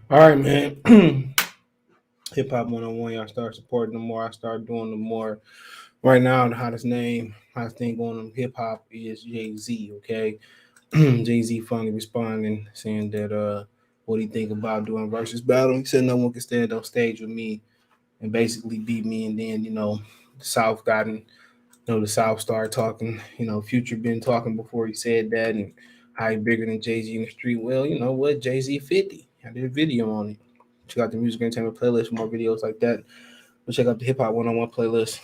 All right, man. Hip Hop 101. Y'all start supporting the more I start doing the more. Right now, the hottest thing going on hip hop is Jay Z. Okay, Jay Z finally responding, saying that what he think about doing versus battle. He said no one can stand on stage with me and basically beat me. And then the South the South started talking. Future been talking before he said that, and how he bigger than Jay Z in the street. Well, you know what? Jay Z 50. I did a video on it. Check out the music entertainment playlist for more videos like that. But check out the Hip Hop 101 playlist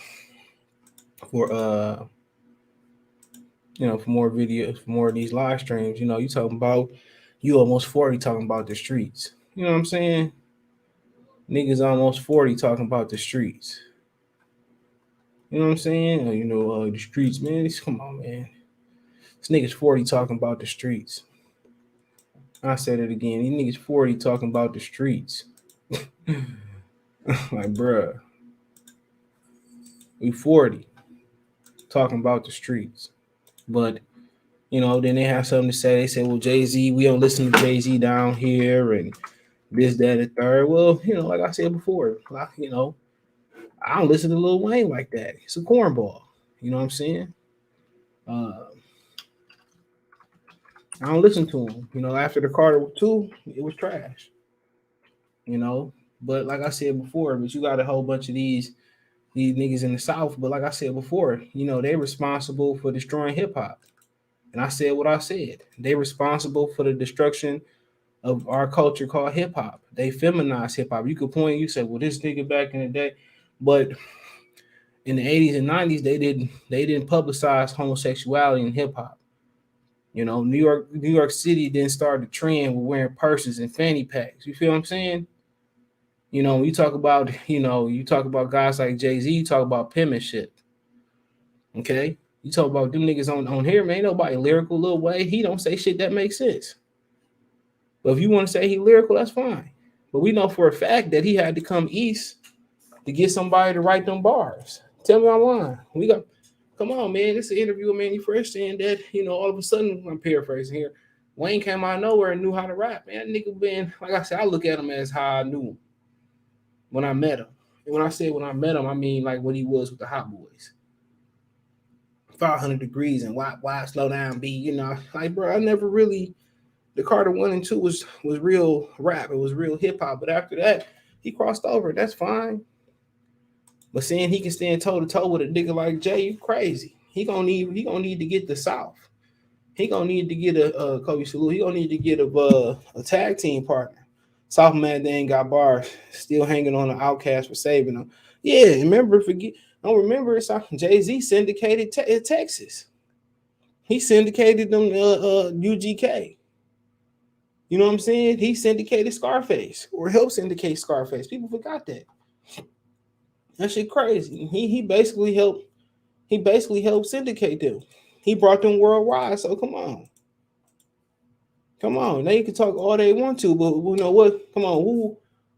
for for more videos, for more of these live streams. You talking about you almost 40 talking about the streets. You know what I'm saying? Niggas almost 40 talking about the streets. You know what I'm saying? The streets, man. Come on, man. This nigga's 40 talking about the streets. I said it again. These niggas 40 talking about the streets. Like, bruh, we 40 talking about the streets. But, then they have something to say. They say, well, Jay Z, we don't listen to Jay Z down here and this, that, and third. Well, like I said before, I don't listen to Lil Wayne like that. He's a cornball. You know what I'm saying? Uh, I don't listen to him. After the Carter 2, it was trash. You know, but like I said before, but you got a whole bunch of these niggas in the South. But like I said before, they responsible for destroying hip hop. And I said what I said. They responsible for the destruction of our culture called hip hop. They feminize hip hop. You could point, you say, well, this nigga back in the day, but in the 80s and 90s, they didn't publicize homosexuality in hip hop. New York City didn't start the trend with wearing purses and fanny packs. You feel what I'm saying? When you talk about guys like Jay Z, you talk about penmanship. Okay, you talk about them niggas on here, man. Ain't nobody lyrical. Lil Wayne, he don't say shit that makes sense. But if you want to say he lyrical, that's fine. But we know for a fact that he had to come east to get somebody to write them bars. Tell me I'm lying. Come on, man. This is an interview with Manny Fresh saying that, all of a sudden, I'm paraphrasing here, Wayne came out of nowhere and knew how to rap, man. Nigga been, like I said, I look at him as how I knew him when I met him. And when I met him, I mean like what he was with the Hot Boys. 500 degrees and why slow down B, like bro, I never really the Carter 1 and 2 was real rap, it was real hip hop. But after that, he crossed over. That's fine. But saying he can stand toe to toe with a nigga like Jay, you crazy. He gonna need to get the South. He gonna need to get a Kobe Salute. He gonna need to get a tag team partner. South man, they ain't got bars. Still hanging on the outcast for saving them. Yeah, don't remember it's Jay Z syndicated Texas. He syndicated them UGK. You know what I'm saying? He syndicated Scarface or helped syndicate Scarface. People forgot that. That shit crazy. He basically helped syndicate them. He brought them worldwide. So come on. Come on. They can talk all they want to, but you know what? Come on.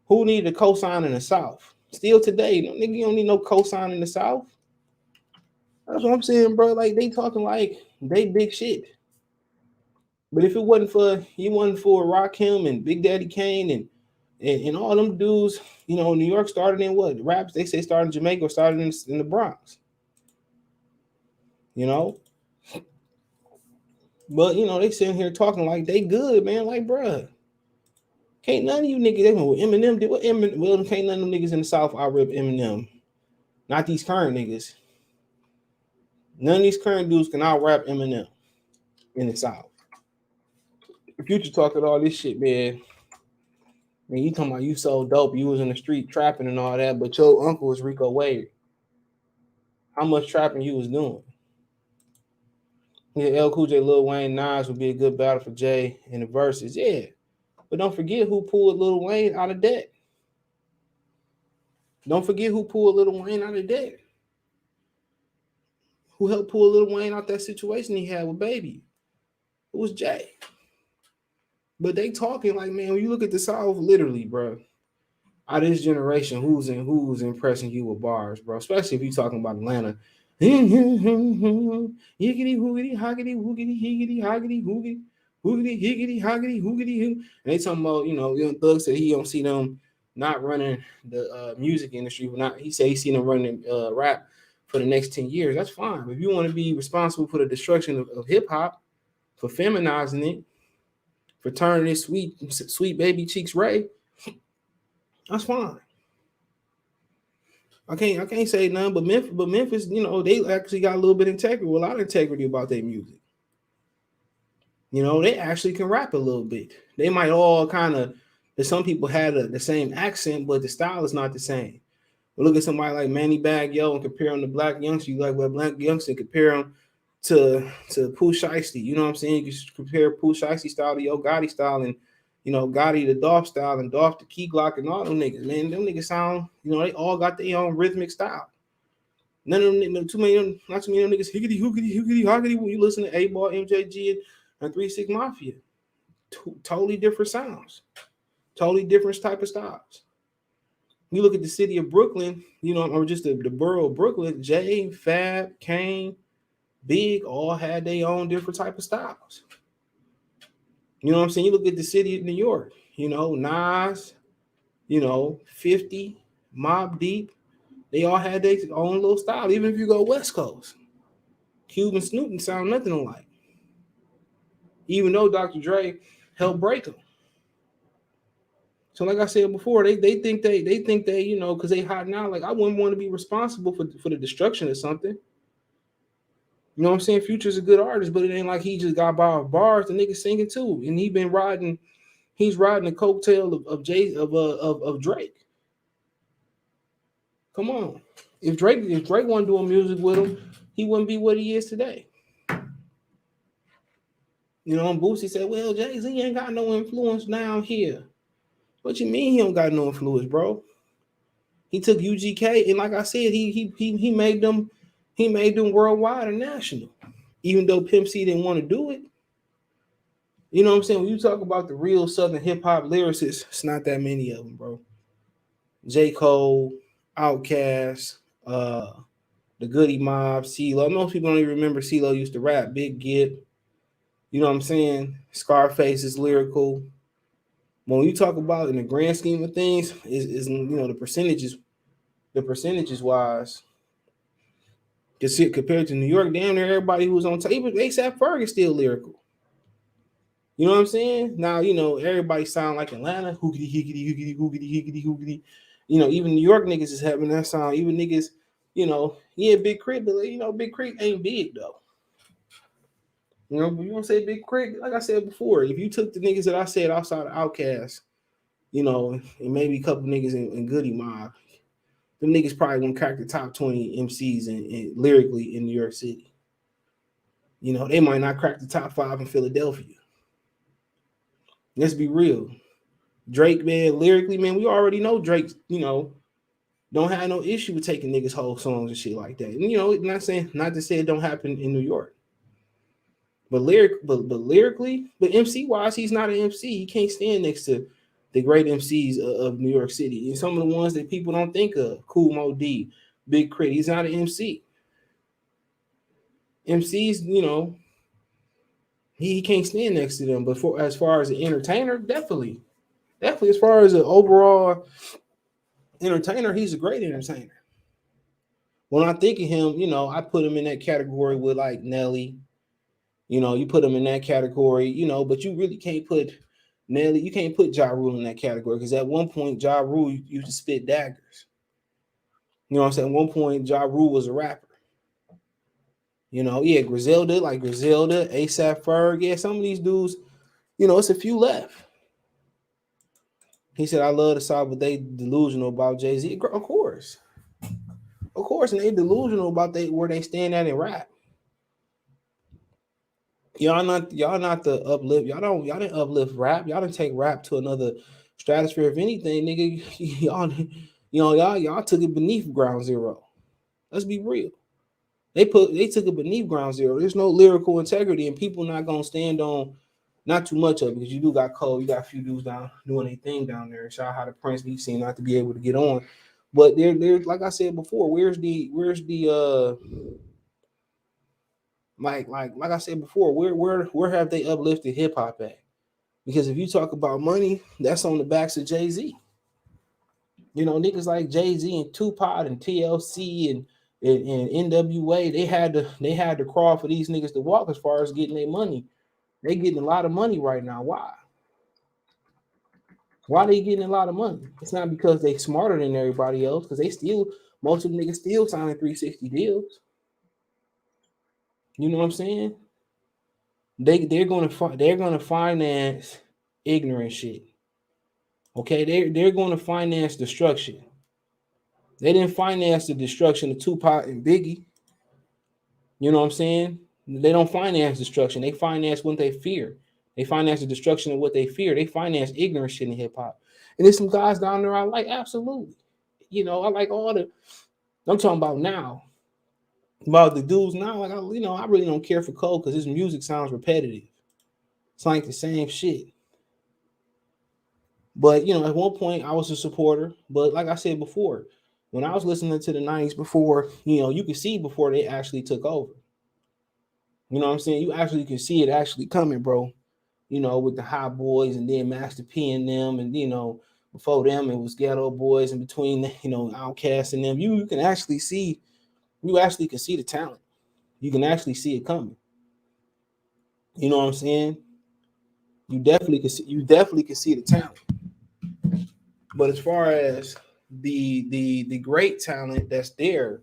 Who needed a cosign in the South? Still today, no nigga, you don't need no cosign in the South. That's what I'm saying, bro. Like they talking like they big shit. But if it wasn't for Rakim and Big Daddy Kane and all them dudes, New York started in what? Raps, they say started in Jamaica or started in the Bronx. You know? But they sitting here talking like they good, man. Like, bruh, can't none of you niggas. They went with Eminem did what Eminem. Well, can't none of them niggas in the South out-rip Eminem. Not these current niggas. None of these current dudes can out-rap Eminem in the South. Future talking all this shit, man. Man, you talking about you so dope, you was in the street trapping and all that, but your uncle was Rico Wade. How much trapping you was doing? Yeah, L Cool J, Lil Wayne, Nas would be a good battle for Jay in the verses. Yeah, but don't forget who pulled Lil Wayne out of debt. Don't forget who pulled Lil Wayne out of debt. Who helped pull Lil Wayne out that situation he had with Baby? It was Jay. But they talking like, man, when you look at the South, literally, bro, out of this generation, who's impressing you with bars, bro? Especially if you talking about Atlanta. Yiggity hoogity, hoggity woogity, higgity hoggity hoogity. hoogity, higgity, hoggity, hoogity, hoo. And they talking about, Young Thug said he don't see them not running the music industry, but not. He said he seen them running rap for the next 10 years. That's fine. If you want to be responsible for the destruction of hip hop, for feminizing it, for turning it sweet baby cheeks Ray, that's fine. I can't say none, but Memphis, they actually got a little bit of integrity, a lot of integrity about their music. They actually can rap a little bit. They might all kind of, some people had the same accent, but the style is not the same. But look at somebody like Manny Bag Yo and compare him to Black Youngster. You like what Black Youngster, compare him to Pooh Shiesty. You know what I'm saying? You compare Pooh Shiesty style to Yo Gotti style, and Gotti the Dolph style, and Dolph the Key Glock, and all them niggas. Man, them niggas sound, they all got their own rhythmic style. None of them, not too many of them niggas higgity hoogity hoogity hoggity when you listen to A-Ball, MJG, and 3-6 Mafia. Totally different sounds. Totally different type of styles. You look at the city of Brooklyn, or just the borough of Brooklyn, Jay, Fab, Kane, Big, all had their own different type of styles. You know what I'm saying? You look at the city of New York, Nas, 50, Mobb Deep, they all had their own little style. Even if you go West Coast, Cube and Snoop sound nothing alike. Even though Dr. Dre helped break them. So like I said before, they think they because they hot now. Like I wouldn't want to be responsible for the destruction of something. You know what I'm saying? Future's a good artist, but it ain't like he just got by bars. The nigga singing too, and he's riding the coattail of Drake. Come on, if Drake wasn't doing music with him, he wouldn't be what he is today. And Boosie said, "Well, Jay-Z ain't got no influence down here." What you mean he don't got no influence, bro? He took UGK, and like I said, he made them worldwide and national. Even though Pimp C didn't want to do it. You know what I'm saying? When you talk about the real Southern hip hop lyricists, it's not that many of them, bro. J. Cole, Outkast, the Goody Mob, CeeLo. Most people don't even remember CeeLo used to rap. Big Gip. You know what I'm saying? Scarface is lyrical. When you talk about in the grand scheme of things, is the percentages wise, compared to New York, damn near everybody who was on tape, ASAP Ferg is still lyrical. You know what I'm saying? Now, everybody sound like Atlanta, hoogity, higgity, hoogity, hoogity, higgity, hoogity. Even New York niggas is having that sound. Even niggas, Big Crit, but Big Crit ain't big though. But you want to say Big Crit? Like I said before, if you took the niggas that I said outside of Outkast, and maybe a couple niggas in Goody Mob, them niggas probably gonna crack the top 20 MCs and lyrically in New York City. They might not crack the top 5 in Philadelphia. Let's be real. Drake, man, lyrically, man, we already know Drake, don't have no issue with taking niggas' whole songs and shit like that. And, not to say it don't happen in New York. But lyrically, but MC wise, he's not an MC. He can't stand next to the great MCs of New York City. And some of the ones that people don't think of, Kool Moe Dee, Big Crit, he's not an MC. MCs, he can't stand next to them. But as far as an entertainer, definitely as far as an overall entertainer, he's a great entertainer. When I think of him, I put him in that category with like Nelly. You put him in that category, but you really can't put Nelly, you can't put Ja Rule in that category because at one point Ja Rule used to spit daggers. You know what I'm saying? At one point Ja Rule was a rapper. Griselda, ASAP Ferg, yeah, some of these dudes, it's a few left. He said, I love the South, but they delusional about Jay-Z. Of course, and they delusional about where they stand at in rap. Y'all not the uplift. Y'all didn't uplift rap. Y'all didn't take rap to another stratosphere. If anything, nigga, y'all took it beneath ground zero. Let's be real. They took it beneath ground zero. There's no lyrical integrity, and people not gonna stand on not too much of it because you do got Cole, you got a few dudes down doing their thing down there. Shout out to Prince, he seem not to be able to get on. But there's like I said before, where's the Like I said before, where have they uplifted hip hop at? Because if you talk about money, that's on the backs of Jay-Z. Niggas like Jay-Z and Tupac and TLC and NWA, they had to crawl for these niggas to walk as far as getting their money. They getting a lot of money right now. Why? Why they getting a lot of money? It's not because they smarter than everybody else, because most of the niggas still signing 360 deals. You know what I'm saying? They're gonna finance ignorant shit. Okay, they're gonna finance destruction. They didn't finance the destruction of Tupac and Biggie. You know what I'm saying? They don't finance destruction. They finance what they fear. They finance the destruction of what they fear. They finance ignorant shit in hip hop. And there's some guys down there I like, absolutely. I like all the. I'm talking about now. About the dudes now, like I really don't care for Cole because his music sounds repetitive. It's like the same shit. But at one point I was a supporter. But like I said before, when I was listening to the 90s before, you could see before they actually took over. You know what I'm saying? You actually can see it actually coming, bro. With the Hot Boys and then Master P and them, and before them it was Ghetto Boys, and between Outkast and them, you can actually see, the talent. You can actually see it coming. You know what I'm saying? You definitely can see the talent. But as far as the great talent that's there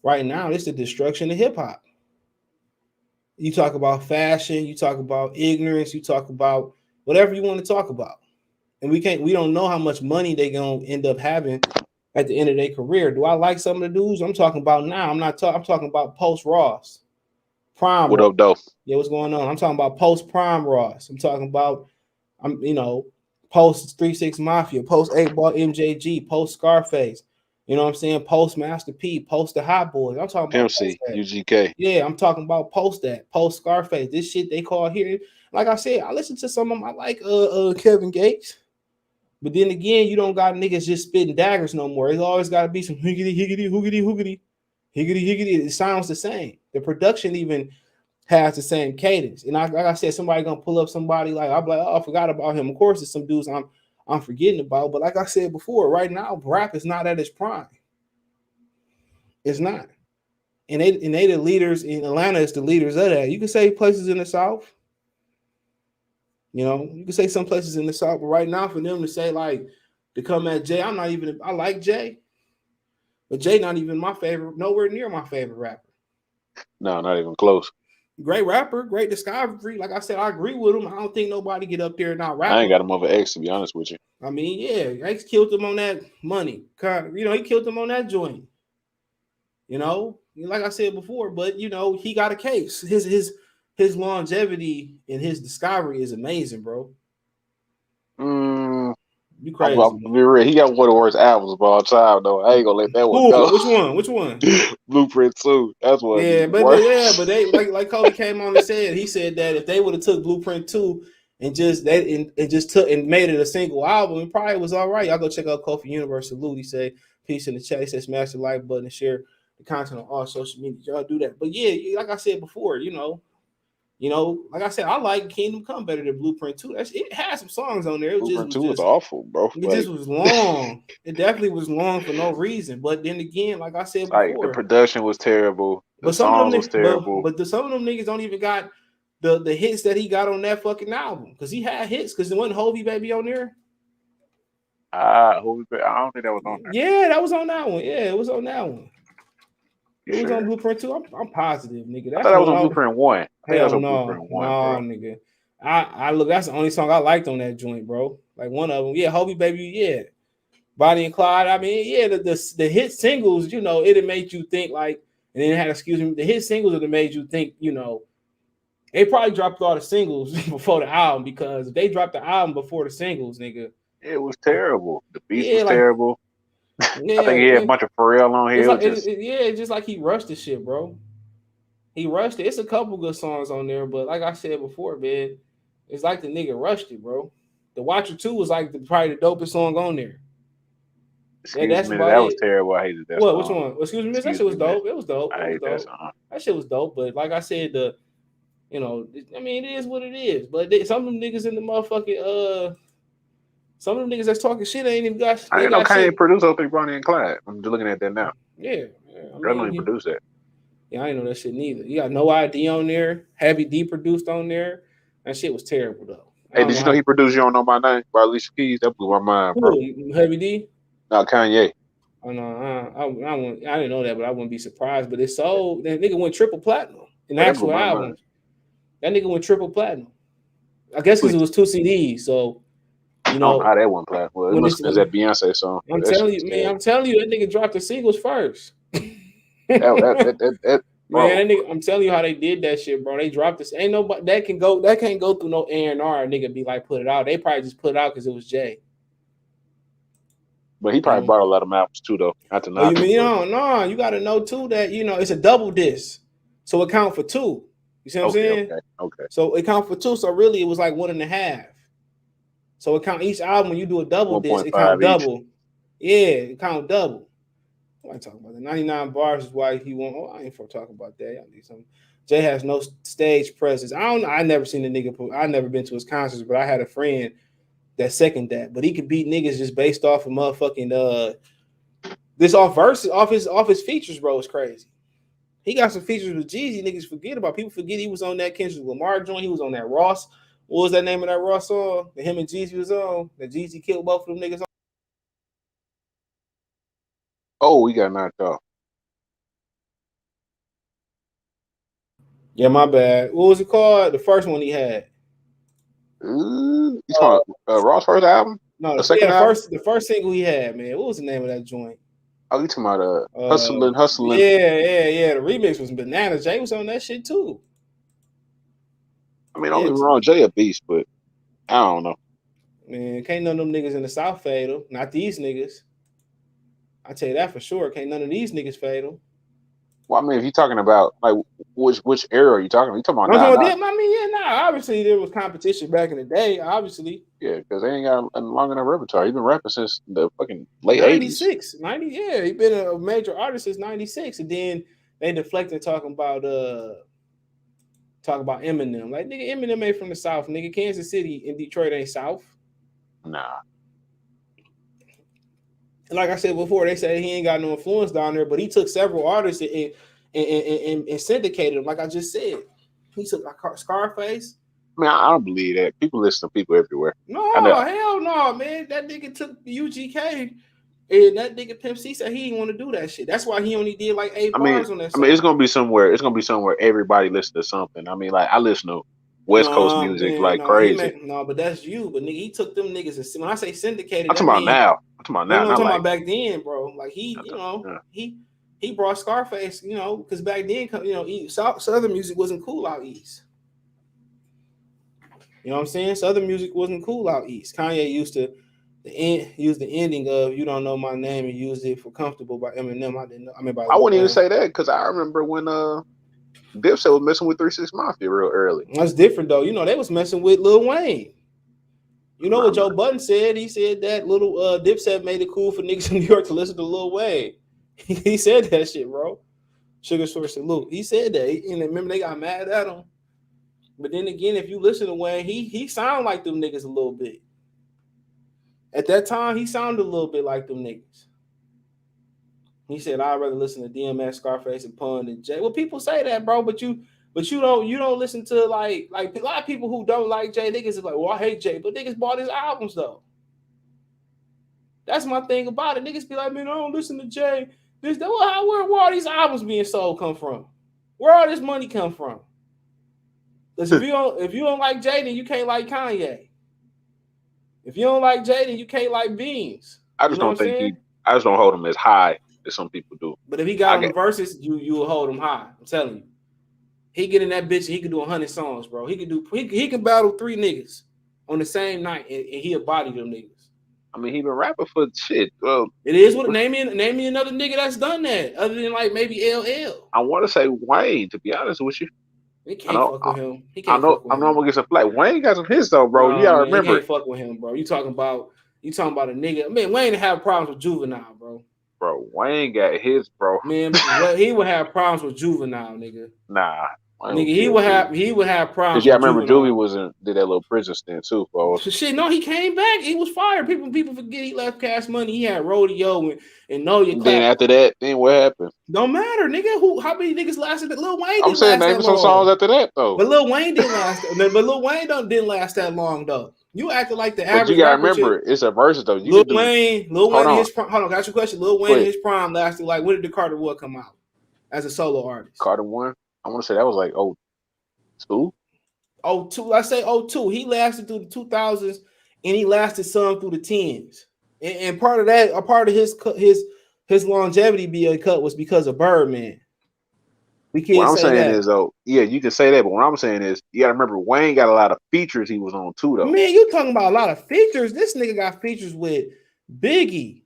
right now, it's the destruction of hip hop. You talk about fashion, you talk about ignorance, you talk about whatever you want to talk about. And we don't know how much money they're gonna end up having at the end of their career. Do I like some of the dudes? I'm talking about now. I'm talking about post Ross, prime What Ross. up, though? Yeah, what's going on? I'm talking about post prime Ross. I'm talking about post 3 6 Mafia, post 8 Ball MJG, post Scarface. You know what I'm saying? Post Master P, post the Hot Boys. I'm talking about Pimp post C, that. UGK. Yeah, I'm talking about post that, post Scarface. This shit they call here. Like I said, I listen to some of them. I like Kevin Gates. But then again, you don't got niggas just spitting daggers no more. It's always got to be some higgity, higgity, hoogity, hoogity, higgity, higgity. It sounds the same. The production even has the same cadence. And like I said, somebody gonna pull up somebody like I'm like, oh, I forgot about him. Of course, there's some dudes I'm forgetting about. But like I said before, right now, rap is not at its prime. It's not. And they the leaders in Atlanta. Is the leaders of that. You can say places in the South. You can say some places in the South, but right now for them to say like to come at Jay, I like Jay, but Jay not even my favorite, nowhere near my favorite rapper. No, not even close. Great rapper, great discovery. Like I said, I agree with him. I don't think nobody get up there and not rap I ain't him. got him over X, to be honest with you. I mean, yeah, X killed him on that money. He killed him on that joint. Like I said before, but he got a case. His longevity and his discovery is amazing, bro. Mm, You I'm crazy. be real. He got one of the worst albums of all time, though. I ain't gonna let that one Who? go. Which one? Which one? Blueprint 2. That's one of Yeah, the but yeah, worst. but they like Kobe came on and said he said that if they would have took Blueprint 2 and just took and made it a single album, it probably was all right. Y'all go check out Kofi Universe. Salute. He said peace in the chat. He said smash the like button and share the content on all social media. Y'all do that. But yeah, like I said before, like I said, I like Kingdom Come better than Blueprint 2. It had some songs on there. It just Blueprint was 2 was just awful, bro. it just Like, was long. It definitely was long for no reason. But then again, like I said the before, production was terrible. The but some of songs them, was terrible. some of them niggas don't even got the hits that he got on that fucking album because he had hits because there wasn't Hovey Baby on there. I don't think that was on there. Yeah, that was on that one. Yeah, it was on that one. You It was on sure? Blueprint 2. I'm positive, nigga. I That's thought that the was one. on Blueprint 1. I think that was Hell on no, Blueprint 1, nah, bro. nigga. I look. That's the only song I liked on that joint, bro. Like one of them. Yeah, Hovey Baby. Yeah, Bonnie and Clyde. I mean, yeah, the hit singles. It'd made you think like, and then it had excuse me. The hit singles would have made you think. They probably dropped all the singles before the album because if they dropped the album before the singles, nigga. It was terrible. The beats was Yeah, like terrible. I think yeah, he had a bunch of Pharrell on here. it's It was like just yeah, it's just like he rushed the shit, bro. He rushed it. It's a couple good songs on there, but like I said before, man, it's like the nigga rushed it, bro. The Watcher 2 was like probably the dopest song on there. Yeah, excuse that's me, about that was it. terrible. I hated that What? Which song. one? Excuse me, miss. That Excuse shit me, was man. dope. It was dope. It I was hate that dope. song. That shit was dope. But like I said, I mean, it is what it is. But some of them niggas in the motherfucking some of them niggas that's talking shit ain't even got I they ain't know got Kanye shit. produced those things, Bonnie and Clyde. I'm just looking at that now. Yeah, I I don't mean, even produce that. yeah, I ain't know that shit neither. You got No ID on there, Heavy D produced on there. That shit was terrible though. I Hey, don't did know you know how. he produced "You Don't Know My Name" by Alicia Keys? That blew my mind, bro. Who, Heavy D? Now Kanye. Oh no, I didn't know that, but I wouldn't be surprised. But it's so that nigga went triple platinum in But that blew actual my mind. albums. That nigga went triple platinum. I guess because Tweet. it was two CDs. So you I don't know know how that one played. Well, it when must it's have been that Beyonce song. I'm But that shit telling was you, man, terrible. I'm telling you, that nigga dropped the singles first. That Man, bro. that nigga, I'm telling you how they did that shit, bro. They dropped this. Ain't nobody that can't go through no A&R. Nigga be like, put it out. They probably just put it out because it was Jay. But he You probably know. bought a lot of albums too, though. Not to Oh, you knock him, mean but no? You got to know too that it's a double disc, so it count for two. You see what I'm okay, saying? okay, okay. So it count for two. So really, it was like 1.5. So it count each album when you do a double disc. It count 1.5 each. double. Yeah, it count double. I ain't talking about that. 99 bars is why he won't. Oh, I ain't for talking about that. Y'all need something. Jay has no stage presence. I don't know. I never seen the nigga. I never been to his concerts, but I had a friend that second that. But he could beat niggas just based off of motherfucking this off verses off his features, bro. Is crazy. He got some features with Jeezy. Niggas forget about. People forget he was on that Kendrick Lamar joint. He was on that Ross. What was that name of that Ross song that him and Jeezy was on? That Jeezy killed both of them niggas on. Oh, we got knocked off. Yeah, my bad. What was it called? The first one he had. You talking about Ross' first album? No, A second yeah, album? the first single he had, man. What was the name of that joint? Oh, you talking about Hustling, Hustling. Yeah. The remix was bananas. Jay was on that shit too. I mean, don't Yeah, get me wrong, Jay a beast, but I don't know. man. Can't none of them niggas in the South fatal. Not these niggas. I tell you that for sure. Can't none of these niggas fatal. Well, I mean, if you're talking about like which era are you talking about? You talking about I'm now? talking Not about them. I mean, yeah, nah. Obviously, there was competition back in the day. Obviously, yeah, because they ain't got a long enough repertoire. He's been rapping since the fucking late '80s. 96, 90. Yeah, he been a major artist since 96. And then they deflected talking about Eminem. Like, nigga, Eminem ain't from the South. Nigga, Kansas City and Detroit ain't South. Nah, And like I said before, they say he ain't got no influence down there, but he took several artists and syndicated them. Like I just said, he took like Scarface. I mean, I don't believe that. People listen to people everywhere. I know. No, hell no, man. That nigga took the UGK, and that nigga Pimp C said he didn't want to do that shit. That's why he only did like 8 bars on that I mean, it's song. gonna be somewhere. It's gonna be somewhere everybody listens to something. I mean, like I listen to West Coast No, music man, like no, he crazy. meant no, but that's you. But nigga, he took them niggas and when I say syndicated, I'm that talking about mean now. I'm talking about no, now, no, I'm not talking like. about back then, bro. Like Yeah. he brought Scarface, because back then, Southern music wasn't cool out east. You know what I'm saying? Southern music wasn't cool out east. Kanye used to use the ending of "You Don't Know My Name" and used it for "Comfortable" by Eminem. I didn't know. I mean, by I Lil wouldn't even Wayne. say that because I remember when Dipset was messing with 36 Mafia real early. That's different though. They was messing with Lil Wayne. You know what I'm Joe not, Budden said? He said that little Dipset made it cool for niggas in New York to listen to Lil Wayne. He said that shit, bro. Sugar Short Salute. He said that. And remember they got mad at him. But then again, if you listen to Wayne, he sound like them niggas a little bit. At that time, he sounded a little bit like them niggas. He said, "I'd rather listen to DMX, Scarface, and Pun than Jay." Well, people say that, bro, but you don't listen to like a lot of people who don't like Jay. Niggas is like, "Well, I hate Jay," but niggas bought his albums though. That's my thing about it. Niggas be like, "Man, I don't listen to Jay." Where all these albums being sold come from? Where all this money come from? Because if you don't like Jay, then you can't like Kanye. If you don't like Jay, then you can't like Beans. I You just know what don't I'm think saying? I just don't hold him as high as some people do. But if he got I on the get. verses, you will hold him high. I'm telling you. He get in that bitch and he can do 100 songs, bro. He can battle 3 niggas on the same night and he'll body them niggas. I mean, he been rapping for shit. Well, It is what name me another nigga that's done that other than like maybe LL. I want to say Wayne. To be honest with you, He I can't know. fuck with him. He I can't know. fuck with I know. I'm him. gonna get some flack. Wayne got some hits though, bro. You No, gotta man, he remember. can't fuck with him, bro. You talking about a nigga. Man, Wayne have problems with Juvenile, bro. Bro, Wayne got his, bro. Man, what he would have problems with Juvenile, nigga. Nah, Wayne Nigga, would kill Juvie. he would have Cause problems yeah, I with remember Juvie Juvenile. was did that little prison stint too, bro. So shit, no, he came back. He was fired. People forget he left Cash Money. He had Rodeo and Know Your And then Clap. after that, then what happened? Don't matter, nigga. How many niggas lasted? Lil Wayne I'm didn't saying last that name some songs long. after that though. But Lil Wayne didn't last. But Lil Wayne didn't last that long though. You acted like the But you average gotta rapper shit. remember, it's a verse though. You Lil can do. Wayne Hold in on, his prime. Hold on, got your question. Lil Wayne in his prime lasted like when did the Carter Wood come out as a solo artist? Carter 1. I want to say that was like 02. 02, I say 02. He lasted through the 2000s and he lasted some through the 10s. And part of that, a part of his longevity being cut was because of Birdman. We can't What I'm say saying that. is though, yeah, you can say that, but what I'm saying is you gotta remember Wayne got a lot of features he was on too though. Man, you talking about a lot of features. This nigga got features with Biggie.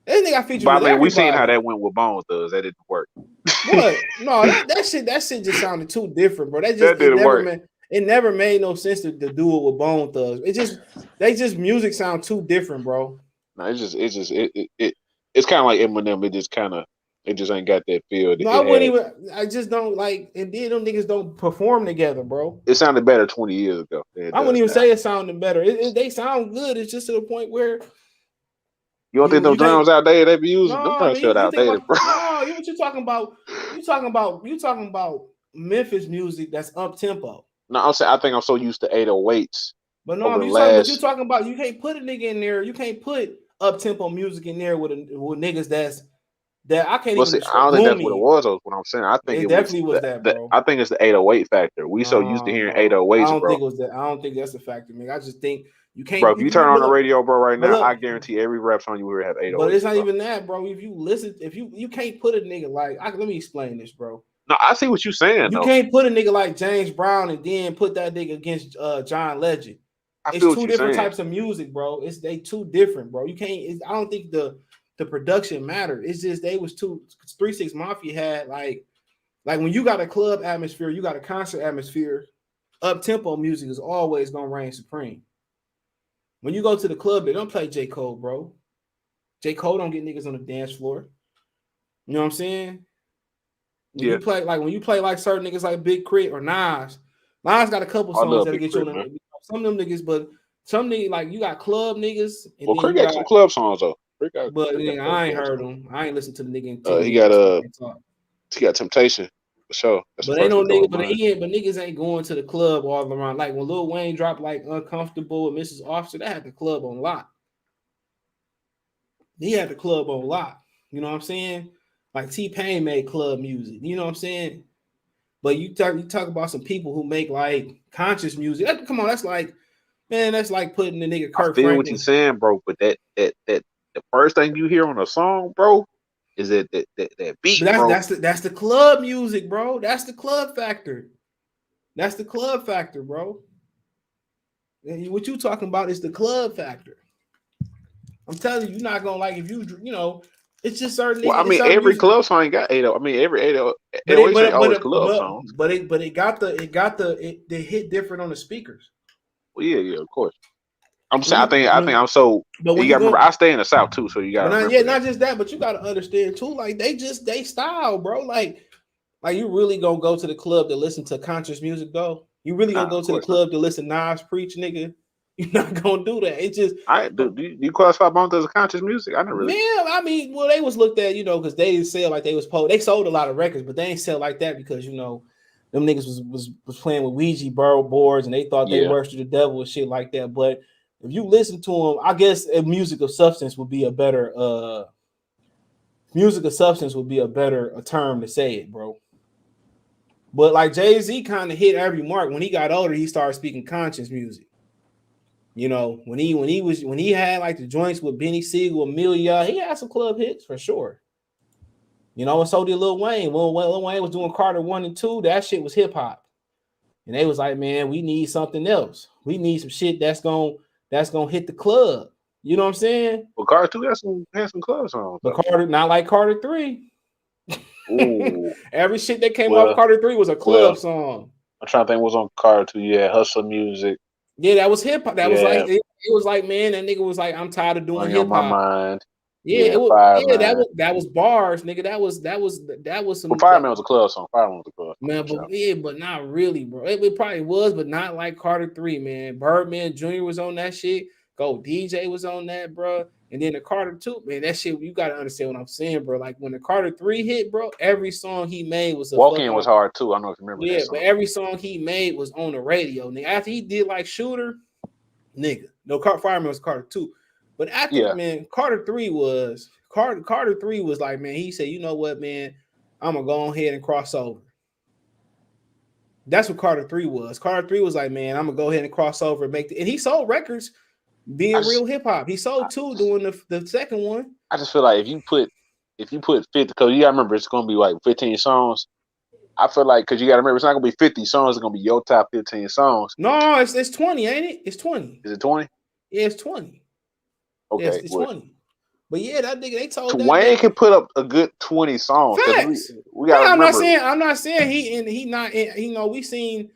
This nigga got features But with I mean, we seen how everybody. that went with Bones does. That didn't work. What? No, that shit just sounded too different, bro. That didn't work. It never made no sense to do it with Bone Thugs. Music sound too different, bro. No, it's kind of like Eminem. It just ain't got that feel. No, I wouldn't even. I just don't like. And then them niggas don't perform together, bro. It sounded better 20 years ago. I wouldn't even say it sounded better. They sound good. It's just to the point where you don't think those drums outdated they be using? No, Them I drums mean, feel outdated, bro. no, what you talking about? You talking about Memphis music that's up tempo. No, I think I'm so used to 808s. But no, you talking about you can't put a nigga in there. You can't put up tempo music in there with niggas that I can't even. I don't think that's what it was. What I'm saying, I think it definitely was that, bro. I think it's the 808 factor. We so used to hearing 808s, I don't bro. think it was that. I don't think that's a factor, man. I just think you can't. Bro, if you turn on the radio, bro, right now, I guarantee every rap song you hear have 808s. But it's not even that, bro. If you listen, you can't put a nigga like. Let me explain this, bro. No, I see what you're saying. You can't put a nigga like James Brown and then put that nigga against John Legend. It's two different types of music, bro. They two different, bro. You can't. I don't think the production mattered. It's just they was 3 6 Mafia had like when you got a club atmosphere, you got a concert atmosphere. Up tempo music is always gonna reign supreme. When you go to the club, they don't play J. Cole, bro. J. Cole don't get niggas on the dance floor. You know what I'm saying? When you play like certain niggas like Big Crit or Nas. Nas got a couple songs that'll get you on some of them niggas, but some niggas like you got club niggas. And well, Crit got some club songs though. But I ain't heard them. I ain't listened to the nigga in 10 he years. He got Temptation for sure. But ain't no nigga. But niggas ain't going to the club all around. Like when Lil Wayne dropped like Uncomfortable with Mrs. Officer, that had the club on lock. He had the club on lock. You know what I'm saying? Like T-Pain made club music. You know what I'm saying? But you talk about some people who make like conscious music. Come on, that's like putting the nigga Kirk Franklin. What you're saying, bro. But that the first thing you hear on a song, bro, is that beat, bro. That's the club music, bro. That's the club factor. That's the club factor, bro. And what you talking about is the club factor. I'm telling you, you're not gonna like if you know. It's just certain. Well, I mean, every club song got 808. I mean, every 808 always club songs. But it hit different on the speakers. Well, yeah, of course. I'm saying, I think I'm so. But you gotta remember, I stay in the South too, so you gotta. Not just that, but you gotta understand too. Like they style, bro. Like you really gonna go to the club to listen to conscious music, though? You really gonna go to the club to listen to Nas preach, nigga? You're not gonna do that. It's just. Do you classify Bones as conscious music? I never really. Yeah, I mean, well, they was looked at, because they didn't sell like they was They sold a lot of records, but they ain't sell like that because them niggas was playing with Ouija boards and they thought they worshipped the devil and shit like that. But if you listen to them, I guess music of substance would be a better term to say it, bro. But like Jay-Z kind of hit every mark. When he got older, he started speaking conscious music. When he had like the joints with Benny Siegel, Amelia, he had some club hits for sure. And so did Lil Wayne. When Lil Wayne was doing Carter 1 and 2, that shit was hip hop. And they was like, man, we need something else. We need some shit that's gonna hit the club. You know what I'm saying? Well, Carter 2 had some club songs. But Carter, not like Carter 3. Every shit that came off Carter 3 was a club song. I'm trying to think what's on Carter 2. Yeah, Hustle Music. Yeah, that was hip hop. That was like it was like, man, that nigga was like, I'm tired of doing hip hop. My mind. Yeah, it was. Yeah, Fireman. that was bars, nigga. That was some. Well, Fireman was a club song. Fireman was a club song. Man, but yeah, but not really, bro. It probably was, but not like Carter 3, man. Birdman Jr. was on that shit. Go DJ was on that, bro. And then the Carter 2, man, that shit, you gotta understand what I'm saying, bro. Like when the Carter 3 hit, bro, every song he made was a Walk In was hard too. I don't know if you remember that song. But every song he made was on the radio. Nigga, after he did like Shooter, nigga. No, Fireman was Carter 2. But after man, Carter 3 was like, man, he said, you know what, man, I'm gonna go ahead and cross over. That's what Carter 3 was. Carter 3 was like, man, I'm gonna go ahead and cross over and and he sold records being real hip hop. He sold 2 doing the second one. I just feel like if you put 50, because you gotta remember it's gonna be like 15 songs. I feel like because you gotta remember it's not gonna be 50 songs, it's gonna be your top 15 songs. No, it's 20, ain't it? It's 20. Is it 20? Yeah, it's 20. Okay, yeah, it's 20. But yeah, that nigga, they told that Wayne can put up a good 20 songs. We gotta I'm remember. not saying he not. You know, we seen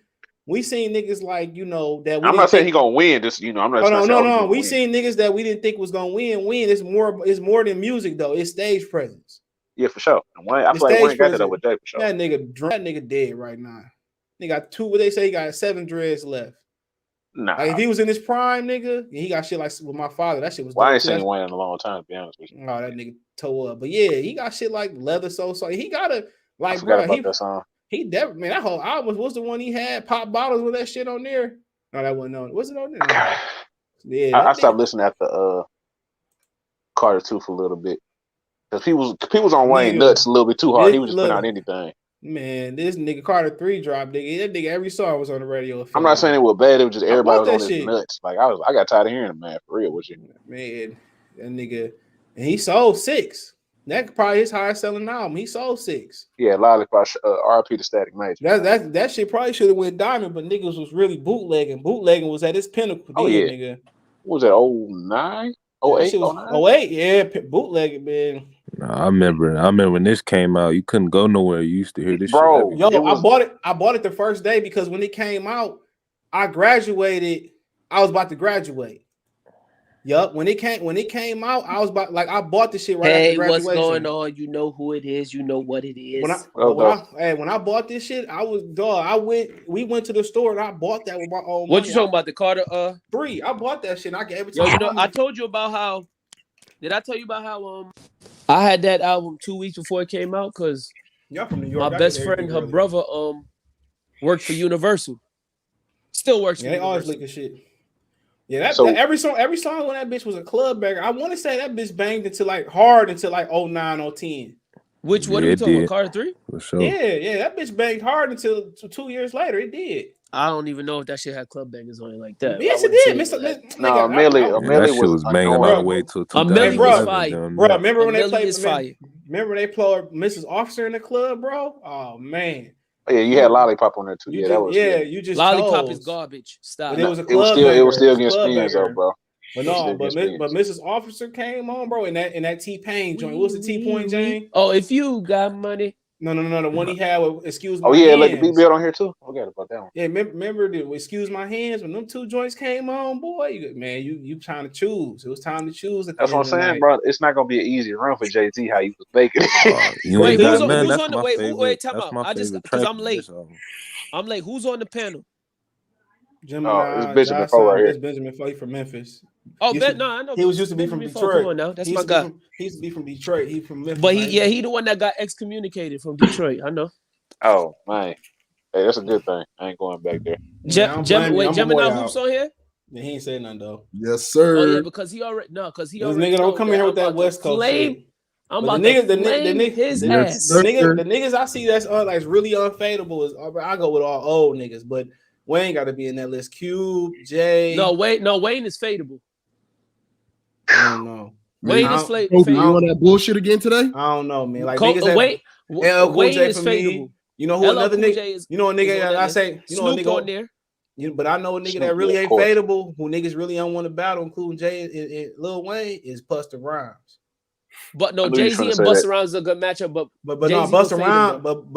niggas like, you know, that we I'm not saying he gonna win. Just, you know, I'm not. No. We seen niggas that we didn't think was gonna win. It's more than music though. It's stage presence. Yeah, for sure. And Wayne, I feel like Wayne got that up with Jay for sure. That nigga dead right now. They got 2. What they say, he got 7 dreads left. Nah, like if he was in his prime, nigga, he got shit like with my father. That shit was. Well, I ain't seen Wayne in a long time, to be honest with you. Oh, that nigga toe up. But yeah, he got shit like Leather So. He got a like, bro. About that song. He definitely, man, that whole album was the one he had pop bottles with that shit on there. No, that wasn't on. Was it on there? No. Yeah, I stopped listening after Carter 2 for a little bit because people's on Wayne nuts a little bit too hard. He was just putting out anything. Man, this nigga Carter 3 dropped, nigga. That nigga every song was on the radio. I'm not saying it was bad. It was just everybody was on his nuts. Like I got tired of hearing him, man. For real, with you, man. That nigga, and he sold 6. That probably his highest selling album. He sold 6. Yeah, Lollipop, RP to Static Major. That shit probably should have went diamond, but niggas was really bootlegging. Bootlegging was at its pinnacle. Oh yeah, nigga. What was that? 09? 08? 08, yeah, bootlegging, man. No, I remember when this came out, you couldn't go nowhere. You used to hear this bro, shit. Yo, I bought it the first day because when it came out, I graduated. I was about to graduate. Yup, when it came out, I was about I bought the shit right after graduation. What's going on? You know who it is. You know what it is. When I bought this shit, I was we went to the store and I bought that with my own money. What you talking about? The Carter 3. I bought that shit and I gave it to you know, I told you about how. Did I tell you about how I had that album 2 weeks before it came out? Because from New York. My best friend, her brother, worked for Universal. Still works for Universal. They always look at shit. Yeah, every song when that bitch was a club banger. I want to say that bitch banged until hard until 09, 010. What are we talking about? Carter 3? For sure. Yeah, that bitch banged hard until 2 years later. It did. I don't even know if that shit had club bangers on it like that. Yes, it did. No, Millie was banging all the way till 2000. Millie was fire. Bro, remember when they played Mrs. Officer in the club, bro? Oh man. Oh, yeah, you had Lollipop on there too. You just Lollipop is garbage. Stop. But it was a club. It was still against spins though, bro. But Mrs. Officer came on, bro, in that T-Pain joint. What was the T-Point, Jane? Oh, if you got money. No. The one he had with Excuse My Hands. Oh, yeah, like the beat build on here, too. I forgot about that one. Yeah, remember the Excuse My Hands? When them 2 joints came on, boy, you trying to choose. It was time to choose. That's what I'm saying, bro. It's not going to be an easy run for Jay-Z how he was making it. Wait, time out. Because I'm late. I'm late. Who's on the panel? Gemini, it's Benjamin Foe right here. It's Benjamin Foe from Memphis. Oh, I know. He used to be from Detroit. Come on now. That's my guy. He used to be from Detroit. He from Memphis. But he the one that got excommunicated from Detroit. I know. Oh, man. Hey, that's a good thing. I ain't going back there. Gemini Hoops on here? Yeah, he ain't saying nothing though. Yes, sir. Oh yeah, because he already This nigga don't come in here with that West Coast shit. I'm about to flame his ass. The niggas I see that's like really unfadeable is I go with all old niggas, but Wayne got to be in that list. Cube, Jay. No, Wayne is fadeable. I don't know. Wayne is fadeable. You on that bullshit again today? I don't know, man. Like Wayne is fadeable. You know who another nigga? You know a nigga that I say. You know a nigga on there. But I know a nigga that really ain't fadeable. Who niggas really don't want to battle, including Jay and Lil Wayne, is Busta Rhymes. But no, Jay-Z and Busta Rhymes is a good matchup. But no, Busta Rhymes, but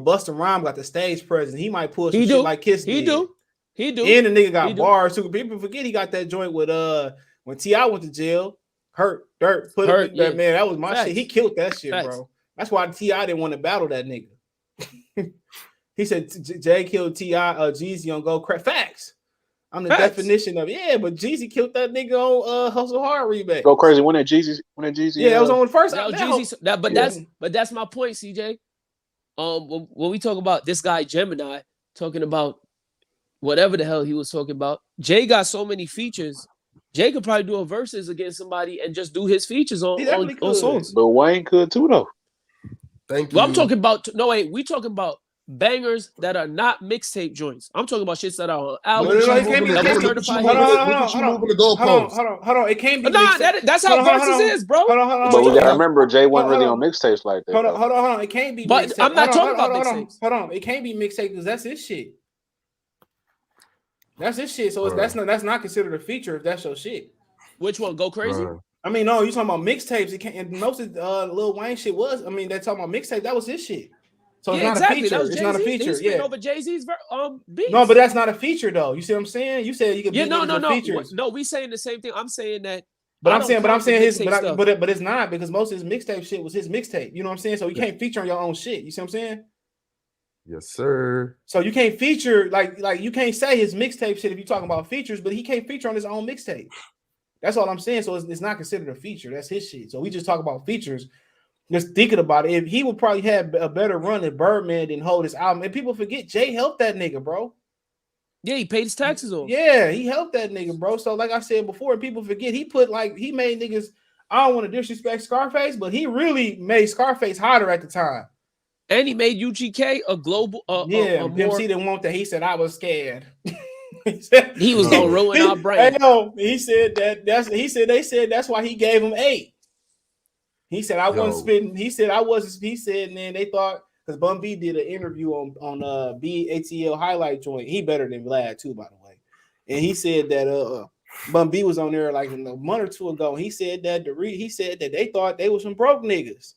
Busta Rhymes got the stage presence. He might pull some shit like Kiss. He do. And the nigga got bars too. People forget he got that joint with when T.I. went to jail. Hurt, dirt, put Hurt, him in there, yeah. man. That was my Facts. shit. He killed that shit, Facts. bro. That's why T.I. didn't want to battle that nigga. He said Jay killed T.I. Jeezy on Go Crack. Facts. I'm the definition of but Jeezy killed that nigga on Hustle Hard remake. Go crazy when that Jeezy. Yeah, that was on the first. That was Jeezy. But that's my point, CJ. When we talk about this guy Gemini talking about whatever the hell he was talking about, Jay got so many features. Jay could probably do a verses against somebody and just do his features on songs. But Wayne could too, though. Thank you. Well, I'm talking about we talking about bangers that are not mixtape joints. I'm talking about shits that are on albums. Hold on. It can't be. That's how Verzuz is, bro. But we gotta remember, Jay wasn't really on mixtapes like that. Hold on. It can't be. But I'm not talking about mixtapes. Hold on. It can't be mixtape because that's his shit. That's his shit. So that's not considered a feature if that's your shit. Which one? Go Crazy? I mean, no, you talking about mixtapes. It can't. And most of Lil Wayne shit was. I mean, they're talking about mixtape. That was his shit. So it's not a feature. It's not a feature. Yeah. Over Jay-Z's beats. No, but that's not a feature though. You see what I'm saying? You said you could. Features. No, we saying the same thing. I'm saying that. But I'm saying his. But it's not because most of his mixtape shit was his mixtape. You know what I'm saying? So you can't feature on your own shit. You see what I'm saying? Yes, sir. So you can't feature like you can't say his mixtape shit if you're talking about features, but he can't feature on his own mixtape. That's all I'm saying. So it's not considered a feature. That's his shit. So we just talk about features. Just thinking about it, if he would probably have a better run if Birdman didn't hold his album. And people forget Jay helped that nigga, bro. Yeah, he paid his taxes off. Yeah, he helped that nigga, bro. So like I said before, people forget he made niggas. I don't want to disrespect Scarface, but he really made Scarface hotter at the time. And he made UGK a global. Pimp C didn't want that. He said I was scared. He was gonna ruin our brain. He said they said that's why he gave him 8. He said I wasn't spitting. He said I wasn't. He said, and then they thought because Bun B did an interview on BATL highlight joint. He better than Vlad too, by the way. And he said that Bun B was on there like a month or two ago. He said that they thought they was some broke niggas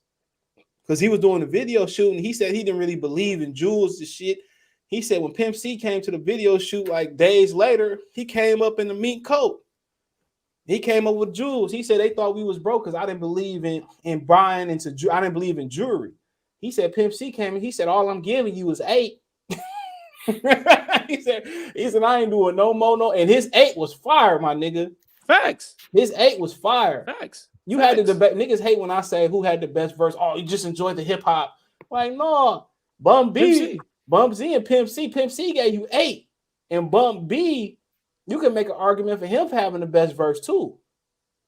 because he was doing the video shooting. He said he didn't really believe in jewels and shit. He said when Pimp C came to the video shoot like days later, he came up in the mink coat. He came up with jewels. He said they thought we was broke because I didn't believe in buying into. I didn't believe in jewelry. He said Pimp C came and he said all I'm giving you is 8. he said I ain't doing no more no. And his 8 was fire, my nigga. Facts. His 8 was fire. Facts. You had the debate. Niggas hate when I say who had the best verse. Oh, you just enjoyed the hip hop. Like no, Bum B and Pimp C. Pimp C gave you 8, and Bum B. You can make an argument for him for having the best verse too.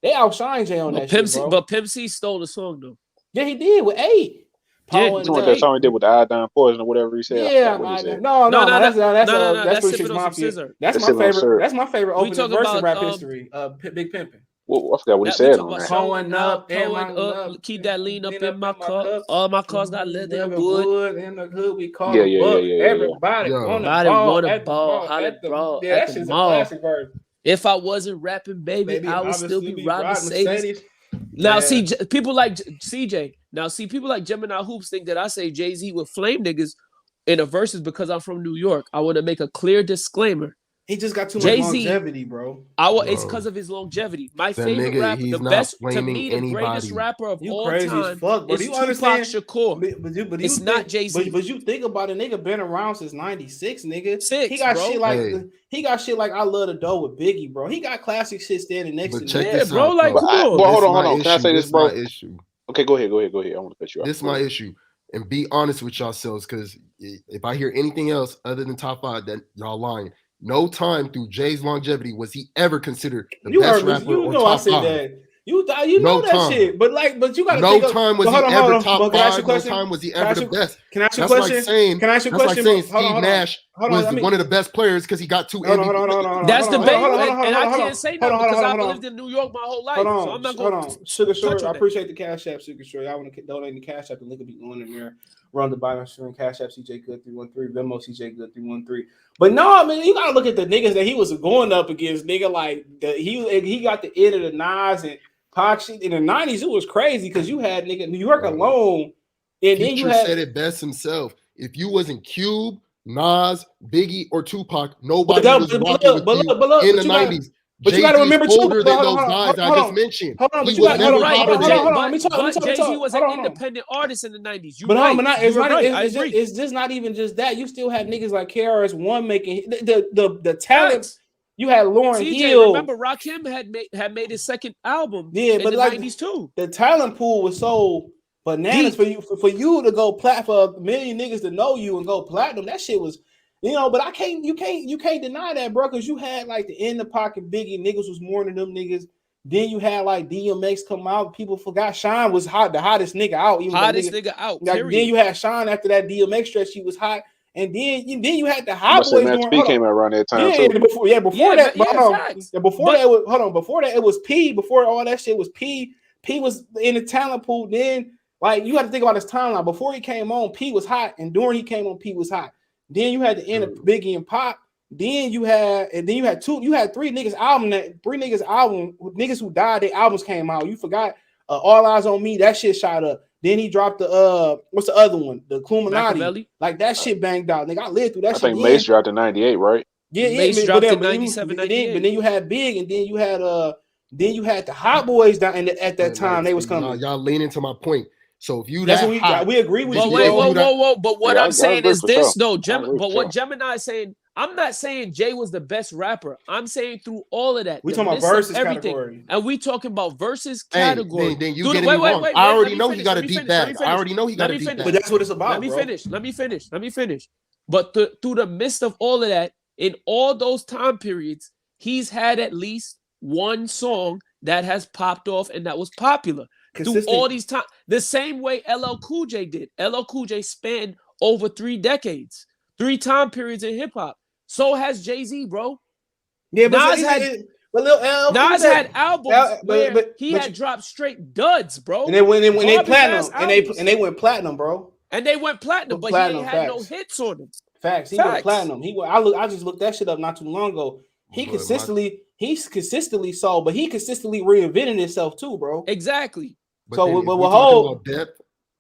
They outshine Jay on that shit, bro. But Pimp C stole the song though. Yeah, he did with 8. That song he did with the iodine poison or whatever he said. Yeah, no, that's Push's Mafia. That's my favorite. That's my favorite opening verse in rap history. Big Pimpin'. Well, I forgot what he said on that. Going up, keep that lean up in my car. All my cars got leather and wood. In the hood, we call everybody want to ball. Yeah, that shit's a classic verse. If I wasn't rapping, baby, I would still be riding Mercedes. Now, see, people like CJ. Now, see, people like Gemini Hoops think that I say Jay-Z with flame niggas in a verses because I'm from New York. I want to make a clear disclaimer. He just got too much longevity, bro. It's because of his longevity. My favorite rapper, the best to me, the greatest rapper of all time is Tupac Shakur. But it's not Jay-Z. But you think about it, nigga been around since '96, nigga. He got shit like I Love the Dough with Biggie, bro. He got classic shit standing next to me. Yeah, bro. Like, come on. Well, hold on. Can I say this, bro? Okay, go ahead. I want to cut you off. This is my issue. And be honest with yourselves, because if I hear anything else other than top 5, then y'all lying. No time through Jay's longevity was he ever considered the best rapper or top 5. You know that shit, but you gotta. No time was he ever top 5. No time was he ever the best. Can I ask you a question? Can I ask you a question? That's like saying Steve Nash was one of the best players because he got 2 MVPs. That's the debate, and I can't say that because I've lived in New York my whole life. So I'm not going to. Sugar Short, I appreciate the Cash App, Sugar Short. I want to donate the Cash App. The link will be going in there. Run the bottom stream, Cash App, CJ Good 313, Venmo, CJ Good 313. But no, man, you gotta look at the niggas that he was going up against, nigga. Like he got the end of the Nas and Pac shit in the 90s. It was crazy because you had nigga New York alone, and then you had said it best himself. If you wasn't Cube, Nas, Biggie, or Tupac, nobody was rocking with you in the 90s. But you got to remember too. Older than those guys I just mentioned. Hold on, but Jay-Z was an independent artist in the 90s. You're right. It's just not even just that. You still had niggas like KRS-One making the talent. You had Lauryn Hill. Remember, Rakim had made his second album in the 90s too. The talent pool was so bananas for you to go plat for a million niggas to know you and go platinum. That shit was, but you can't deny that, bro, because you had like the In the Pocket Biggie niggas was more than them niggas. Then you had like DMX come out. People forgot Sean was hot, the hottest nigga out. Nigga out. Like, then you had Sean after that DMX stretch. He was hot. And then you had the Hot Boys. Max B came out around that time too. Before that, it was P. Before all that shit was P. P was in the talent pool. Then, like, you had to think about his timeline. Before he came on, P was hot, and during he came on, P was hot. Then you had the end of Biggie and Pop. Then you had three niggas album. Niggas who died, their albums came out. You forgot All Eyes on Me. That shit shot up. Then he dropped the what's the other one? The Illuminati. Like that shit banged out. Nigga, I lived through that shit. I think Mace dropped in 98, right? Yeah, Mace dropped in 97, 98. But then you had Big, and then you had the Hot Boys down at that time. They was coming. Y'all lean into my point. So if you we agree with you. Whoa. But what I'm saying is this, though, but what Gemini is saying, I'm not saying Jay was the best rapper. I'm saying through all of that. We talking about Verzuz category. And we talking about Verzuz category. Then you getting me wrong. I already know he got a deep bag. I already know he got a deep bag. But that's what it's about, Let me finish. But through the midst of all of that, in all those time periods, he's had at least one song that has popped off and that was popular. Through all these times. The same way LL Cool J did. LL Cool J spanned over 3 decades. 3 time periods in hip-hop. So has Jay-Z, bro. Yeah, but Nas had albums where he had dropped straight duds, bro. And they went platinum. And they went platinum, bro. And they went platinum, but he ain't had no hits on them. Facts. He went platinum. I just looked that shit up not too long ago. He's consistently sold, but he consistently reinvented himself too, bro. Exactly. But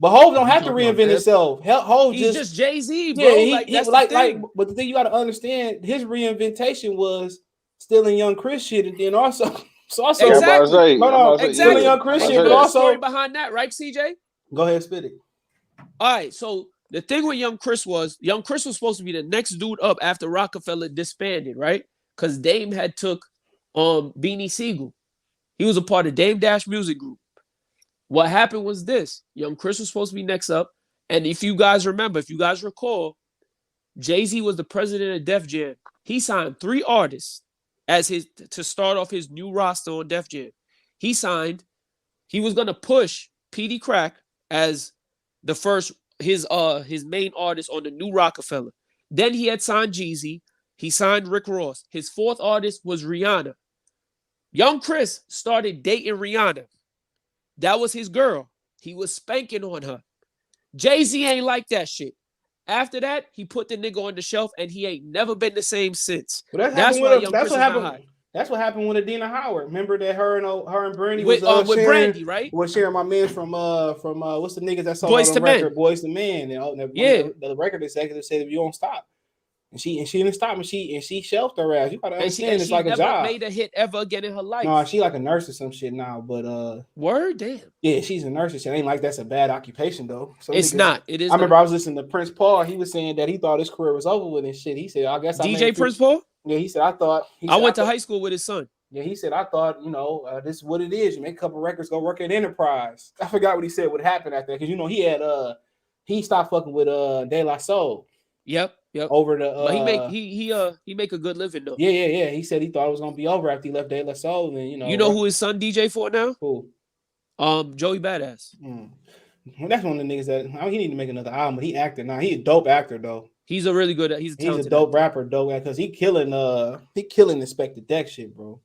Hov don't have to reinvent himself. Hov he's just Jay-Z, bro. But the thing you got to understand, his reinventation was stealing Young Chris shit, and then also exactly. Stealing Young Chris shit, but also story behind that, right, CJ? Go ahead, spit it. All right, so the thing with Young Chris was supposed to be the next dude up after Rockefeller disbanded, right? Because Dame had took Beanie Siegel. He was a part of Dame Dash Music Group. What happened was this. Young Chris was supposed to be next up. And if you guys recall, Jay-Z was the president of Def Jam. He signed 3 artists to start off his new roster on Def Jam. He was gonna push P.D. Crack as the first, his main artist on the new Rockefeller. Then he had signed Jeezy. He signed Rick Ross. His 4th artist was Rihanna. Young Chris started dating Rihanna. That was his girl. He was spanking on her. Jay-Z ain't like that shit. After that, he put the nigga on the shelf, and he ain't never been the same since. Well, that's what happened with Adina Howard. Remember that her and Brandy with sharing, Brandy, right? Was sharing my man from what's the niggas that saw Boys on to the record, Men. Boys to Men. The record executive said if you don't stop. And she didn't stop, and she shelved her ass. You gotta understand, it's like a job. Made a hit ever again in her life. No, she like a nurse or some shit now. But word, damn. Yeah, she's a nurse and shit. Ain't like that's a bad occupation though. So it's not. It is. I remember I was listening to Prince Paul. He was saying that he thought his career was over with and shit. He said, "I guess I DJ Prince Paul." Yeah, he said, I went to high school with his son. Yeah, he said, I thought, this is what it is. You make a couple records, go work at Enterprise. I forgot what he said would happen after that because he stopped fucking with De La Soul. Yep. Over the but he make a good living though. Yeah. He said he thought it was gonna be over after he left De La Soul. And you know who his son DJ for now? Who? Joey Badass. Well, that's one of the niggas that he need to make another album, but he acted now. He a dope actor though. He's a really good. He's a dope rapper though, because he killing Inspector Deck shit, bro.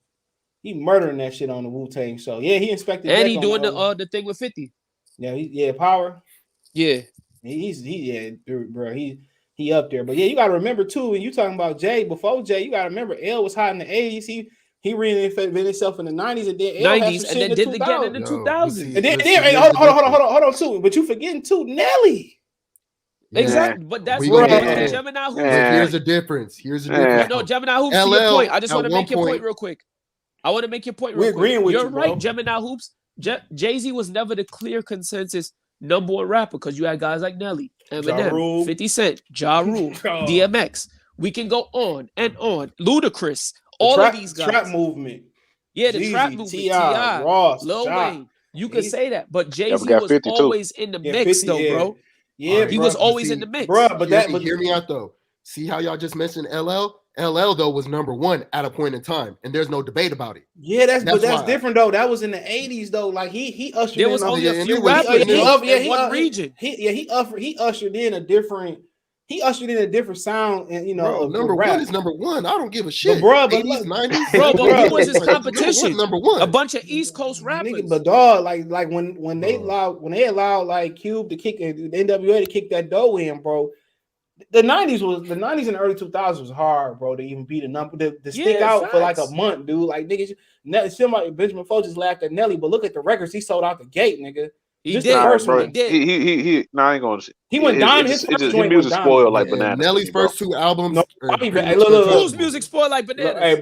He murdering that shit on the Wu-Tang show. Yeah, he Inspector Deck. And he doing the thing with 50. Yeah, Power. Yeah. Bro. He up there. But yeah, you gotta remember too, when you talking about Jay, before Jay, you gotta remember L was hot in the 80s. He reinvented himself in the 90s and then L 90s and then did it again in the 2000s. And then hold on too. But you forgetting too, Nelly. Yeah. Exactly, but that's what Gemini. Here's a difference. No, Gemini, who's to your point? I just want to make your point real quick. I want to make your point We're real quick. agreeing with You're you, bro. right, Gemini Hoops. Jay-Z was never the clear consensus number one rapper because you had guys like Nelly, Eminem, Rule. 50 Cent, Ja Rule, DMX. We can go on and on. Ludacris, all of these guys. Trap movement. Yeah, the Jeezy, trap movement. T.I., Ross, Lil Ja. Wayne. You could say that, but Jay-Z got was 50 too. always in the mix, 50, though, bro. Yeah, he was always in the mix, bro. But hear me out though. See how y'all just mentioned LL? LL though was number one at a point in time, and there's no debate about it. Yeah, that's different though. That was in the 80s though. Like he ushered. There was only a few rappers in one region. He ushered in a different. He ushered in a different sound, and number one is number one. I don't give a shit. But 80s, 90s, bro. But who was his competition? Number one. A bunch of East Coast rappers. Nigga, but dog, like when they allowed like Cube to kick the NWA to kick that dough in, bro. The 90s and the early 2000s was hard, bro, to even beat a number to stick out for like a month, dude. Like niggas, somebody Benjamin Folks just laughed at Nelly, but look at the records he sold out the gate, nigga. He did. I ain't gonna. He went diamond. His music spoiled like bananas. Nelly's first two albums. No, look. Whose music spoiled like bananas? Look, hey,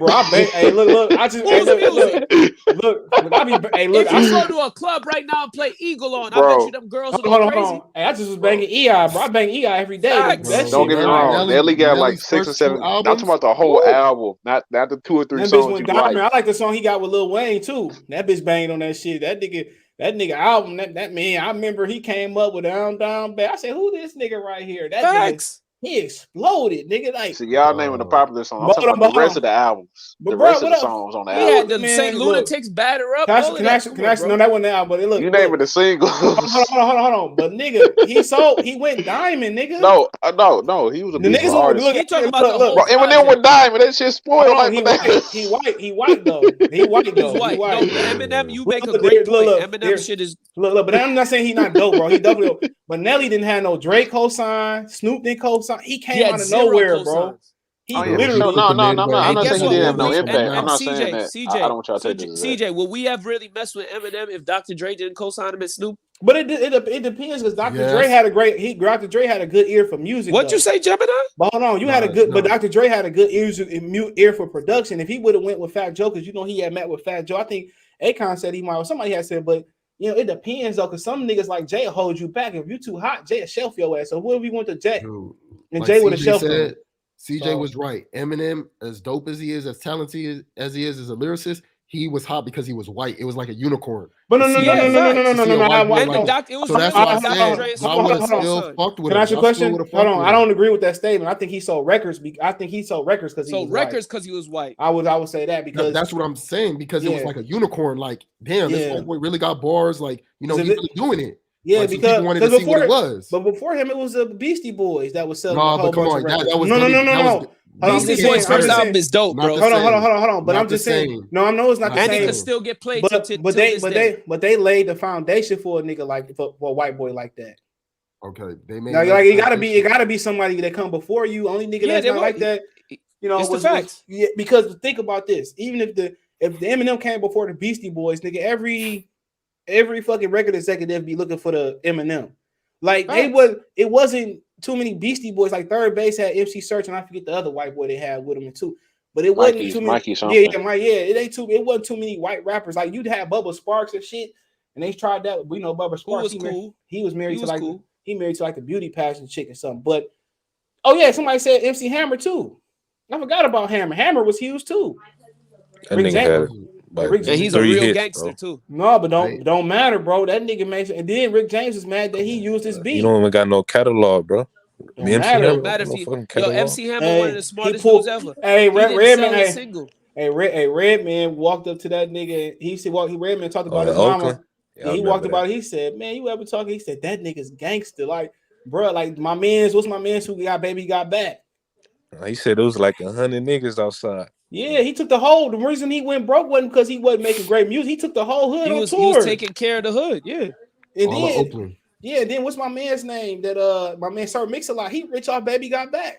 bro, look. I just look. If you go to a club right now and play Eagle on, I bet you them girls will go crazy. Hey, I just was banging EI, bro. I bang EI every day. Don't get me wrong. Nelly got like 6 or 7. I'm talking about the whole album, not the 2 or 3 songs. I like the song he got with Lil Wayne too. That bitch banged on that shit. That nigga album, that man, I remember he came up with Down Bad. I said, who this nigga right here? That nigga, he exploded, nigga. Like, so y'all naming the popular song. I'm talking about the rest of the albums. The rest of the songs on the album. He had the St. Lunatics batter up. Can I no, that wasn't the album, but look. You naming the singles. Hold on. But nigga, he went diamond, nigga. No. He was a niggas artist. He talking about the whole Eminem went diamond. That shit spoiled like that. He white though. He white. No, Eminem, you make a great point. Eminem shit is look, but I'm not saying he not dope, bro. He definitely. But Nelly didn't have no Drake cosign. Snoop didn't cosign. He came out of nowhere, bro. He literally no. I'm not saying he didn't have no impact. And I'm not saying that. I don't want y'all to take this. CJ, would we have really messed with Eminem if Dr. Dre didn't co-sign him at Snoop? But it depends because Dr. Dre had a good ear for music. What'd you say, Gemini? But hold on, but Dr. Dre had a good ear for production. If he would have went with Fat Joe, because he had met with Fat Joe, I think Akon said he might. Or somebody had said, but it depends though, because some niggas like Jay will hold you back. If you too hot, Jay will shelf your ass. So what if we went to Jay and Jay would have shelved him? CJ was right. Eminem, as dope as he is, as talented as he is as a lyricist, he was hot because he was white. It was like a unicorn. But no. So that's why I said I would have still fucked with him. Can I ask you a question? Hold on. I don't agree with that statement. I think he sold records. I think he sold records because he was white. Because he was white. I would say that because that's what I'm saying, because it was like a unicorn. Like, damn, this homeboy really got bars. Like, he's really doing it. Yeah, like, because wanted to see what it was. But before him, it was the Beastie Boys that was selling. No, but come on, that was no. Beastie Boys' first album is dope, bro. Hold on. But I'm just saying. No, I know it's not the same. And it could still get played. But they laid the foundation for a nigga like for a white boy like that. Okay, they made like it gotta be somebody that come before you. Only nigga that's not like that. It's the fact. Yeah, because think about this. Even if the Eminem came before the Beastie Boys, nigga, every fucking record executive be looking for the Eminem. Like it wasn't too many Beastie Boys. Like Third Base had MC Search, and I forget the other white boy they had with him too. But it wasn't too many. It wasn't too many white rappers. Like you'd have Bubba Sparks and shit, and they tried that. We know Bubba Sparks. He was married to like a beauty pageant chick or something. But somebody said MC Hammer too. I forgot about Hammer. Hammer was huge too. That nigga had it. And he's a real gangster too. No, but don't matter, bro. That nigga makes it. And then Rick James was mad that he used his beat. You don't even got no catalog, bro. MC Hammer one of the smartest dudes ever. Hey, Redman. Hey, Redman walked up to that nigga. He said, Redman talked about his mama. Yeah, he walked about it. He said, man, you ever talking? He said, that nigga's gangster. Like, bro, like what's my man's who got baby got back? He said it was like 100 niggas outside. Yeah, he took the whole. The reason he went broke wasn't because he wasn't making great music. He took the whole hood on tour. He was taking care of the hood. Yeah. And then what's my man's name? That my man Sir Mix-a-Lot. He rich off baby got back.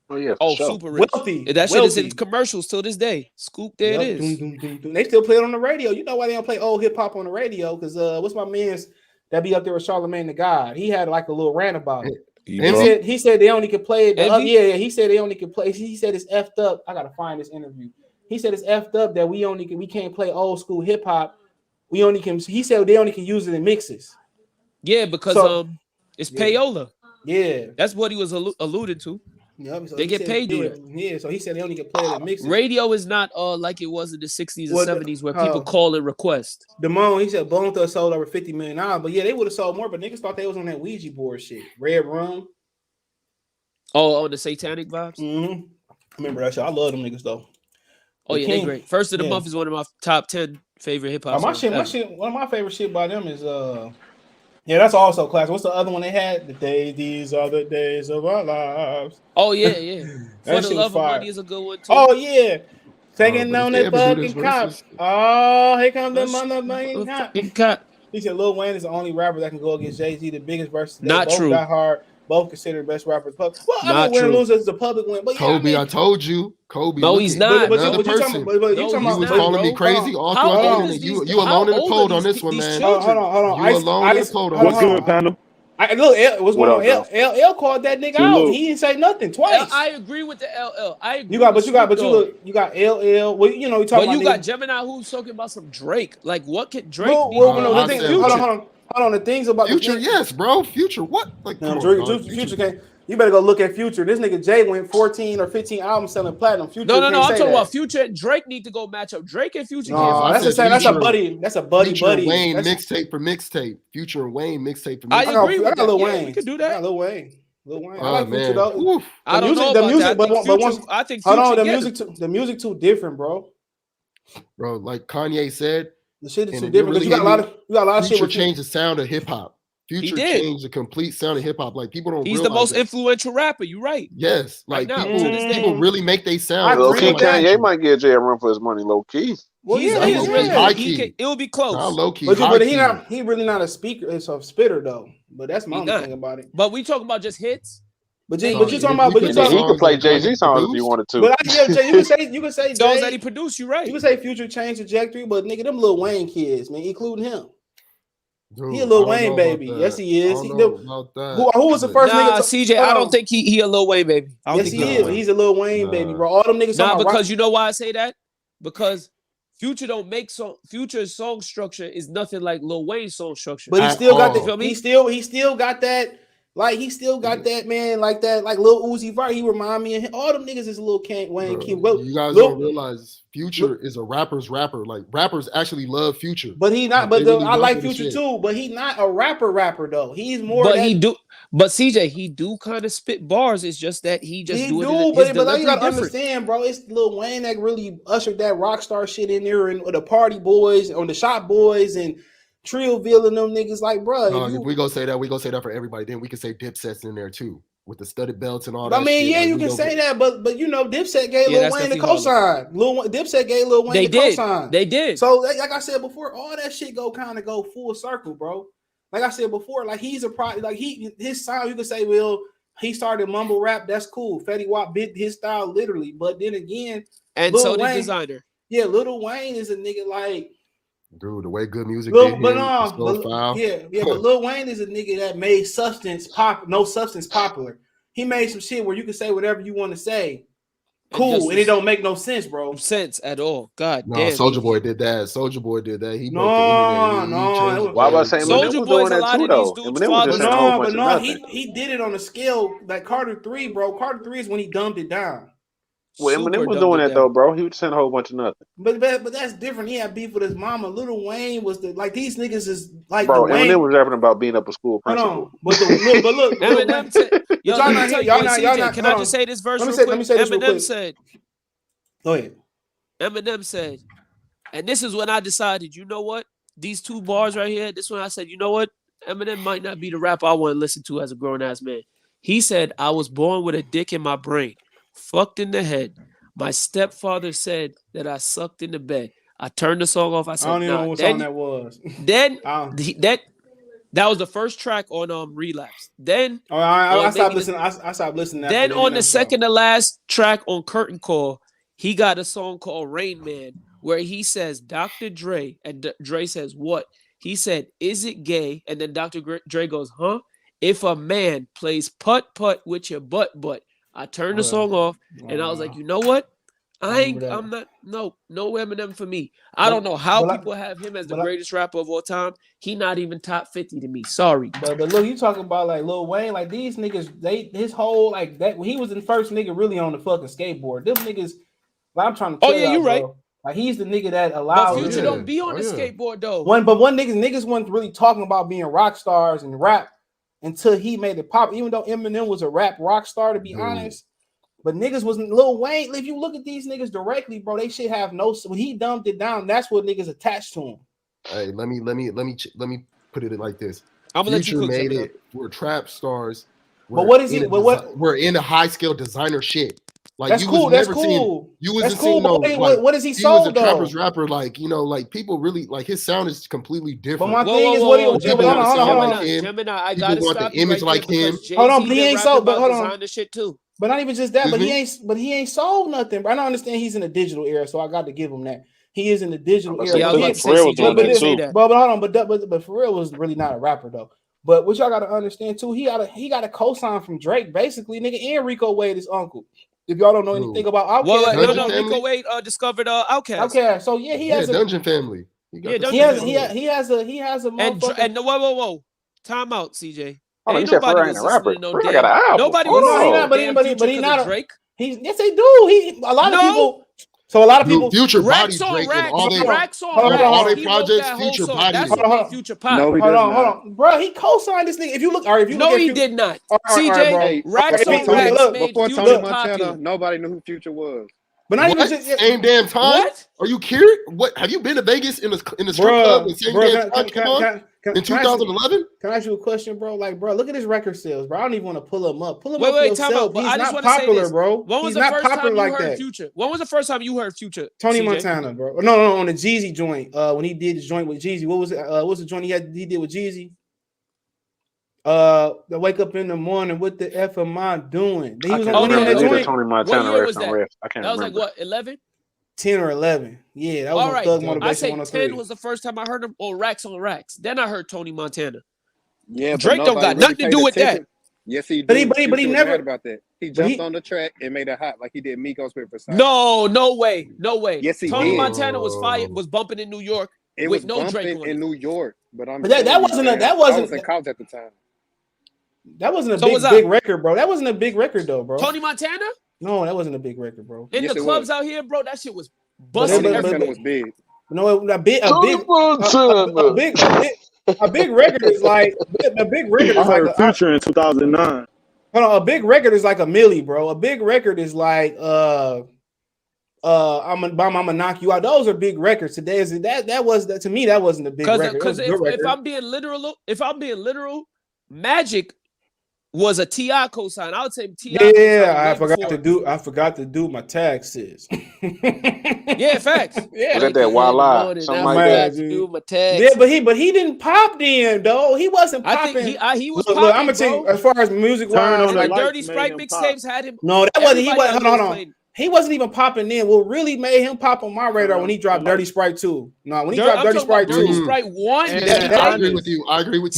Oh yeah. Super rich. Wealthy. That shit is in commercials till this day. Scoop, there it is. They still play it on the radio. You know why they don't play old hip hop on the radio? Because what's my man's that be up there with Charlamagne the God? He had like a little rant about it. He said they only could play it. He said they only could play. He said it's effed up. I gotta find this interview. he said it's effed up that we can't play old school hip hop. We only can. He said they only can use it in mixes. Yeah, because it's payola. Yeah, that's what he was alluding to. Yep, so they get paid to it. Yeah, so he said they only can play it in mixes. Radio is not like it was in the 60s and 70s where people call and request. Damone, he said Bone Thugs sold over $50 million, but yeah, they would have sold more, but niggas thought they was on that Ouija board shit. Red Rum. Oh, the satanic vibes? Mm-hmm. Remember that shit. I love them niggas though. Oh, yeah, they're great. First of the month is one of my top 10 favorite hip hop songs. One of my favorite shit by them is yeah, that's also classic. What's the other one they had? These are the days of our lives. Oh yeah. For the Love of Money is a good one too. Oh yeah. Taking on that fucking cop. Oh, here comes the motherfucking cop. He said Lil Wayne is the only rapper that can go against Jay-Z, the biggest versus. Not both true. Got hard. Both considered best rappers. Well, I know win and lose is a public win. But Kobe, I told you. Kobe. No, he's not. But you talking about was calling me crazy all throughout the internet. You alone in the cold on this one, man. Hold on. You alone in the cold on this one. What's good, panel? What's going on? LL called that nigga out. He didn't say nothing twice. I agree with the LL. I agree. You got LL. Well, you know, we talking about. But you got Gemini who's talking about some Drake. Like, what can Drake? Hold on. The things about Future, yes, bro. Future, what? Like, Future can't. You better go look at Future. This nigga Jay went 14 or 15 albums selling platinum. Future. No. I'm talking about Future and Drake need to go match up. Drake and Future. No, that's the same. That's a buddy. That's a buddy. Wayne mixtape for mixtape. Future and Wayne mixtape for mixtape. I agree with that. Lil Wayne. We could do that. Lil Wayne. I like man. Future though. I don't know about that. I think Future. The music too different, bro. Bro, like Kanye said, the shit is too different. Really you got a lot of shit. Future changed the sound of hip hop. Future changed the complete sound of hip hop. Like people don't. He's the most influential rapper. You're right. Yes, like people really make they sound. Low key, Kanye might get Jay a run for his money. Low key. Well, he's really high key. It will be close. Low key, but he really not a speaker. It's a spitter though. But that's my only thing about it. But we talking about just hits. But you talking about. He could play Jay-Z songs if you wanted to. But you can say songs that he produced. You right. You can say Future changed trajectory, but nigga, them Lil Wayne kids, man, including him. Dude, he a Lil Wayne baby. Yes, he is. Who was the first nigga? CJ, I don't think he a Lil Wayne baby. Yes, he is. He's a Lil Wayne baby, bro. All them niggas. Because you know why I say that? Because Future don't make Future's song structure is nothing like Lil Wayne's song structure. But he still got that. He still got that. Like he still got that, man, like that, like Lil Uzi Vert. He remind me of him. All them niggas is a Lil Wayne King. You guys don't realize Future is a rapper's rapper. Like rappers actually love Future. But he not. But I like Future too. But he's not a rapper though. He's more. But he do. But CJ, he do kind of spit bars. It's just that he just do it. But like you gotta understand, bro. It's Lil Wayne that really ushered that rock star shit in there, and the Party Boys, on the Shop Boys, and Trillville and them niggas, like, bro. If we gonna say that, we gonna say that for everybody. Then we can say Dipset's in there too, with the studded belts and all that. I mean, shit. you can say that, but you know, Dipset gave Lil Wayne the cosign. Dipset gave Lil Wayne the cosign. They did. So, like I said before, all that shit go full circle, bro. Like I said before, like he's a product. Like his style, you can say, well, he started mumble rap. That's cool. Fetty Wap bit his style literally, but then again, and Lil so did Designer. Yeah, Lil Wayne is a nigga like. Dude, the way good music but Lil Wayne is a nigga that made no substance popular. He made some shit where you can say whatever you want to say. Cool, and it don't make no sense, bro. Sense at all. God no, damn. Soulja Boy did that. He no. Why was I saying Soulja Boy's a lot of these dudes. He did it on a scale like Carter 3, bro. Carter 3 is when he dumbed it down. Well, Eminem was doing that though, bro. He was saying a whole bunch of nothing. But that's different. He had beef with his mama. Lil Wayne was these niggas is like. Bro, Eminem was rapping about being up a school principal. But look. Eminem said, can I just say this verse real quick? Eminem said. Go ahead. Eminem said, and this is when I decided, you know what? These two bars right here. This one I said, you know what? Eminem might not be the rapper I want to listen to as a grown ass man. He said, I was born with a dick in my brain. Fucked in the head. My stepfather said that I sucked in the bed. I turned the song off. I said, I don't even know what song that was. Then that was the first track on Relapse. Then I stopped listening. I stopped listening. Then on the second to last track on Curtain Call, he got a song called Rain Man, where he says Dr. Dre, and Dre says what? He said, "Is it gay?" And then Dr. Dre goes, "Huh? If a man plays putt putt with your butt." I turned the song off, and I was like, you know what? I'm not. No Eminem for me. I don't know how people have him as the greatest rapper of all time. He not even top 50 to me. Sorry. But look, you talking about like Lil Wayne, like these niggas, his whole like that. He was the first nigga really on the fucking skateboard. Them niggas, like, I'm trying to tell you're right. Like he's the nigga that allows. But Future don't be on the skateboard though. But niggas wasn't really talking about being rock stars and rap until he made it pop. Even though Eminem was a rock star, to be honest. But niggas wasn't Lil Wayne. If you look at these niggas directly, bro, they should have no. When he dumped it down, that's what niggas attached to him. Hey, let me put it like this. I'm gonna Future let you made it. We're trap stars. But what is he? We're in a high scale designer shit. Like that's cool. That's cool. You wasn't seeing no. What is he sold? He was a trapper's rapper. Like like people really like his sound is completely different. But my thing is, what he Gemini, I gotta want stop the image like him. Hold on, but he ain't sold. But hold on, the shit too. But not even just that. But he ain't sold nothing. But I don't understand. He's in a digital era, so I got to give him that. He is in the digital era. Yeah, but hold on. But Pharrell was really not a rapper though. But what y'all got to understand too, he got a cosign from Drake, basically, nigga, and Rico Wade, his uncle. If y'all don't know anything about Outkast, Rico Wade discovered Outkast. Outkast. So yeah, he has a Dungeon Family. He has a and whoa. Time out, CJ. Oh, you said Pharrell ain't a rapper. Pharrell got an album. Nobody was but he not Drake. Yes, they do. A lot of people. So a lot of people. Future bodies Drake and all their projects. Future bodies. Hold on, bro. He co-signed this nigga. If you look, he did not. CJ, Racks on Racks before Tony Montana, nobody knew who Future was. But not even just same damn time. What? Are you kidding? What have you been to Vegas in the strip club the same damn time? In 2011? Can I ask you a question, bro? Like, bro, look at his record sales, bro. I don't even want to pull him up. Pull him up yourself. He's not popular, bro. When was the first time you heard Future? When was the first time you heard Future? Tony Montana, bro. No, on the Jeezy joint. When he did his joint with Jeezy, what was it? What was the joint he did with Jeezy? The wake up in the morning. What the F am I doing? He was on that joint. Tony Montana. What year was that? I can't remember. That was like what, 11? 10 or 11. Yeah, that was all right. Thug Motivation. I say 103. 10 was the first time I heard him on Racks on Racks. Then I heard Tony Montana. Yeah, Drake don't got nothing to do with that. Yes, he did. But he never about that. He jumped on the track and made it hot like he did Migos with Verzuz. No way. Yes, he Tony did. Montana was bumping in New York. It with was no Drake in New York, but that wasn't I was in college at the time. That wasn't a big record, bro. That wasn't a big record though, bro. Tony Montana? No, that wasn't a big record, bro. In the clubs out here, bro, that shit was busting. Montana was big. No, a big record is like a big record is like Future in 2009. Hold on, a big record is like a milli, bro. A big record is like I'm gonna knock you out. Those are big records. Today is that was to me that wasn't a big record. Because if I'm being literal, Magic was a T.I. cosign. I would say T.I. Yeah, I forgot to do my taxes. Yeah, facts. Yeah, was that Walla? Something like that. Do my tags. Yeah, but he didn't pop then though. He wasn't popping. I think he was. Look, I'm gonna tell you as far as music wise, like Dirty Sprite mixtapes had him. No, that wasn't. He wasn't. Hold on. He wasn't even popping then. What really made him pop on my radar when he dropped Dirty Sprite 2. No, when he dropped Dirty Sprite 2. Dirty Sprite 1. I agree with you.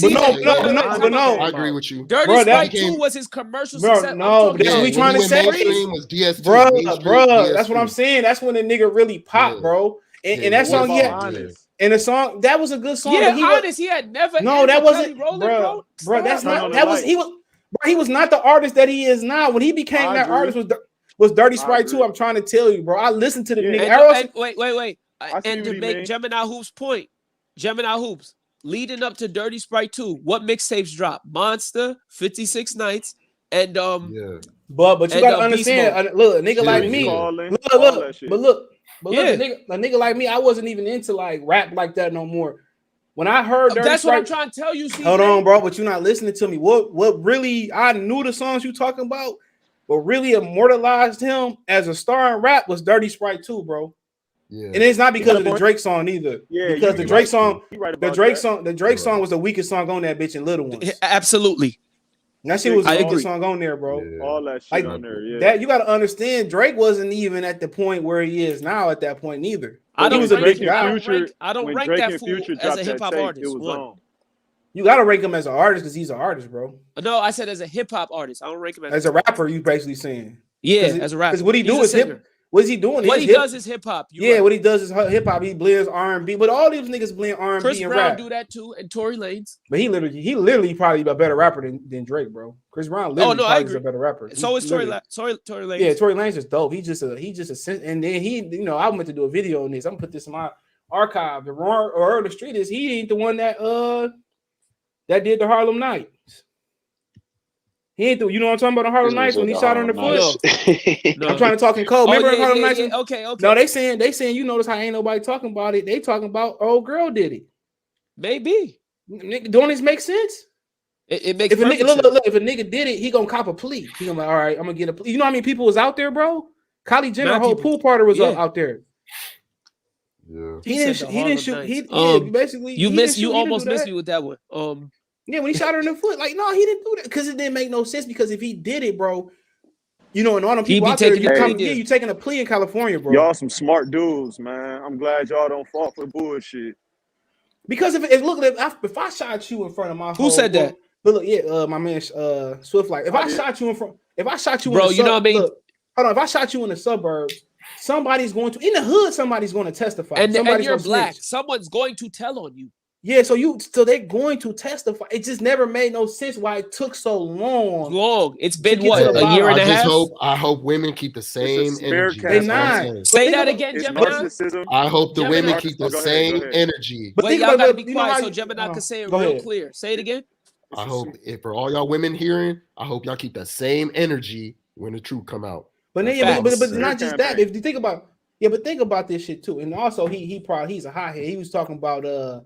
But no. I agree with you. Dirty Sprite 2 was his commercial success. No, that's what we trying to say. Was DS2. Bro, that's what I'm saying. That's when the nigga really popped, bro. And that song, and the song, that was a good song. Yeah, Honest, he had never. No, that wasn't, bro. That's not. That was he was not the artist that he is now. When he became that artist was Dirty Sprite 2. I'm trying to tell you, bro. I listened to the nigga. Wait. And to make Gemini Hoops point, Gemini Hoops, leading up to Dirty Sprite 2, what mixtapes dropped? Monster, 56 Nights, and But you gotta understand, look, a nigga like me, a nigga like me, I wasn't even into like rap like that no more. When I heard Dirty that's Sprite, what I'm trying to tell you. CJ. Hold on, bro, but you're not listening to me. What really I knew the songs you talking about. What really immortalized him as a star in rap was Dirty Sprite 2, bro. Yeah. And it's not because of the Drake song either. Yeah, because the Drake song, the Drake song was the weakest song on that bitch in Little Ones. Absolutely. That shit was the weakest song on there, bro. Yeah. All that shit on there, yeah. That you got to understand, Drake wasn't even at the point where he is now at that point neither. I don't rank that fool as a hip hop artist. You gotta rank him as an artist because he's an artist, bro. No, I said as a hip hop artist. I don't rank him as a rapper. You basically saying, as a rapper. Because what he do is hip. What is he doing? What he does is hip hop. Yeah, what he does is hip hop. He blends R&B, but all these niggas blend R&B Chris and Brown rap. do that too, and Tory Lanez. But he literally probably a better rapper than Drake, bro. Chris Brown literally I agree. is a better rapper. So is Tory Lanez. Yeah, Tory Lanez is dope. He's just a and then I meant to do a video on this. I'm gonna put this in my archive. The or the street is he ain't the one that did the Harlem Nights. He ain't you know what I'm talking about, the Harlem Nights when he shot her in the foot. No. I'm trying to talk in code. Remember Harlem Nights? Yeah. Okay. No, they saying you notice how ain't nobody talking about it. They talking about old girl did it. Maybe. Don't this make sense? It makes if a nigga look, if a nigga did it, he gonna cop a plea. He gonna be like, all right, I'm gonna get a plea. You know how many people was out there, bro? Kylie Jenner, whole pool party was out there. Yeah. He didn't shoot. Basically, you almost missed me with that one. Yeah, when he shot her in the foot, like, no, he didn't do that because it didn't make no sense. Because if he did it, bro, you know, and all them people out there, you taking a plea in California, bro. Y'all some smart dudes, man. I'm glad y'all don't fall for bullshit. Because if I shot you in front of my who said that? But look, my man Swift, like, if I shot you in front, if I shot you, bro, you know what I mean? Look, hold on, if I shot you in the suburbs, somebody's going to in the hood, somebody's going to testify, and you're black, someone's going to tell on you. Yeah, so they're going to testify. It just never made no sense why it took so long. It's been what, a year and a half? I hope women keep the same energy. They're not. Say that again, Gemini. I hope the women keep the same energy. But y'all gotta be quiet so Gemini can say it real clear. Say it again. I hope for all y'all women hearing, I hope y'all keep the same energy when the truth come out. But not just that. If you think about but think about this shit too. And also he's a hothead. He was talking about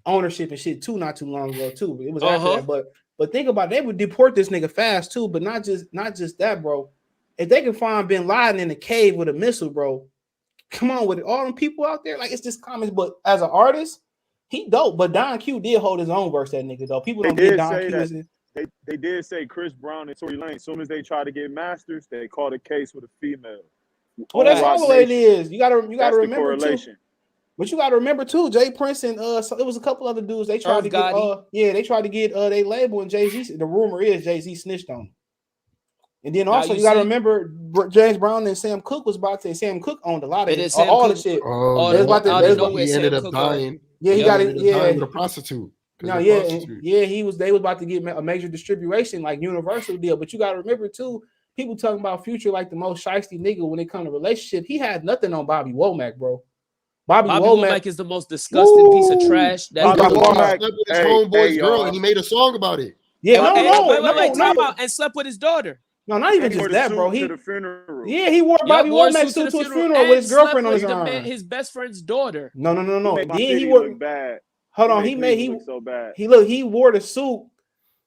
ownership and shit too not too long ago too. It was after that, but think about it, they would deport this nigga fast too. But not just that, bro. If they can find Bin Laden in a cave with a missile, bro, come on with it. All them people out there, like, it's just comments. But as an artist, he dope. But Don Q did hold his own verse, that nigga though. People don't get Don Q. They did say Chris Brown and Tory Lanez, as soon as they try to get masters, they caught a case with a female. Well, that's all the way it is. You gotta remember too. But you got to remember too, Jay Prince and so it was a couple other dudes. They tried to get they label, and Jay-Z. The rumor is Jay-Z snitched on him. And then also you got to remember James Brown and Sam Cooke was about to. Sam Cooke owned a lot of it, all the shit. He ended up dying. Yeah, he got it. Yeah, with a prostitute. No, he was. They was about to get a major distribution like Universal deal. But you got to remember too, people talking about Future like the most shiesty nigga when it comes to relationship. He had nothing on Bobby Womack, bro. Bobby Womack is the most disgusting piece of trash. Bobby Womack slept with his homeboy's girl, and he made a song about it. Yeah, and slept with his daughter. No, not even just that, bro. To the funeral. Yeah, he wore Bobby Womack suit to his funeral with his girlfriend on his arm. His best friend's daughter. No. Then he wore bad. Hold on, he so bad. He wore the suit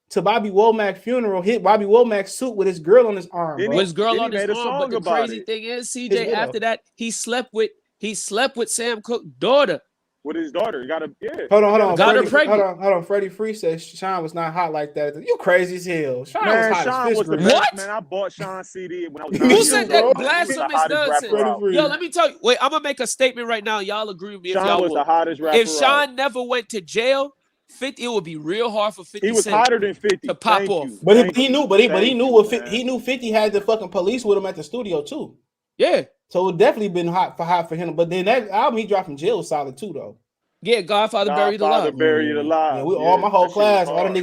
to Bobby Womack's funeral. Hit Bobby Womack's suit with his girl on his arm. With his girl on his arm. But the crazy thing is, CJ, after that, he slept with Sam Cooke's daughter. With his daughter. You gotta, Hold on. Got her pregnant. Hold on. Freddie Free says Sean was not hot like that. You crazy as hell. Sean was the best, what? Man, I bought Sean's CD when I was Who said that blasphemous nonsense? Yo, let me tell you. Wait, I'm gonna make a statement right now. Y'all agree with me? Sean was the hottest rapper. If Sean never went to jail, 50, it would be real hard for 50 He was hotter than 50 to pop off. But he knew 50 had the fucking police with him at the studio too. Yeah. So it definitely been hot for him. But then that album he dropped from jail was solid too, though. Yeah, Godfather Buried Alive. Yeah, all my whole class, all the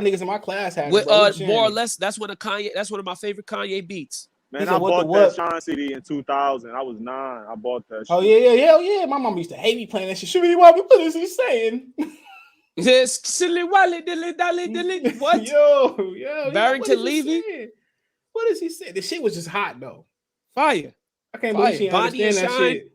niggas in my class had it, more or less. That's one of my favorite Kanye beats. Man, I bought that Sean CD in 2000. I was 9. I bought that shit. Oh yeah. My mom used to hate me playing that shit. Shoot me, what is he saying? Yes, silly wally dilly dally dilly. What? Yo. Barrington Levy. What is he saying? The shit was just hot though. Fire. I can't believe she understand that shit.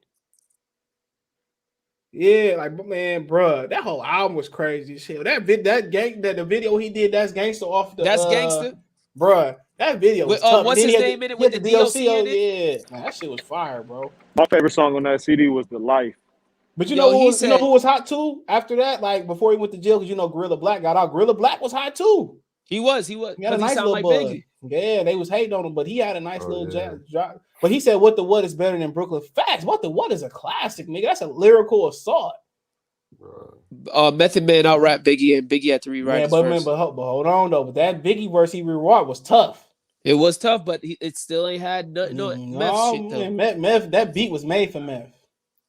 Yeah, like, man, bruh, that whole album was crazy shit. The video he did, That's Gangsta off the. That's Gangsta, bruh. That video was tough. What's his name in it with the DOC in it? Yeah, man, that shit was fire, bro. My favorite song on that CD was "The Life." But you know who was hot too? After that, like before he went to jail, because Gorilla Black got out. Gorilla Black was hot too. He was. He had a nice little buzz. Biggie. Yeah, they was hating on him, but he had a nice little drop. But he said, "What the what is better than Brooklyn?" Facts. What the what is a classic, nigga? That's a lyrical assault. Method Man out rap Biggie, and Biggie had to rewrite. Yeah, but hold on though. But that Biggie verse he rewrote was tough. It was tough, but it still ain't had no meth shit though. Man, meth, that beat was made for meth.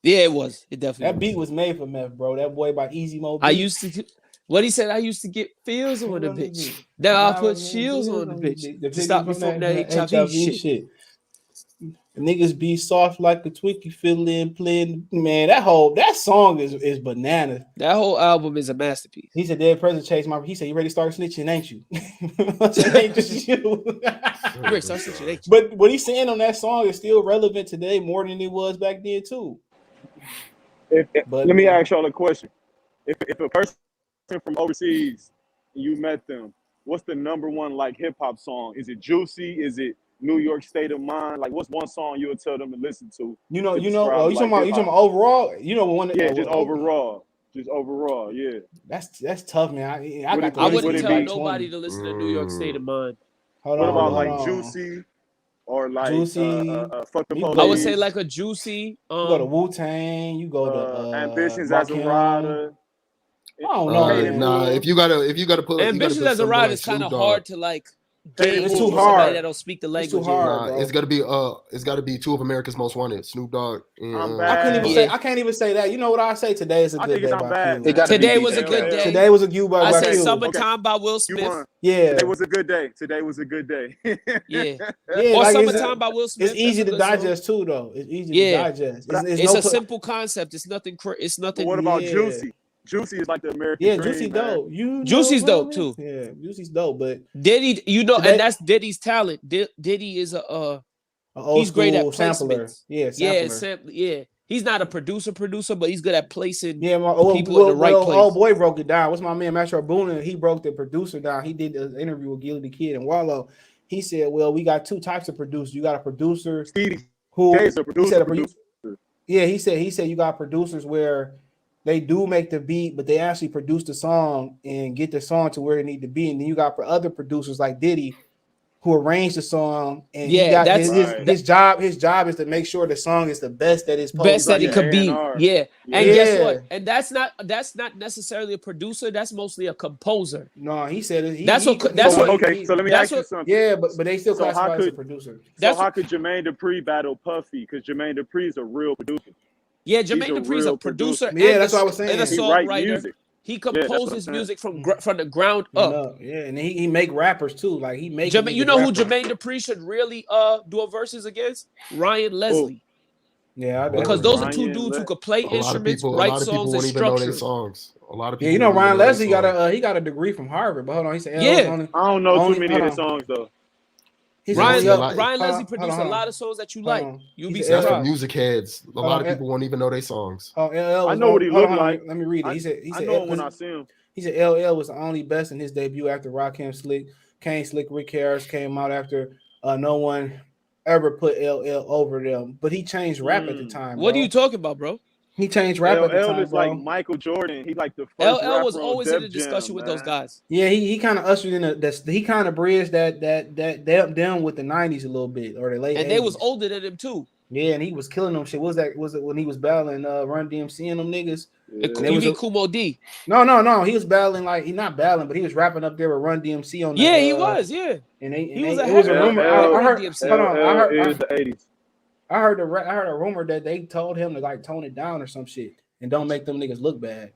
Yeah, it was. It definitely that beat was made for meth, bro. That boy by Easy Mo. I used to. What he said, I used to get feels on the bitch. Now I put shields on the bitch to stop me from that HIV shit. Niggas be soft like a Twinkie feeling playing. Man, that song is bananas. That whole album is a masterpiece. He said, "Dead president chase my." He said, "You ready to start snitching, ain't you?" It ain't just you. You ready to start snitching, ain't you? But what he's saying on that song is still relevant today more than it was back then too. Let me ask y'all a question: If a person from overseas you met them, what's the number one like hip hop song? Is it Juicy? Is it New York State of Mind? Like, what's one song you would tell them to listen to? You talking about overall? You know one? Yeah, just overall. Just overall, yeah. That's tough, man. I wouldn't tell nobody to listen to New York State of Mind. What about like Juicy or like Juicy? Fuck the Police? I would say like a Juicy. You go to Wu-Tang. You go to Ambitions as a Rider. I don't know. Nah, if you gotta put Ambitions as a Rider is kind of hard to like. It's too hard. That don't speak the language. It's too hard, it's gotta be two of America's Most Wanted, Snoop Dogg. And, I can't even say that. You know what I say? Today is a good day by Q. Today was a good day. Today was a good day. I said Summertime by Will Smith. Yeah. Today was a good day. Today was a good day. Yeah. Or like Summertime by Will Smith. It's easy to digest too, though. It's easy to digest. It's a simple concept. It's nothing. It's nothing. But what about Juicy? Juicy is like the American dream, Juicy dope. Juicy's dope too. Yeah, Juicy's dope. But Diddy, and that's Diddy's talent. Diddy is he's great at sampler. Yeah. He's not a producer, but he's good at placing people in the right place. Oh boy, broke it down. What's my man Metro Boonin? He broke the producer down. He did an interview with Gilly the Kid and Wallow. He said, "Well, we got two types of producers. You got a producer who is a producer. Yeah, he said you got producers where they do make the beat, but they actually produce the song and get the song to where it need to be. And then you got for other producers like Diddy, who arranged the song, and his job is to make sure the song is the best that it's best that it could be. Yeah. And guess what? And that's not necessarily a producer. That's mostly a composer. No, he said it. Okay, so let me ask you something. Yeah, but they still classify as a producer. So how could Jermaine Dupri battle Puffy? Because Jermaine Dupri is a real producer. Yeah, Jermaine Dupri's a producer. Yeah, that's what I was saying. And a songwriter. He composes music from the ground up. Yeah, and he make rappers too. Like he make. You know who Jermaine Dupri should really do a verses against? Ryan Leslie. Yeah, because those are two dudes who could play instruments, write songs, and structure songs. A lot of people. Yeah, you know Ryan Leslie got a degree from Harvard, but hold on, he said I don't know too many of his songs though. Ryan Leslie produced a lot of songs that you like. You'll be surprised. That's for music heads. A lot of people won't even know their songs. I know what he looked like. Let me read it. He said I know when I see him. He said LL was the only best in his debut after Rakim Slick, Kane Slick, Rick Harris came out after no one ever put LL over them. But he changed rap at the time. What are you talking about, bro? He changed rap at the time. LL is like Michael Jordan. He like the first LL was always in a discussion with those guys. Yeah, he kind of ushered in he kind of bridged that down with the 90s a little bit or the late. And 80s. they was older than him too. Yeah, and he was killing them shit. Was it when he was battling Run DMC and them niggas? Yeah. You mean Kumo D? No. He was battling he not battling, but he was rapping up there with Run DMC on. He was. Yeah, and he was a rumor. I heard. Hold on. I heard a rumor that they told him to tone it down or some shit and don't make them niggas look bad.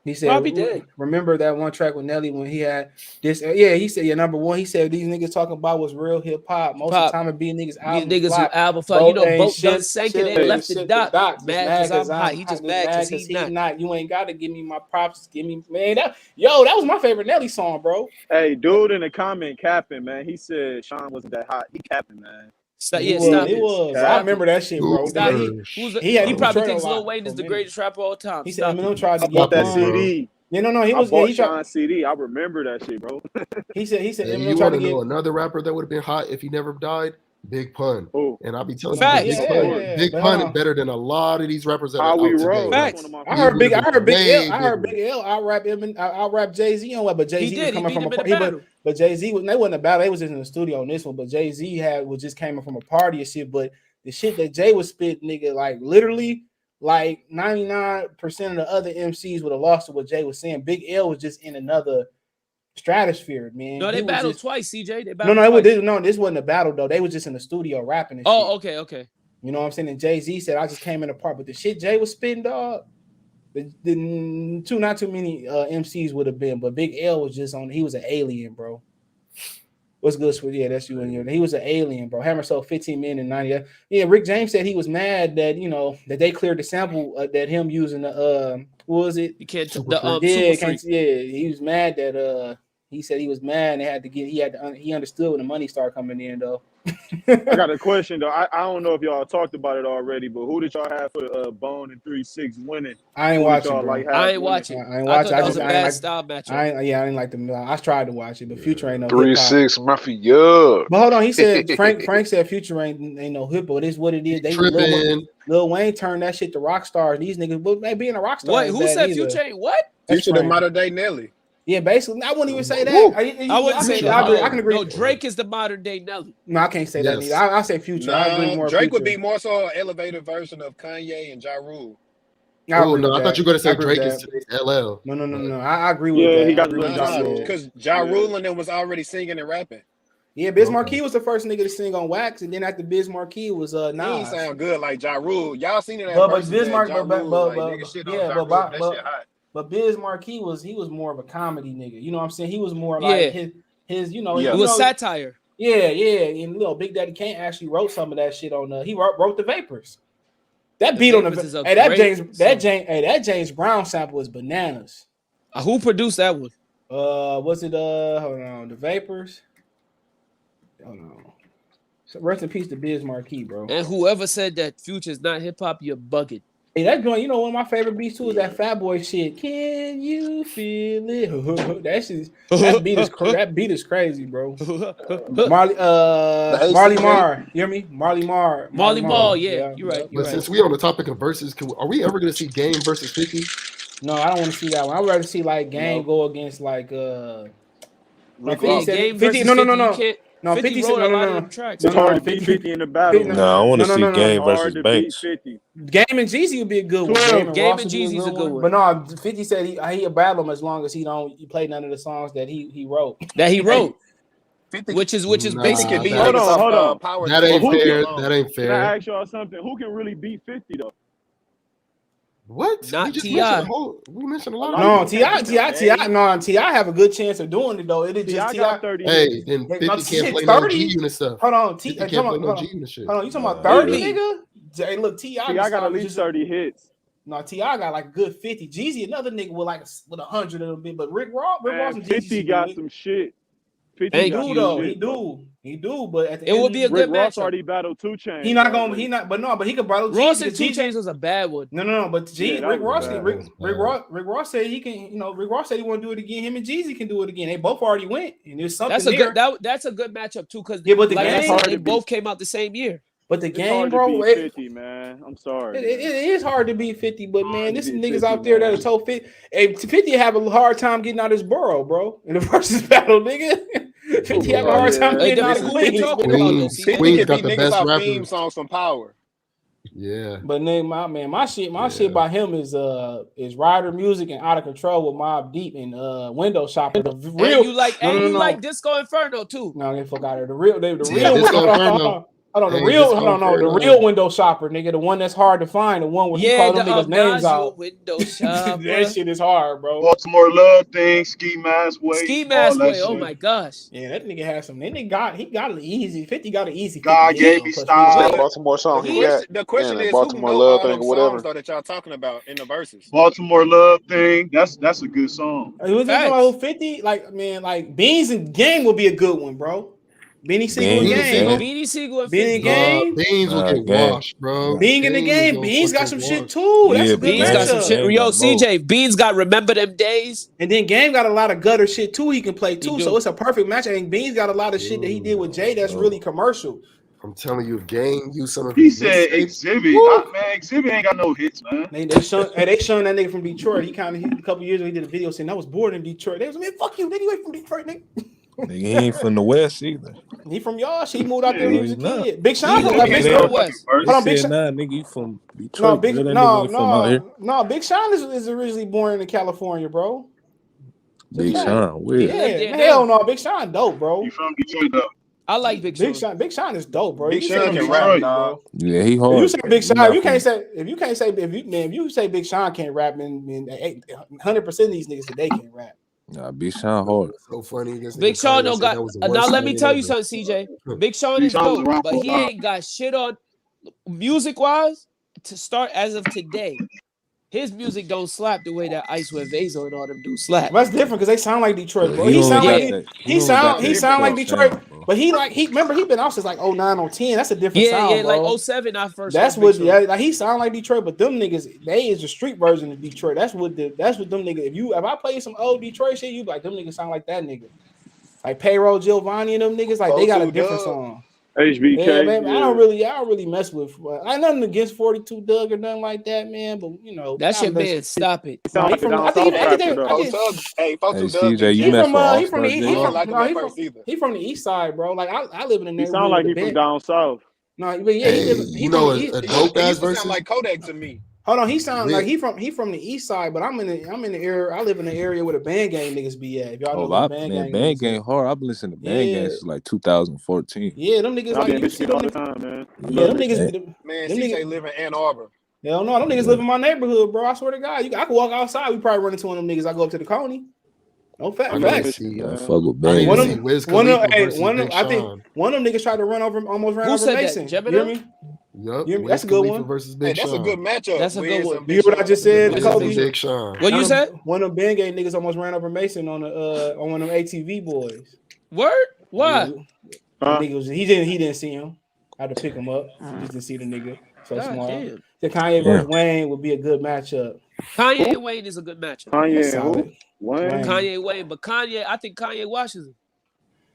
He said, probably did. Remember that one track with Nelly when he had this? Yeah, he said, number one, he said these niggas talking about was real hip hop. Most of the time it be niggas album. These niggas flop. Album flop. You know, both done sank it and left the dot. Mad because I'm hot. He just mad because he's not. You ain't got to give me my props. Give me, man. That was my favorite Nelly song, bro. Hey, dude in the comment capping, man. He said Sean wasn't that hot. He capping, man. It was. I remember that shit, bro. He probably thinks Lil Wayne is the greatest rapper of all time. He said, Eminem tried to get that CD. Yeah, no, he was. He tried CD. I remember that shit, bro. He said. Eminem tried to get another rapper that would have been hot if he never died. Big Pun. And I'll be telling you, Big Pun is better than a lot of these rappers that are out today. Facts. I heard Big L. I rap Jay-Z on what, but Jay-Z was coming from a party. But Jay-Z they wasn't a battle. They was just in the studio on this one. But Jay-Z was just came from a party and shit. But the shit that Jay was spit, nigga, literally, 99% of the other MCs would have lost to what Jay was saying. Big L was just in another Stratosphere, man. No, they He was battled just, twice, CJ. They no, battled no, twice. this wasn't a battle though. They was just in the studio rapping and shit. Oh, okay. You know what I'm saying? And Jay-Z said, I just came in the part, but the shit Jay was spitting, dog. Not too many MCs would have been, but Big L was just on. He was an alien, bro. What's good, Sweet? Yeah, that's you and you. He was an alien, bro. Hammer sold 15 million in 90. Yeah, Rick James said he was mad that that they cleared the sample that him using the what was it? You can't Super Freak. He was mad that he said he was mad and they had to get he understood when the money started coming in though. I got a question though. I don't know if y'all talked about it already, but who did y'all have for Bone and 3-6 winning? I ain't watching, bro. I ain't watching. I thought that was a bad style matchup. I didn't like the. I tried to watch it, but Future ain't no 3-6 Mafia. But hold on, he said Frank said Future ain't no hip hop. It is what it is. They Lil Wayne turned that shit to rock stars. These niggas, well, they being a rock star. What? Who said Future ain't what? Future the modern day Nelly. Yeah, basically, I wouldn't even say that. I wouldn't say that. I can agree. No, Drake is the modern day Nelly. No, I can't say that either. I say Future. I agree more. Drake Future would be more so an elevated version of Kanye and Ja Rule. Oh no, I thought you were gonna say Drake is LL. No. I agree with that. He got because Ja Rule and them was already singing and rapping. Yeah, Biz Markie was the first nigga to sing on Wax, and then after Biz Markie was Nas. He ain't sound good like Ja Rule. Y'all seen it at but Biz Markie, but Biz Markie was more of a comedy nigga. You know what I'm saying? He was more like his it was satire. Yeah, and Big Daddy Kane actually wrote some of that shit on he wrote the Vapors. That beat on that James Brown sample was bananas. Who produced that one? Was it hold on, the Vapors? Hold on. So rest in peace to Biz Markie, bro. And whoever said that Future's not hip hop, you're bugging. Hey, that joint, one of my favorite beats too is that Fat Boy shit. Can you feel it? that beat is crazy, bro. Marley Marr, you hear me? Marley Marr, yeah, you're right. But since we on the topic of verses, are we ever gonna see Game versus 50? No, I don't want to see that one. I'd rather see like Game go against like Game versus 50. No, 50 wrote a lot of them tracks. It's hard to beat 50 in the battle. No, I want to see Game versus Banks. Game and Jeezy would be a good one. Game and Jeezy's a good one. But no, 50 said he'll battle him as long as he play none of the songs that he wrote. 50, which is basically hold on. That ain't fair. That ain't fair. Can I ask y'all something? Who can really beat 50 though? What? Not T.I. We mentioned a lot. No, T.I. have a good chance of doing it though. It is just T.I. 30. Hey, then 50 can't play no G unit stuff. Hold on, T.I. can't play no G unit shit. Hold on, you talking about 30, nigga? Hey, look, T.I. got at least 30 hits. No, T.I. got like a good 50. Jeezy, another nigga with 100 of them, but Rick Ross and 50 got some shit. 50 he do, but at the it would be a good match. Ross already battled 2 Chainz. He could battle Ross and 2 Chainz was a bad one. No, but Rick Ross said he can, Rick Ross said he want to do it again. Him and Jeezy can do it again. They both already went, and there's something that's a good matchup too, because they both came out the same year. But the game, bro, 50, man. I'm sorry. It is hard to beat 50, but man, there's some niggas out there that are told 50. Hey, 50 have a hard time getting out his burrow, bro. In the versus battle, nigga. 50 have a hard time getting out of Queens. Queens got the best rappers. Theme songs from Power. Yeah. But my shit by him is Rider Music and Out of Control with Mobb Deep and Window Shopper. The real, you like Disco Inferno too. No, they forgot it. The real Disco Inferno. The real window shopper, nigga. The one that's hard to find. The one where you call them niggas names out. Window shopper. That shit is hard, bro. Baltimore Love Thing, Ski Mask Way. Oh my gosh. Yeah, that nigga has some. He got it easy. 50 got it easy. God gave me style. Baltimore song. The question is, Baltimore who Love know Thing all or whatever songs that y'all talking about in the verses? Baltimore Love Thing. That's a good song. Was it about 50? Like Beans and Game will be a good one, bro. Beanie Siegel and Game. Beans will get washed, bro. Being in the game. Beans got some shit too. That's a good Beans got some shit. Yo, CJ, Beans got Remember Them Days. And then Game got a lot of gutter shit too he can play too. So it's a perfect match. I think Beans got a lot of shit that he did with Jay that's really commercial. I'm telling you, if Game used some of he said Exhibit. Man, Exhibit ain't got no hits, man. They showing that nigga from Detroit. He a couple years ago he did a video saying I was born in Detroit. They was like, man, fuck you, nigga, you ain't from Detroit, nigga. He ain't from the West either. He from y'all. He moved out there when he was a kid. Big Sean from the West. Hold on, Big Sean. Nigga, you from Detroit. Big Sean is originally born in California, bro. Big Sean, weird. Yeah, hell no, Big Sean dope, bro. You from Detroit though? I like Big Sean. Big Sean is dope, bro. Big You Sean say can Detroit, rap, dog. bro. Yeah, he hard. If you say Big Sean, He you can't say if you say Big Sean can't rap, and 100% of these niggas today can't rap. Nah, Big Sean hard. So funny. Big Sean don't got. Now let me tell you something, CJ. Big Sean is dope, but he ain't got shit on music wise to start as of today. His music don't slap the way that Ice with Vazo and all them do slap. That's different because they sound like Detroit, bro. He He sound only like Detroit, sound, bro. but he remember he been out since like 09 or 10. That's a different sound, Yeah, bro. like 07 I first. That's what like he sound like Detroit, but them niggas, they is the street version of Detroit. That's what them niggas. If I play some old Detroit shit, you be like them niggas sound like that nigga. Like Payroll Giovanni and them niggas, like they got a different song. HBK. Yeah, man, I don't really mess with. I nothing against 42 Doug or nothing like that, man. But you know, that's your man. Stop it. Hey, CJ, you mess with he from the east side, bro. Like I live in the neighborhood. He sound like he from down south. No, but yeah, he a dope ass verse. Sound like Kodak to me. Hold on, he sound like he from the east side, but I'm in the area. I live in the area where the band gang niggas be at. If y'all know band gang hard. I've been listening to band gang since like 2014. Yeah, them niggas like you see them time, man. Yeah, them niggas. Man, CJ live in Ann Arbor. Hell no, them niggas live in my neighborhood, bro. I swear to God, I can walk outside. We probably run into one of them niggas. I go up to the Coney. No facts. Fuck with band. One of them niggas tried to almost ran over Mason. That? You hear me? Yep. That's a good one. Versus Big That's Sean. a good matchup. That's a good one. You hear what I just said, Kobe? Big Sean. What you said? One of them band gang niggas almost ran over Mason on one of them ATV boys. Word? Why? He didn't see him. I had to pick him up. He just didn't see the nigga. So God smart. damn. The Kanye versus Wayne would be a good matchup. Kanye and Wayne is a good matchup. Wayne. Wayne, but Kanye, I think Kanye washes him.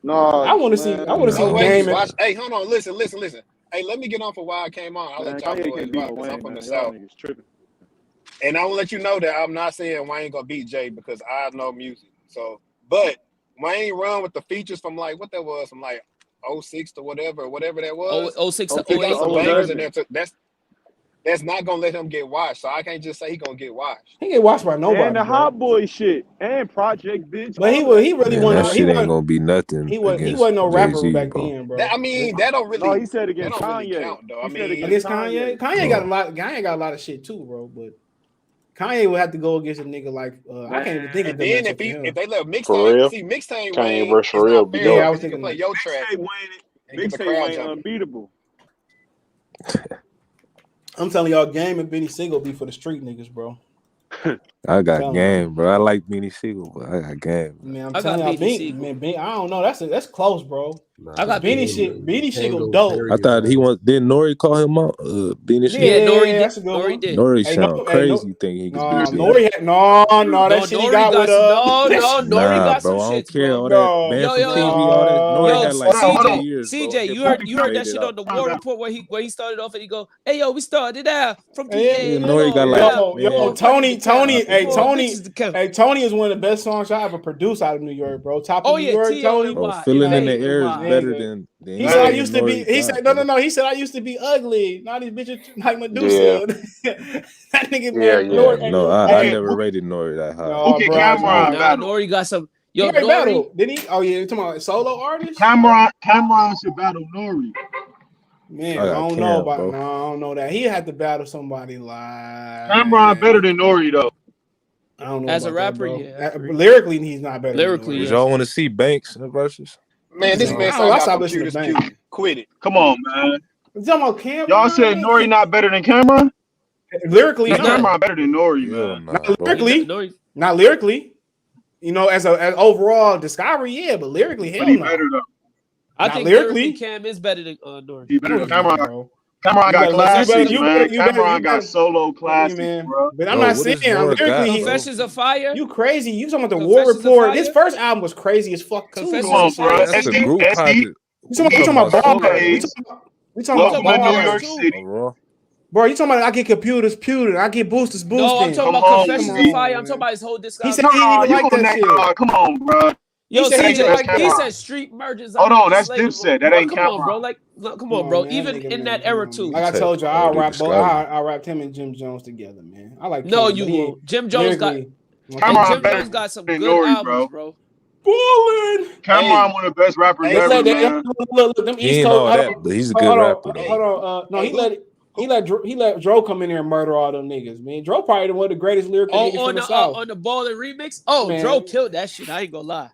No, I want to see game. Hey, hold on, listen. Hey, let me get on for why I came on. I'll let y'all know I'm from the South. And I will let you know that I'm not saying Wayne gonna beat Jay because I know music. So, but Wayne run with the features from like what that was from like 06 to whatever that was. 06 to 08. He got some bangers in there. That's not gonna let him get washed. So I can't just say he gonna get washed. He get washed by nobody. And the Hot Boy shit and Project Bitch. But he really wanted. That shit ain't gonna be nothing. He wasn't no rapper back then, bro. That don't really. No, he said against Kanye. Kanye. Count, though. Against Kanye. Kanye got a lot of shit too, bro. But Kanye would have to go against a nigga like I can't even think of. And then if they let mixtape Kanye versus for real. Yeah, I was thinking play your track. Mixtape Wayne unbeatable. I'm telling y'all, Game and Benny Siegel be for the street niggas, bro. I got game, bro. I like Benny Siegel, but I got game. Man, I'm telling y'all, Benny, I don't know. That's close, bro. I got Benny Siegel dope. I thought didn't Nori call him out? Benny Siegel. Yeah, Nori did. That's a good one. Nori sound crazy. Think he could do that. That shit he got with Nori got some bro. I shit, don't care bro. all that. Man from TV, all that. Nori got like 2 years. CJ, you heard that shit on the War Report where he started off and he go, "Hey yo, we started out from PA." Nori got like Tony is one of the best songs I ever produced out of New York, bro. Top of New York, Tony. Feeling in the air is better than. He said I used to be. He said no. He said I used to be ugly. Now these bitches like Medusa. That nigga, man. No, I never rated Nori that high. Nori got some. Yo, Nori battle. Did he? Oh yeah, you talking about solo artist? Cameron should battle Nori. Man, I don't know about. No, I don't know that. He had to battle somebody like Cameron better than Nori though. I don't know. As a rapper, lyrically, he's not better. Lyrically, did y'all want to see Banks in Versus? Man, this man sound like computers cute. Quit it. Come on, man. Y'all said Nori not better than Cameron? Lyrically, Cameron better than Nori, man. Not lyrically. You know, as overall discovery, yeah, but lyrically, hell no. Better though. I think lyrically, Cam is better than Nori. He better than Cameron, bro. Cameron got classics, man. Cameron got solo classics, bro. But I'm not saying lyrically. Confessions of Fire. You crazy? You talking about the War Report? His first album was crazy as fuck. Come on, bro. That's a group project. You talking about Ball? We talking about New York City, bro. You talking about I get computers pewed, I get boosters boosted. No, I'm talking about Confessions of Fire. I'm talking about his whole discography. He said he didn't even like that shit. Come on, bro. Yo, CJ, he said street mergers. Hold on, that's Dipset. That ain't Come on, bro. Like, come on, bro. Even in that era too. Like I told you, I rapped him and Jim Jones together, man. I like. No, you will. Jim Jones got. Cameron better Jones got some than good Nori, albums, bro. Ballin'. Cameron one of the best rappers ever, man. Look, them He East ain't Coast. all that, but he's a good rapper though. Hold on. No, he let Dro come in there and murder all them niggas, man. Dro probably one of the greatest lyrical niggas from the South. On the Ballin' remix. Oh, man. Dro killed that shit. I ain't gonna lie.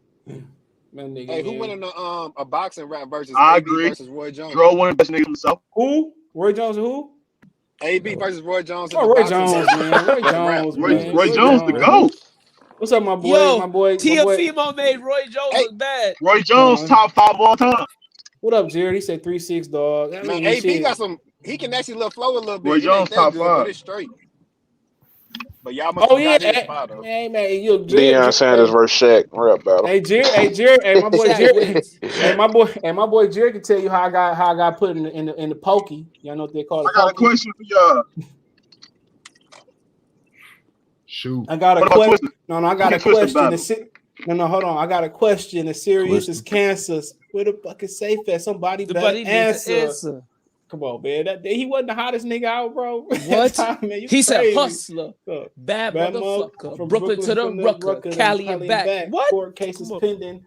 Man, nigga, hey, who went in a boxing rap versus I AB agree. versus Roy Jones? Dro one of the best niggas in the South. Who? Roy Jones and who? AB versus Roy Jones. Oh, Roy Jones, man. Roy Jones, man. Roy Jones the GOAT. What's up, my boy? Yo, my boy. Tiafimo made Roy Jones look bad. Roy Jones top 5 of all time. What up, Jared? He said 3-6, dog. I mean, AB got some. He can actually flow a little bit. Roy Jones top 5, but it's straight. But y'all must got his spot, though. Hey, man, you Deion Sanders versus Shaq rap battle. Hey, Jared, hey, my boy Jared, hey, my boy Jared can tell you how I got put in the pokey. Y'all know what they call it. I got a question for y'all. Shoot. I got a question. No, I got a question. No, hold on. I got a question. As serious as cancer. Where the fuck is safe at? Somebody better answer. Come on, man. He wasn't the hottest nigga out, bro. What? Man, he crazy. Said hustler. Bad motherfucker. From Brooklyn to the Rucker. Cali and back. What? Court cases pending.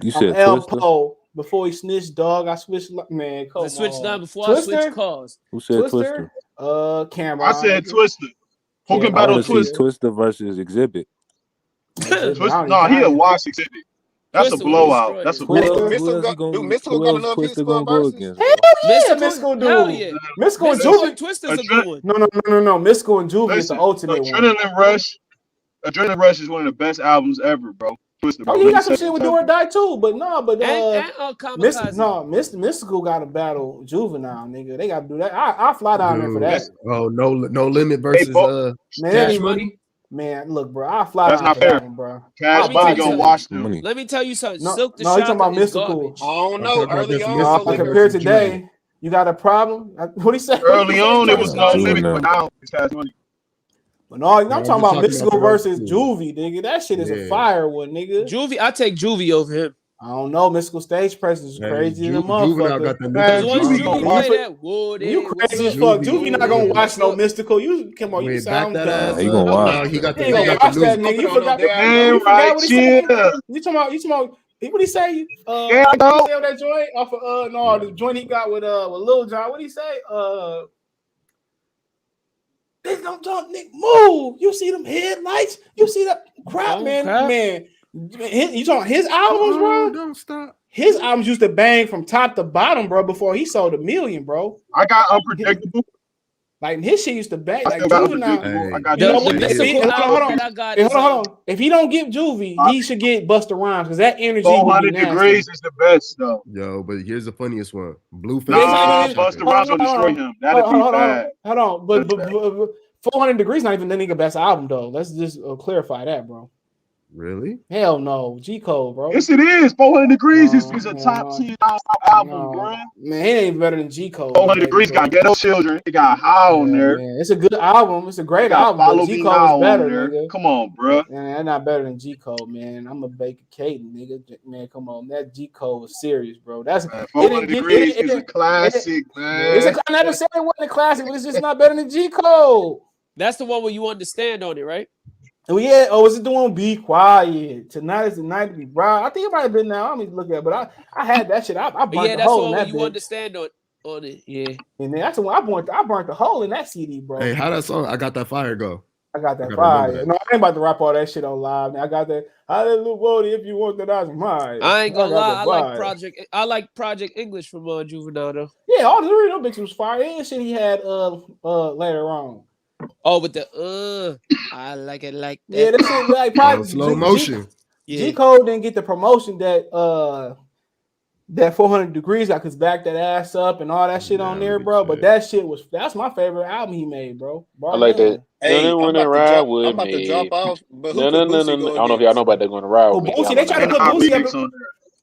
You said Elpo. Before he snitched, dog, I switched. Man, come on. I switched down before I switched cars. Who said Twister? Cameron. I said Twister. Who can battle Twister? Twister versus Exhibit. No, he a wash Exhibit. That's a blowout. That's a blowout. Do Mystical got enough hits for a versus? Hell yeah, Mystical do. Mystical and Juvie. Twister's a good one. No. Mystical and Juvie is the ultimate one. Adrenaline Rush is one of the best albums ever, bro. Twister, bro. Oh, he got some shit with Do or Die too, but Mystical got to battle Juvenile, nigga. They got to do that. I fly down there for that. Oh, no limit versus Man, look, bro, I fly down for that one, bro. Cash Body gonna watch them. Let me tell you something. No, Silk the you talking about I Mystical? don't know. Early on, compared to today, you got a problem. What he said? Early on, it was No Limit, but now it's Cash Money. But no, I'm talking about Mystical versus Juvie, nigga. That shit is a fire one, nigga. Juvie, I take Juvie over him. I don't know. Mystical stage presence is crazy as a motherfucker. You crazy as fuck. Juvie not gonna watch no Mystical. You come on, you sound dumb. He gonna watch. He got the nigga. You forgot what he said. You talking about? What he say? He say on that joint off of the joint he got with Lil Jon. What he say? They don't talk, Nick. Move. You see them headlights? You see that crap, man. You talking his albums, bro? Don't stop. His albums used to bang from top to bottom, bro. Before he sold 1 million, bro. I got Unpredictable. Like his shit used to bang. Like Juvenile. Hold on. If he don't get Juvie, he should get Busta Rhymes because that energy. 400 Degrees is the best, though. Yo, but here's the funniest one. Blueface. Busta Rhymes will destroy him. That'd be bad. Hold on, but 400 Degrees not even the nigga best album though. Let's just clarify that, bro. Really? Hell no, G Code, bro. Yes, it is. 400 Degrees is a top 10 album, bro. Man, it ain't better than G Code. 400 Degrees got Ghetto Children. It got How on there. Man, it's a good album. It's a great album. But G Code is better, nigga. Come on, bro. Man, that's not better than G Code, man. I'm a Baker Caden, nigga. Man, come on. That G Code was serious, bro. That's 400 Degrees is a classic, man. I never said it wasn't a classic, but it's just not better than G Code. That's the one where you understand on it, right? Oh yeah. Oh, is it doing Be Quiet? Tonight is the night to be bright. I think it might have been now. I need to look at it, but I had that shit. I burnt the hole in that. You understand on it, yeah. And then that's the one I burnt the hole in that CD, bro. Hey, how that song? I Got That Fire go? I got that fire. No, I ain't about to rap all that shit on live. Man. I got that. Hallelujah, if you want that, that's mine. I ain't gonna lie. I like Project English from Juvenile though. Yeah, all the three of them bitches was fire. And shit he had later on. Oh, with the I like it like that. Yeah, that shit like probably slow motion. G Code didn't get the promotion that 400 Degrees got, cause back that ass up and all that shit on there, bro. But that's my favorite album he made, bro. I like that. Hey, I'm about to drop off. But no. I don't know if y'all know about that going to ride with me. Boosie, they try to put Boosie.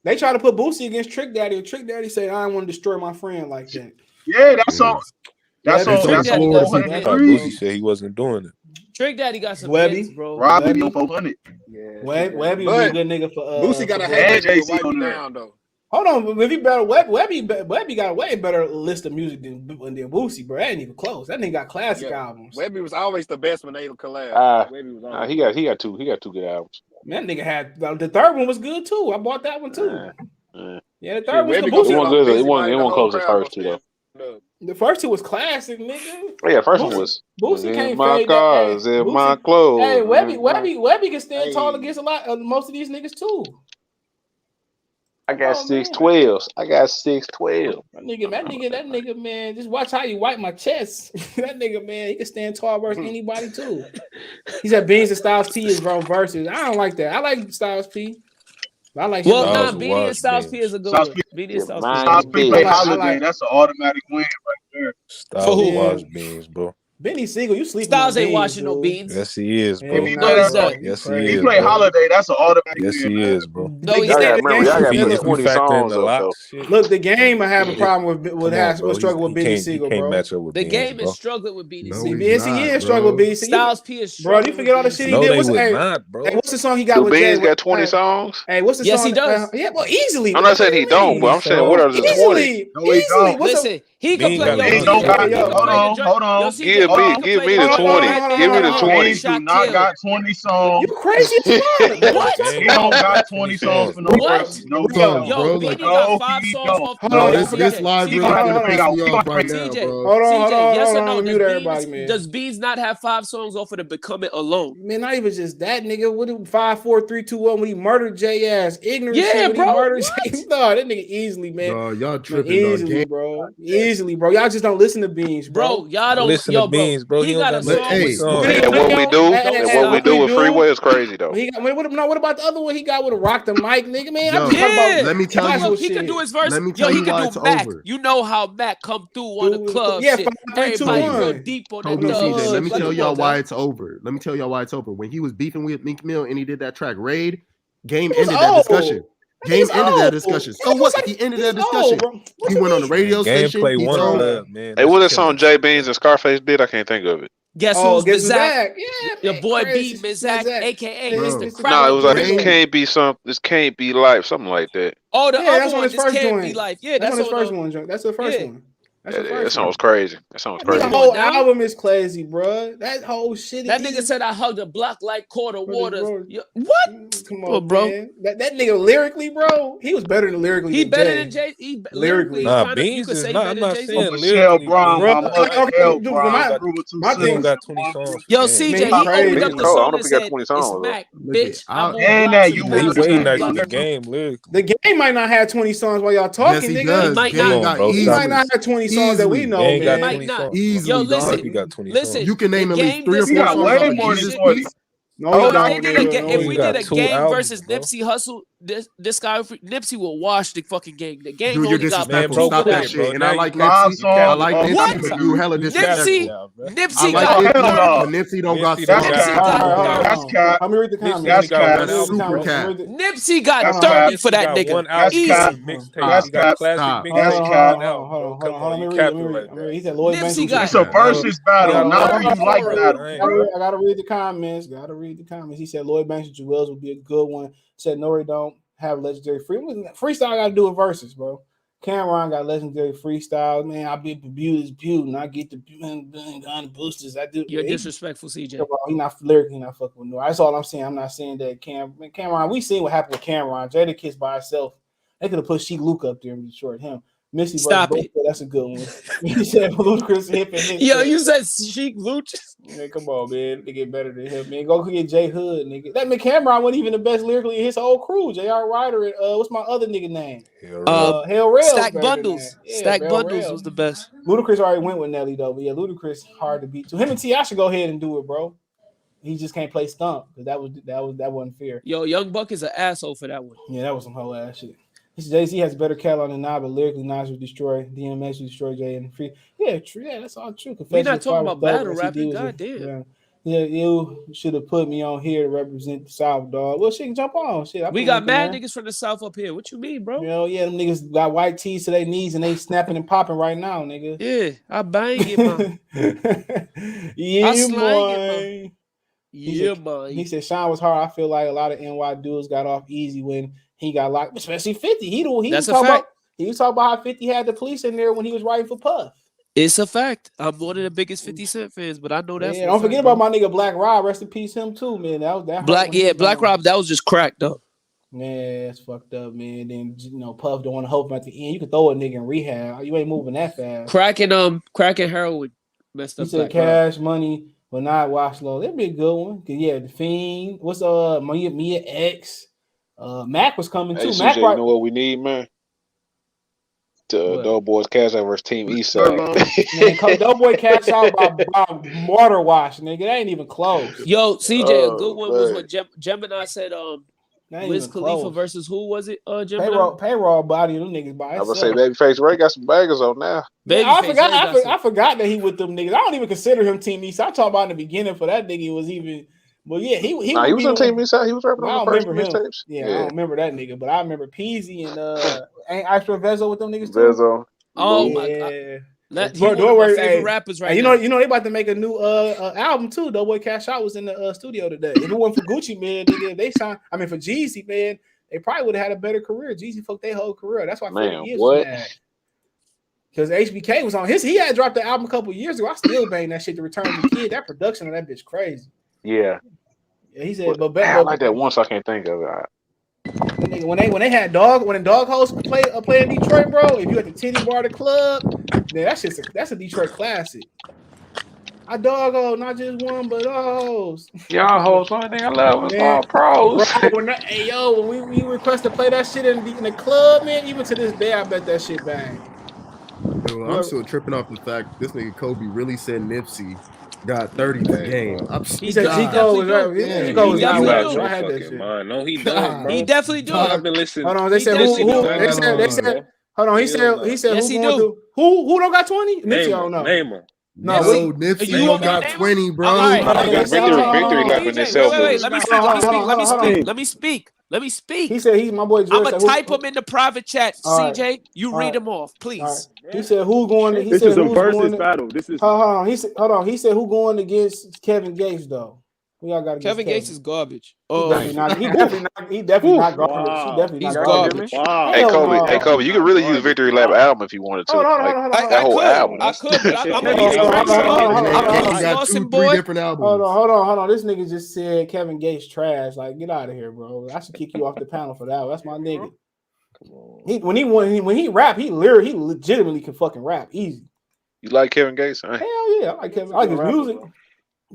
They try to put Boosie against Trick Daddy. And Trick Daddy said, "I don't want to destroy my friend like that." Yeah, that's all. That's all. Boosie said he wasn't doing it. Trick Daddy got some hits, bro. Robbie on 400. Yeah, Webby was a good nigga for. Boosie got a head to wipe him down though. Hold on, if he better, Webby got a way better list of music than Boosie, bro. That ain't even close. That nigga got classic albums. Webby was always the best when they collab. Webby was always he got two good albums. Man, that nigga had the third one was good too. I bought that one too. Yeah, the third one. It wasn't close as first two though. The first two was classic, nigga. Yeah, first one was Boosie can't my fade cars, that. in my clothes. Hey, Webby can stand tall against a lot of most of these niggas too. I got 6'12". I got 6'12". That nigga, man. Just watch how you wipe my chest. That nigga, man, he can stand tall versus anybody too. He said Beans and Styles P is wrong versus. I don't like that. I like Styles P. I like. Well, Beanie and Styles P is a good one. Beanie and Styles P play Holiday. That's an automatic win right there. Styles watch Beans, bro. Benny Siegel, you sleep. Styles ain't watching no Beans. Yes, he is, bro. No, he's not. Yes, he is. He play Holiday. That's an automatic. Yes, he is, bro. No, he's not. Remember, y'all got 20 songs though. Look, the game I have a problem with struggle with Benny Siegel, bro. Match up with the Beans, game bro. is struggling with Beanie Siegel. Yes, he is struggling with Beanie Siegel. Styles P is struggling. Bro, you forget all the shit he did. What's the song he got with Jay? Beans got 20 songs? Hey, what's the song? Yes, he does. Yeah, well, easily. I'm not saying he don't, but I'm saying what are the 20? Easily. Listen, he can play. Hold on. Give me the 20. Give me the 20. He do not got 20 songs. You crazy as fuck. What? He don't got 20 songs for no verses. No songs. Yo, Beanie got 5 songs off. Hold on, this live really having to piss me off right now, bro. Hold on. Yes or no? Mute everybody, man. Does Beans not have 5 songs off of the Become It alone? Man, not even just that, nigga. What 5, 4, 3, 2, 1 when he murdered Jay ass. Ignorant shit when bro. He murdered Jay. No, that nigga easily, man. Y'all tripping. Easily, bro. Easily, bro. Y'all just don't listen to Beans, bro. Y'all don't listen to Beans, bro. He got a song. And what we do with Freeway is crazy though. What about the other one he got with a Rock the Mic, nigga? Man, let me tell you. He can do his verse. Let me tell you why it's Mac. over. You know how Mac come through on the club. Yeah, shit. Everybody real deep on that. Let me tell y'all why it's over. When he was beefing with Meek Mill and he did that track Raid, Game ended that discussion. Game ended that discussion. So what? He ended that discussion. He went on the radio station. Gameplay one on love, man. Hey, what that song Jay Beans and Scarface did? I can't think of it. Guess who's Bizak? Yeah, your boy B Bizak, aka Mr. Crowd. No, it was like this can't be something. This can't be life, something like that. Oh, the that's other on one. His first can't joint. Be life. Yeah, that's on his first one. That's the first one. That sounds crazy. That sounds crazy. The whole album is crazy, bro. That whole shit. That nigga said I hugged a block like quarter waters. What? Come on, bro. Man. That nigga lyrically, bro. He was better than lyrically. He better than Jay. He lyrically. Nah, Beans is not. I'm not saying lyrically. My thing got 20 songs. Yo, CJ, he opened up the song and said, "It's Mac, bitch." And that you way nicer the game lyrically. The game might not have 20 songs while y'all talking, nigga. He might not have 20 songs that we know, man. Might not. Easily, yo, listen. You can name at least 3 or 4 songs. Way more than 20. If we did a gang versus Nipsey Hussle, this guy Nipsey will wash the fucking gang. The gang only got stop that shit. And I like Nipsey. I like Nipsey, but you hella disrespectful. Nipsey got Nipsey don't got That's cap. Let me read the comments. That's cap. Super cap. Nipsey got 30 for that nigga. That's cap. That's cap. He said Lloyd Banks. It's a versus battle, not who you like battle. I gotta read the comments. He said Lloyd Banks and Jewels would be a good one. Said no, they don't have legendary freestyle. I gotta do a versus, bro. Cameron got legendary freestyle. Man, I be Butte and I get the gun boosters. I do. You're disrespectful, CJ. He not lyrically not fucking with no. That's all I'm saying. I'm not saying that Cameron. We seen what happened with Cameron. Jada Kiss by herself. They could have put Sheik Luke up there and destroyed him. Missy, stop it. That's a good one. He said Ludacris hip and hip. Yo, you said Sheik Luch. Man, come on, man. They get better than him, man. Go get J Hood, nigga. That man Cameron wasn't even the best lyrically in his whole crew. J.R. Ryder and what's my other nigga name? Hell Rails. Stack Bundles. Stack Bundles was the best. Ludacris already went with Nelly though, but yeah, Ludacris hard to beat. So him and T.I. should go ahead and do it, bro. He just can't play stump because that wasn't fair. Yo, Young Buck is an asshole for that one. Yeah, that was some whole ass shit. Jay-Z has better catalog than Nas, but lyrically Nas would destroy DMX would destroy Jay and Free. Yeah, true. Yeah, that's all true. We're not talking about battle rapping. God damn. Yeah, you should have put me on here to represent the South, dog. Well, shit, jump on. Shit, we got mad niggas from the South up here. What you mean, bro? Yeah, them niggas got white tees to their knees and they snapping and popping right now, nigga. Yeah, I bang it, man. Yeah, I slang it, man. He said Sean was hard. I feel like a lot of NY dudes got off easy when he got locked, especially 50. He That's was a talking fact. about he was talking about how 50 had the police in there when he was writing for Puff. It's a fact. I'm one of the biggest 50 Cent fans, but I know that. Yeah, don't forget about my nigga Black Rob. Rest in peace, him too, man. That Black Rob. That was just crack though. Yeah, it's fucked up, man. Then Puff don't want to help him at the end. You can throw a nigga in rehab. You ain't moving that fast. Crack and heroin messed up. He said Cash Money, but not Watch Low. That'd be a good one. Cause yeah, The Fiend. What's Mia X? Mac was coming too. CJ, Mac, you know what we need, man? Doughboys Cash Out versus Team Eastside. Man, Doughboy Cash Out by water wash, nigga. That ain't even close. Yo, CJ, a good one was what Gemini said. Wiz Khalifa versus who was it? Gemini? Payroll body them niggas by itself. I was gonna say Babyface Ray got some bangers on now. I forgot that he with them niggas. I don't even consider him Team East. I talked about in the beginning for that nigga was even. But yeah, he was on Team Eastside. He was rapping on the first mixtapes. Yeah, I don't remember that nigga, but I remember Peasy and ain't Ice Vezo with them niggas too. Vezo. Oh my god. Don't worry, favorite rappers right now. You know they about to make a new album too. Doughboy Cash Out was in the studio today. If it wasn't for Gucci, man, nigga, they signed. I mean, for Jeezy, man, they probably would have had a better career. Jeezy fucked their whole career. That's why 40 years was mad. Because HBK was on his. He had dropped the album a couple years ago. I still bang that shit. To Return of the Kid. That production of that bitch crazy. Yeah. He said, but I like that once. I can't think of When it. they had when Dog Host play in Detroit, bro. If you at the Titty Bar, the club, man, that's a Detroit classic. I dog not just one, but all hoes. Y'all hoes, only thing I love is all pros. Bro, when we request to play that shit in the club, man, even to this day, I bet that shit bang. Dude, I'm still tripping off the fact this nigga Kobe really said Nipsey got 30 per game. He said Chico was right. Chico was not right. I had that shit. No, he does, bro. He definitely do. I've been listening. Hold on, they said who? They said. Hold on, he said yes, who don't got 20? Nipsey, I don't know. Name him. No, Nipsey don't got 20, bro. Victory lapping itself. Wait, let me speak. He said he's my boy. I'm gonna type him in the private chat. CJ, you read them off, please. He said who's going? This is a versus battle. This is hold on. He said who going against Kevin Gates though? We all got Kevin Gates is garbage. He definitely not garbage. Wow. He's garbage. Wow. Hey Kobe, you could really use Victory Lap album if you wanted to. Hold on. That whole album. I could, but I'm gonna be Austin boy. Different albums. Hold on. This nigga just said Kevin Gates trash. Like, get out of here, bro. I should kick you off the panel for that. That's my nigga. When he rap, he legitimately can fucking rap easy. You like Kevin Gates? Huh? Hell yeah, I like Kevin. I like his music.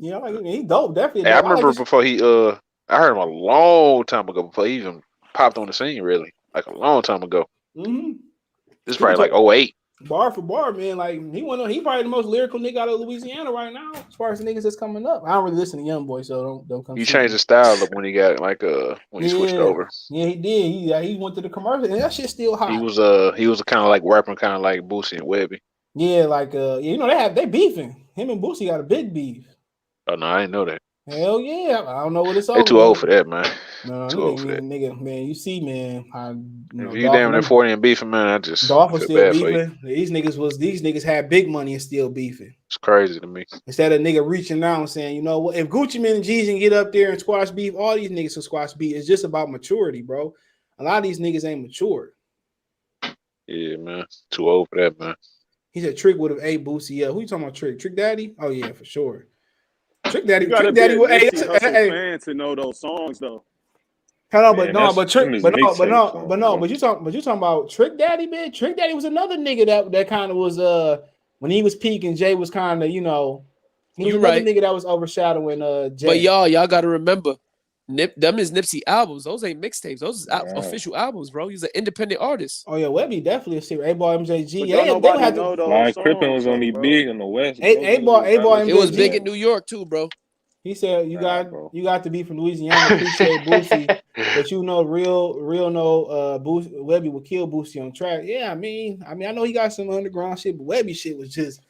Yeah, I like him. He dope, definitely. Hey, I remember before he I heard him a long time ago before he even popped on the scene. Really, like a long time ago. Mm-hmm. This is probably like 08. Bar for bar, man. Like he probably the most lyrical nigga out of Louisiana right now, as far as the niggas that's coming up. I don't really listen to Young Boy, so don't come. He changed the style up when he got when he switched over. Yeah, he did. He went to the commercial, and that shit's still hot. He was kind of like rapping, kind of like Boosie and Webby. Yeah, like they beefing. Him and Boosie got a big beef. Oh no, I didn't know that. Hell yeah, I don't know what it's over. They too old for that, man. No, too old for that, nigga. Man, you see, man. If you damn near 40 and beefing, man, I just Dolph was still beefing. These niggas had big money and still beefing. It's crazy to me. Instead of nigga reaching out and saying, you know what, if Gucci Mane and Jeezy get up there and squash beef, all these niggas will squash beef. It's just about maturity, bro. A lot of these niggas ain't mature. Yeah, man. Too old for that, man. He said Trick would have ate Boosie up. Who you talking about, Trick? Trick Daddy? Oh yeah, for sure. Trick Daddy would fan to know those songs though. Hello, but you talking about Trick Daddy, man. Trick Daddy was another nigga that kind of was when he was peaking, Jay was kind of, he was another nigga that was overshadowing Jay. But y'all gotta remember, them is Nipsey albums. Those ain't mixtapes. Those is official albums, bro. He's an independent artist. Oh yeah, Webby definitely a serious. A-Ball MJG. Crippin was only big in the West. A-Ball MJG. It was big in New York too, bro. He said you got to be from Louisiana. Appreciate Boosie, but real Webby would kill Boosie on track. Yeah, I mean I know he got some underground shit, but Webby shit was just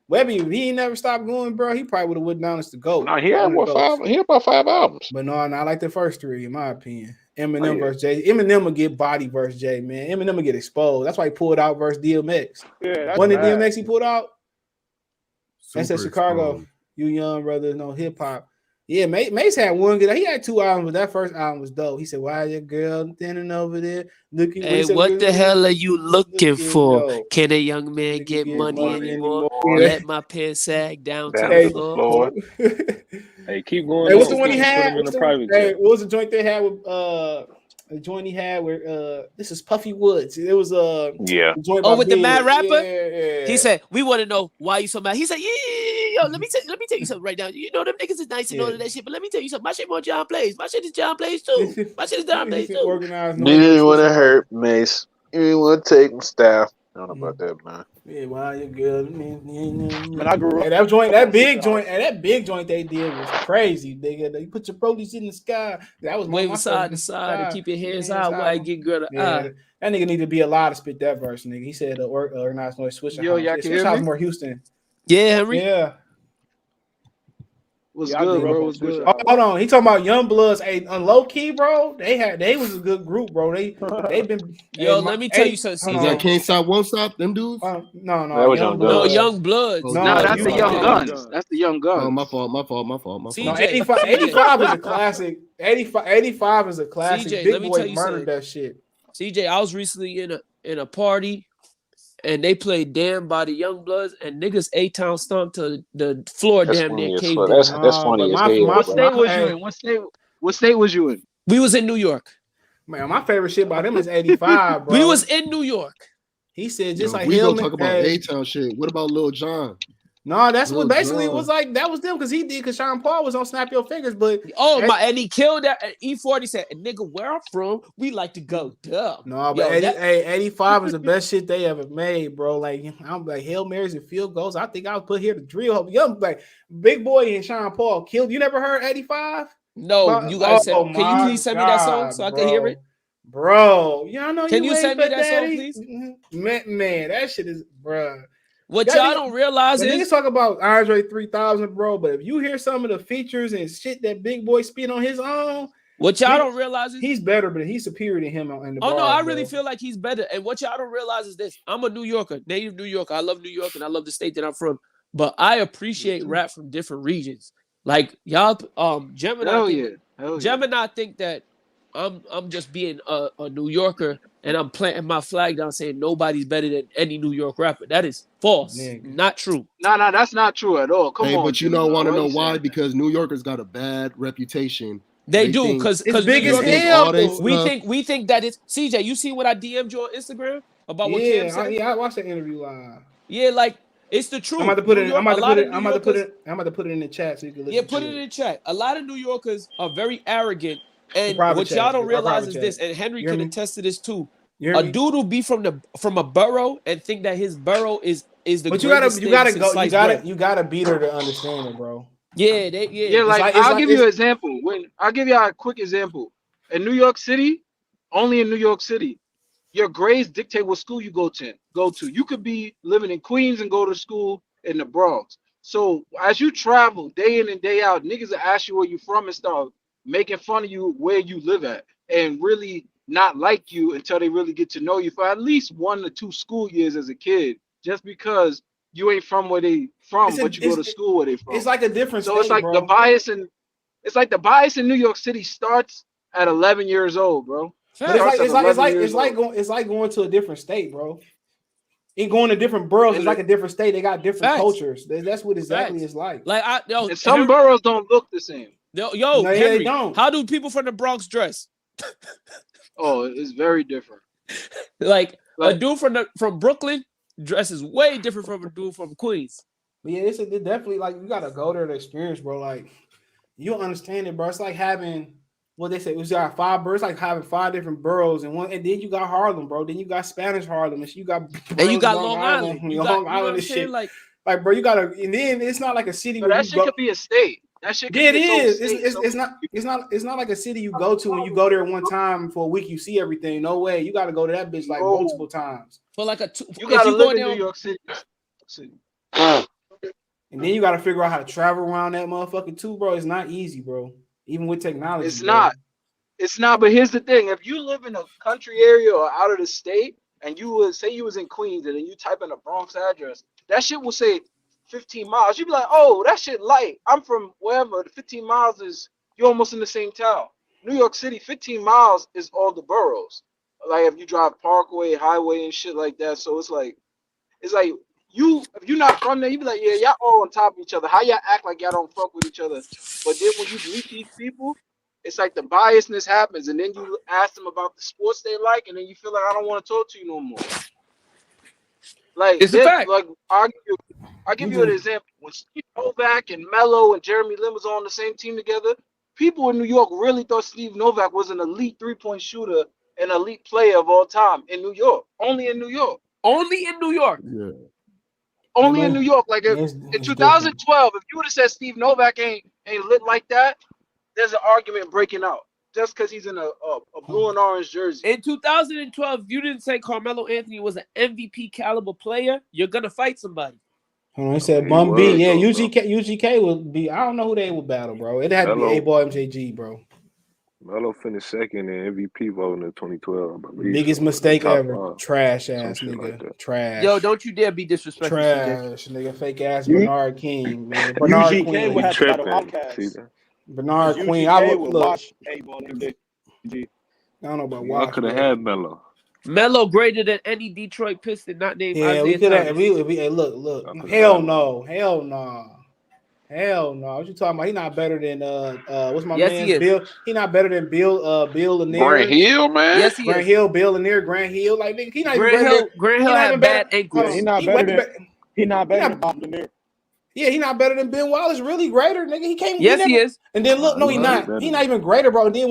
Webby. If he ain't never stopped going, bro, he probably would have went down as the GOAT. No, he had about 5 albums. But no, I like the first 3, in my opinion. Eminem versus Jay. Eminem will get body versus Jay, man. Eminem will get exposed. That's why he pulled out versus DMX. Yeah, when did DMX he pulled out? That's at Chicago. Exposed. You young brothers know hip hop. Yeah, Mace had one good. He had 2 albums, but that first album was dope. He said, "Why your girl standing over there looking?" Hey, said, what the hell are you looking for? Yo, Can a young man get money anymore? Let my pants sag down to the floor. Hey, keep going. Hey, what's the one he Put had? him in the private jet. Hey, what was the joint they had with the joint he had where this is Puffy Woods. It was yeah. Oh, with the mad rapper? Yeah. He said, "We want to know why you so mad." He said, "Yeah, yo, let me tell you something right now. You know them niggas is nice and all of that shit, but let me tell you something. My shit more John Plays. My shit is John Plays too. My shit is John Plays too." Organized. You didn't want to hurt Mace. You didn't want to take my staff. I don't know about that, man. Yeah, why you good? Man, I grew up. That joint, that big joint, and that big joint they did was crazy. They put your produce in the sky. That was wave side to side and keep your hands out while I get good. That nigga need to be allowed to spit that verse, nigga. He said the organized noise switch. Yo, y'all can hear me? More Houston. Yeah, Henry. Yeah. What's good, bro? What's good? Hold on, he talking about Young Bloods. Hey, on low key, bro. They was a good group, bro. They've been. Yo, let me tell you something. Is that Can't Stop, Won't Stop? Them dudes? No, That was Young Bloods. No, Young Bloods. No, that's the Young Guns. That's the Young Guns. Oh, my fault. No, 85 is a classic. 85 is a classic. CJ, Big let me Boy tell you murdered something. that shit. CJ, I was recently in a party, and they played "Damn" by the Young Bloods, and niggas A-Town stomped to the floor. That's damn near funny as caved fuck. in. That's funny as hell. What state was you in? What state was you in? We was in New York. Man, my favorite shit about him is 85, bro. We was in New York. He said just like we him. gonna talk about A-Town shit. What about Lil Jon? No, that's what basically it was like. That was them because he did because Sean Paul was on Snap Your Fingers, but and he killed that. E40 said, "Nigga, where I'm from, we like to go dumb." No, but 85 is the best shit they ever made, bro. Like I'm like Hail Marys and field goals. I think I was put here to drill. Young like Big Boy and Sean Paul killed. You never heard 85? No, you guys said. Can you please send me that song so I can hear it? Bro, y'all know can you you send me that daddy? song, please? Man, that shit is, bro. What y'all don't realize is niggas talk about Andre 3000, bro. But if you hear some of the features and shit that Big Boy spit on his own, what y'all don't realize is he's better, but he's superior to him in the bars, no, I really feel like he's better. And what y'all don't realize is this: I'm a New Yorker, native New Yorker. I love New York and I love the state that I'm from. But I appreciate rap from different regions. Like y'all, Gemini. Gemini think that I'm just being a New Yorker and I'm planting my flag down saying nobody's better than any New York rapper. That is false. Not true. No, that's not true at all. Come on. But you don't want to know why? Because New Yorkers got a bad reputation. They do because big as hell. We think that it's CJ. You see what I DM'd you on Instagram about what Kim said? I watched that interview live. Yeah, like it's the truth. I'm about to put it. I'm about to put it in the chat so you can listen. Yeah, put it in the chat. A lot of New Yorkers are very arrogant, and what y'all don't realize is this. And Henry can attest to this too. A dude will be from a borough and think that his borough is the. But you gotta beat her to understand it, bro. Yeah, I'll give you an example. I'll give you a quick example. In New York City, only in New York City, your grades dictate what school you go to. You could be living in Queens and go to school in the Bronx. So as you travel day in and day out, niggas will ask you where you from and start making fun of you where you live at, and really not like you until they really get to know you for at least 1 or 2 school years as a kid, just because you ain't from where they from, but you go to school where they from. It's like a different. So it's like the bias the bias in New York City starts at 11 years old, bro. It's like going to a different state, bro. And going to different boroughs is like a different state. They got different cultures. That's what exactly it's like. And some boroughs don't look the same. Henry, they don't. How do people from the Bronx dress? Oh, it's very different. Like a dude from Brooklyn dresses way different from a dude from Queens. But yeah, it's definitely like you gotta go there to experience, bro. Like you don't understand it, bro. It's like having what they say. It was got 5 boroughs. It's like having 5 different boroughs and then you got Harlem, bro. Then you got Spanish Harlem, and you got Long Island. Long Island and shit. Like bro, you gotta. And then it's not like a city. But that shit could be a state. That shit could be a state. It's not like a city you go to and you go there one time for a week. You see everything. No way. You got to go to that bitch like multiple times. For like you got to live in New York City. And then you got to figure out how to travel around that motherfucker too, bro. It's not easy, bro. Even with technology. It's not. But here's the thing: if you live in a country area or out of the state, and you would say you was in Queens, and then you type in a Bronx address, that shit will say 15 miles. You'd be like, oh, that shit light. I'm from wherever. The 15 miles is, you're almost in the same town. New York City, 15 miles is all the boroughs. Like if you drive Parkway, Highway, and shit like that. So it's like you, if you're not from there, you be like, yeah, y'all all on top of each other. How y'all act like y'all don't fuck with each other? But then when you meet these people, it's like the biasness happens, and then you ask them about the sports they like, and then you feel like I don't want to talk to you no more. Like it's a fact. Like I'll give you an example. When Steve Novak and Melo and Jeremy Lin was on the same team together, people in New York really thought Steve Novak was an elite 3-point shooter, an elite player of all time in New York. Only in New York. Only in New York. Yeah. Only in New York. Like in 2012, if you would have said Steve Novak ain't lit like that, there's an argument breaking out. Just because he's in a blue and orange jersey. In 2012, if you didn't say Carmelo Anthony was an MVP caliber player, you're gonna fight somebody. He said Bum B. Yeah, UGK would be. I don't know who they would battle, bro. It had to be A-Boy MJG, bro. Melo finished second in MVP voting in 2012, I believe. Biggest mistake ever. Trash ass nigga. Like trash. Yo, don't you dare be disrespectful. Trash nigga. Fake ass Bernard King, man. Bernard UGK Queen. would have to battle Outcast. Bernard Queen. I would watch A-Ball MJG. I don't know about Y'all could have had Melo. Melo greater than any Detroit Piston, not named Yeah, Isaiah we could have. Thomas. Hey, look. Hell no. What you talking about? He not better than what's my man Bill? He not better than Bill Lanier. Grant Hill, man. Yes, he Grant is. Hill, Bill Lanier, Grant Hill. Like nigga, he not even Grant better. Hill, Grant Hill had bad ankles. He not better than Bob Lanier. Yeah, he not better than Ben Wallace. Really greater, nigga. He came. Yes, he is. And then look, no, he not. He not even greater, bro. And then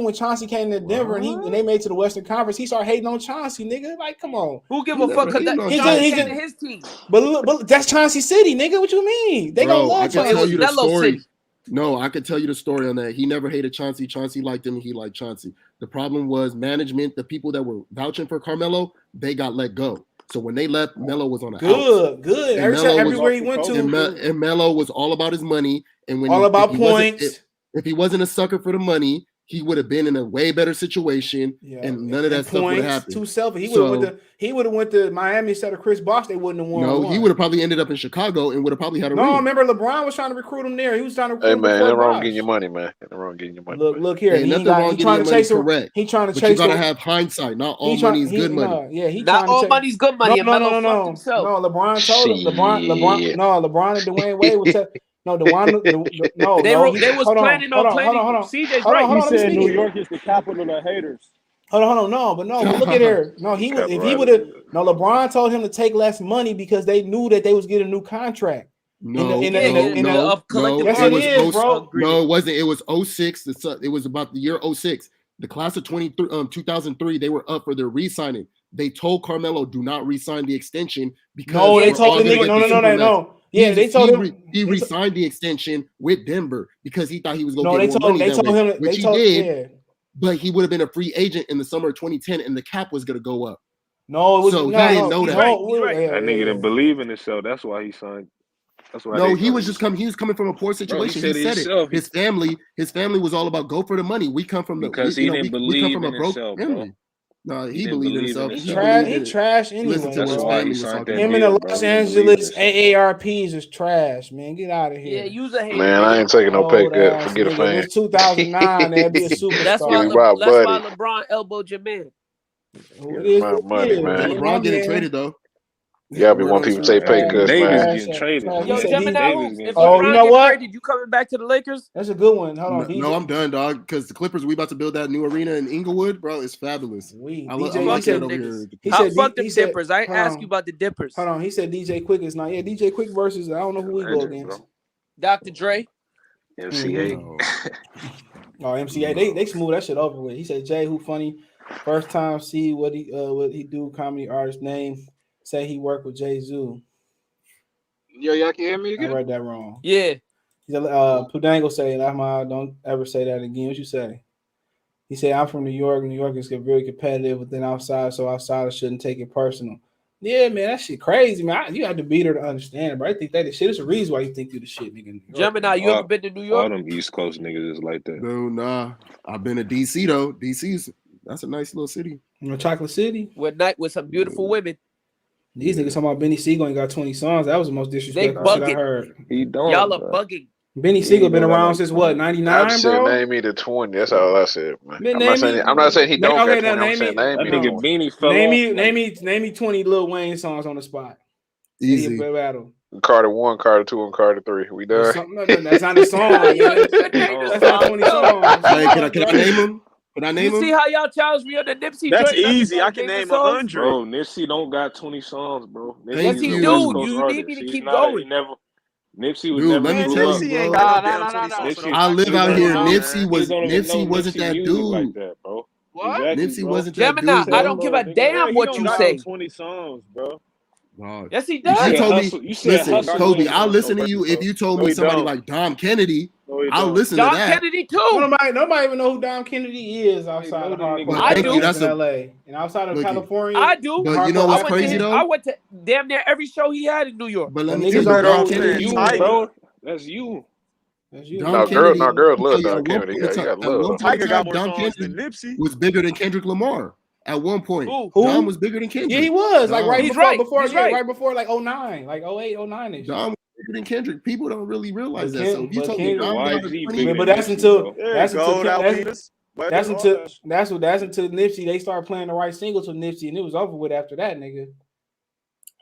when Chauncey came to Denver and they made it to the Western Conference, he started hating on Chauncey, nigga. Like, come on. Who give a fuck? Because Chauncey came to his team. But that's Chauncey City, nigga. What you mean? They gonna love Chauncey. I can tell you the story. City. No, I could tell you the story on that. He never hated Chauncey. Chauncey liked him. He liked Chauncey. The problem was management. The people that were vouching for Carmelo, they got let go. So when they left, Melo was on the good. Everywhere he went to, and Melo was all about his money. And when all about points. If he wasn't a sucker for the money, he would have been in a way better situation, and none of that stuff would have happened. Too selfish. He would have went to Miami instead of Chris Bosh. They wouldn't have won. No, he would have probably ended up in Chicago and would have probably had a ring. No, remember LeBron was trying to recruit him there. He was trying to recruit Hey him. man, they're wrong getting your money, man. They're wrong getting your money. Look here. Hey, nothing wrong getting your money, correct. He trying to but chase. You gotta have hindsight. Not all money is good money. Not all money's good money. No. LeBron told him. LeBron. No, LeBron and Dwayne Wade was. No, the one. No, they was planning on playing. CJ's right. He said New York is the capital of haters. Hold on, but look at here. No, he was. If he would have, LeBron told him to take less money because they knew that they was getting a new contract. No, yes, it is, bro. No, it wasn't. It was 06. It was about the year 06. The class of 2003, they were up for their re-signing. They told Carmelo, do not re-sign the extension because they told the nigga, no. Yeah, they told him he re-signed the extension with Denver because he thought he was going to get more money. They told him, which he did. But he would have been a free agent in the summer of 2010, and the cap was going to go up. No, it was so he didn't know that. That nigga didn't believe in himself. That's why he signed. That's why. No, he was just coming. He was coming from a poor situation. Bro, he said it. His family was all about go for the money. We come from because he didn't believe in himself, family. No, he believed in himself. He trash anyway. That's why he signed that. Him and the Los Angeles AARPs is trash, man. Get out of here. Yeah, use a hater. Man, I ain't taking no pay cut. Forget a fan. It's 2009. They'd be a superstar. That's why LeBron elbowed your man. My money, man. LeBron getting traded though. Yeah, be want people to take pay cuts, man. Getting traded. Yo, Gemini, if you know what? Traded, you coming back to the Lakers? That's a good one. Hold on. No, I'm done, dog. Because the Clippers, we about to build that new arena in Inglewood, bro. It's fabulous. I like that over here. Fuck them dippers. I ain't ask you about the dippers. Hold on. He said DJ Quick is not. Yeah, DJ Quick versus I don't know who we go against. Dr. Dre. MCA. Oh, MCA. They smooth that shit over with. He said Jay, who funny. First time see what he do. Comedy artist name. Say he worked with Jay Zoo. Yo, y'all can hear me again? I read that wrong. Yeah. He said, Pudango say, don't ever say that again. What you say? He said, I'm from New York. New York is very competitive within outside, so outsiders shouldn't take it personal. Yeah, man, that shit crazy, man. You have to beat her to understand it, bro. I think that shit is a reason why you think you the shit, nigga. Gemini, you ever been to New York? All them East Coast niggas is like that. No, nah. I've been to DC though. DC's that's a nice little city. You know, Chocolate City with some beautiful women. These niggas talking about Benny Siegel ain't got 20 songs. That was the most disrespectful shit I heard. He don't. Y'all are bro. bugging. Benny Siegel been around since what, 99, said bro? name me the 20. That's all I said, man. Man, I'm not saying he don't got 20. I'm saying That name me nigga 20. Beanie fell off. Name me 20 Lil Wayne songs on the spot. Easy. Battle. Carter 1, Carter 2, and Carter 3. We done. No, that's not a song. That's not 20 songs. Hey, can I name them? Can I name You them? see how y'all challenge me on the Nipsey? That's joint? easy. I can name 100. Bro, Nipsey don't got 20 songs, bro. Yes, Nipsey's he a do. West Coast You artist. need me to He's keep not. going. Nipsey was Dude, never let me grew tell up. you, bro. I live out here. Nipsey wasn't that music dude. like that, bro. What? Exactly, Nipsey bro. wasn't that Gemini, dude. I don't give a damn what you say. 20 songs, bro. Yes, he If does. you told me, You said listen, hustle Kobe, ain't I'll got listen no to you. verse, If you told No, me he somebody don't. like Dom Kennedy, No, he I'll don't. listen to Don that. Kennedy too. Nobody even know who Dom Kennedy is outside of hardcore. But I thank do. you. That's in a LA and outside of Look, California. I do. But you know I what's went to crazy his, though? I went to damn near every show he had in New York. But let me niggas tell you, don't Dom go Kennedy, you, Tiger. bro. That's you. That's you. Dom No, Kennedy. girls I'll love tell you, Don Kennedy. You got at love. one point in Tiger got time, more Dom songs than Kennedy Nipsey. was bigger than Kendrick Lamar. At one point, Who? Dom was bigger than Kendrick. Yeah, he was like right He's before, right. before He's yeah, right. right before like 09, like 08, 09 ish. Dom was bigger than Kendrick. People don't really realize But that. So if you but told me Kendrick- Dom got YG 20, bigger but than that's Nipsey, until bro. There that's you until go, Alpinas. that's until Nipsey they started playing the right singles with Nipsey and it was over with after that nigga.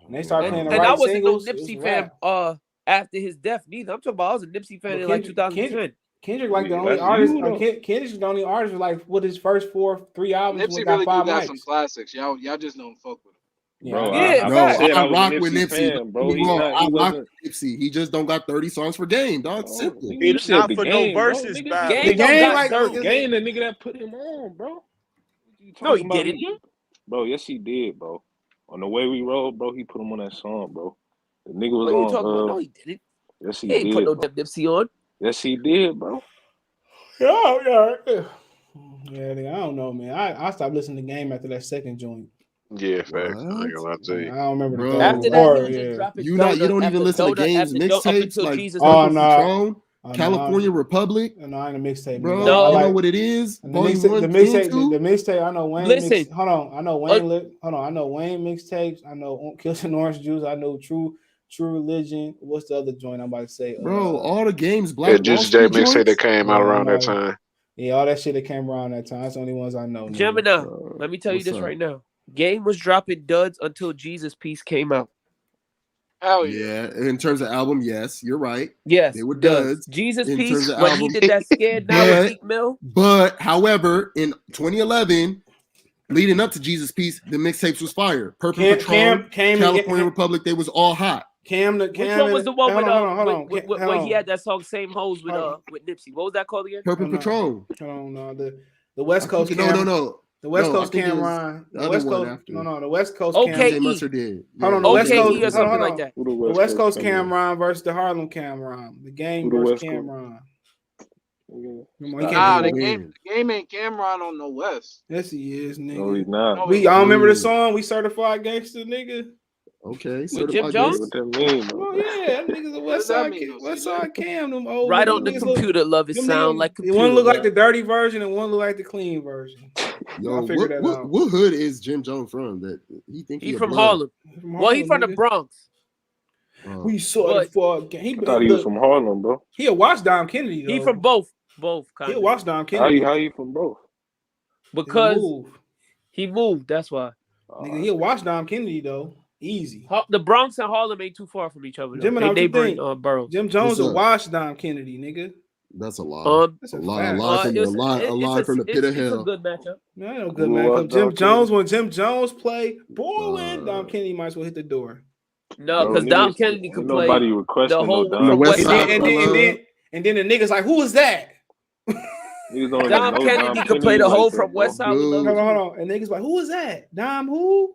And they started playing the And I right wasn't no singles. it was a Nipsey fan wrap. after his death neither. I'm talking about I was a Nipsey fan But in like 2010. Kendrick like the Yeah, only that's artist. you, though. Kendrick's the only artist with like with his first 3 albums Nipsey when got really do 5 got mics. some classics. Y'all just don't fuck with him. Bro, Yeah, I facts. said I I was rock a with Nipsey Nipsey. fan, bro. Don't get me He's wrong, not. I He rock wasn't. with Nipsey. He just don't got 30 songs for Game, dog. Bro, Simple. nigga, you said Not the for no game, bro. versus Nigga, battle. Game The don't game got like dirt. Game, the nigga that put him on, bro. What you No, he talking about? didn't. Bro, yes, he did, bro. On the way we rolled, bro, he put him on that song, bro. The nigga was What are you talking about? on. No, he didn't. Yes, He he ain't put did, no bro. Nipsey on. Yes, he did, bro. Yeah, nigga, I don't know, man. I stopped listening to Game after that second joint. Yeah, facts. I ain't gonna lie to I you. don't remember Bro, the After that, he was just dropping You donut don't after even listen to donut Game's after donut up mixtapes until like Jesus. Purple no. Patron, Oh, California Republic. No, I ain't a mixtape, Bro, nigga. No. you I know what it is? the Volume mixtape, 1 the and mixtape, 2. the mixtape. I know Wayne. Listen. Hold on, I know Wayne. Hold on, I know Wayne mixtapes. I know Kills and Orange Juice. I know True Religion. What's the other joint I'm about to say? Bro, all the Games Yeah, Black Wall Juicy J Street mixtape joints. that came out around that time. Yeah, all that shit that came around that time. That's the only ones I know. Gemini, let me tell you What's this up? right now. Game was dropping duds until Jesus Piece came out. Hell yeah. Yeah, in terms of album, yes, you're right. Yes, They were duds. duds. Jesus in Piece terms of when album. he did that Scared Now with Meek Mill. But however, in 2011, leading up to Jesus Piece, the mixtapes was fire. Purple Patron, California Republic, they was all hot. Which one was the one when he had that song "Same Hoes" with Nipsey? What was that called again? Purple Patron. No, the West Coast. No. The West No, Coast Cameron. The West Coast. No, the West Coast DJ Mustard did. Hold on, the West Coast or something like that. The West Coast Cameron versus the Harlem Cameron. The Game versus Cameron. Nah, the game ain't Cameron on the West. Yes, he is, nigga. No, he's not. Y'all remember the song? We Certified Gangster, nigga. Okay, with Jim Jones. What that mean, bro? Oh yeah, that nigga's a West Side Cam. Them old right niggas, on the computer, love it sound like computer. One look like the dirty version and one look like the clean version. Yo, what hood is Jim Jones from? That he think he's from Harlem. Well, he's from the Bronx. We saw it for. I thought he was from Harlem, bro. He'll watch Dom Kennedy. Though. He from both. He'll watch Dom Kennedy. How you from both? Because he moved. That's why. Nigga, he'll watch Dom Kennedy though. Easy. The Bronx and Harlem ain't too far from each other. Jim boroughs. Jim Jones will watch Dom Kennedy, nigga. That's a lie. That's a lie from the pit of hell. It's a good matchup. No good matchup. Jim Jones, when Jim Jones play, when Dom Kennedy might as well hit the door. No, because Dom Kennedy could play the whole no West Side. And then the niggas like, who is that? Dom Kennedy could play the whole from West Side. Hold on. And niggas like, who is that? Dom who?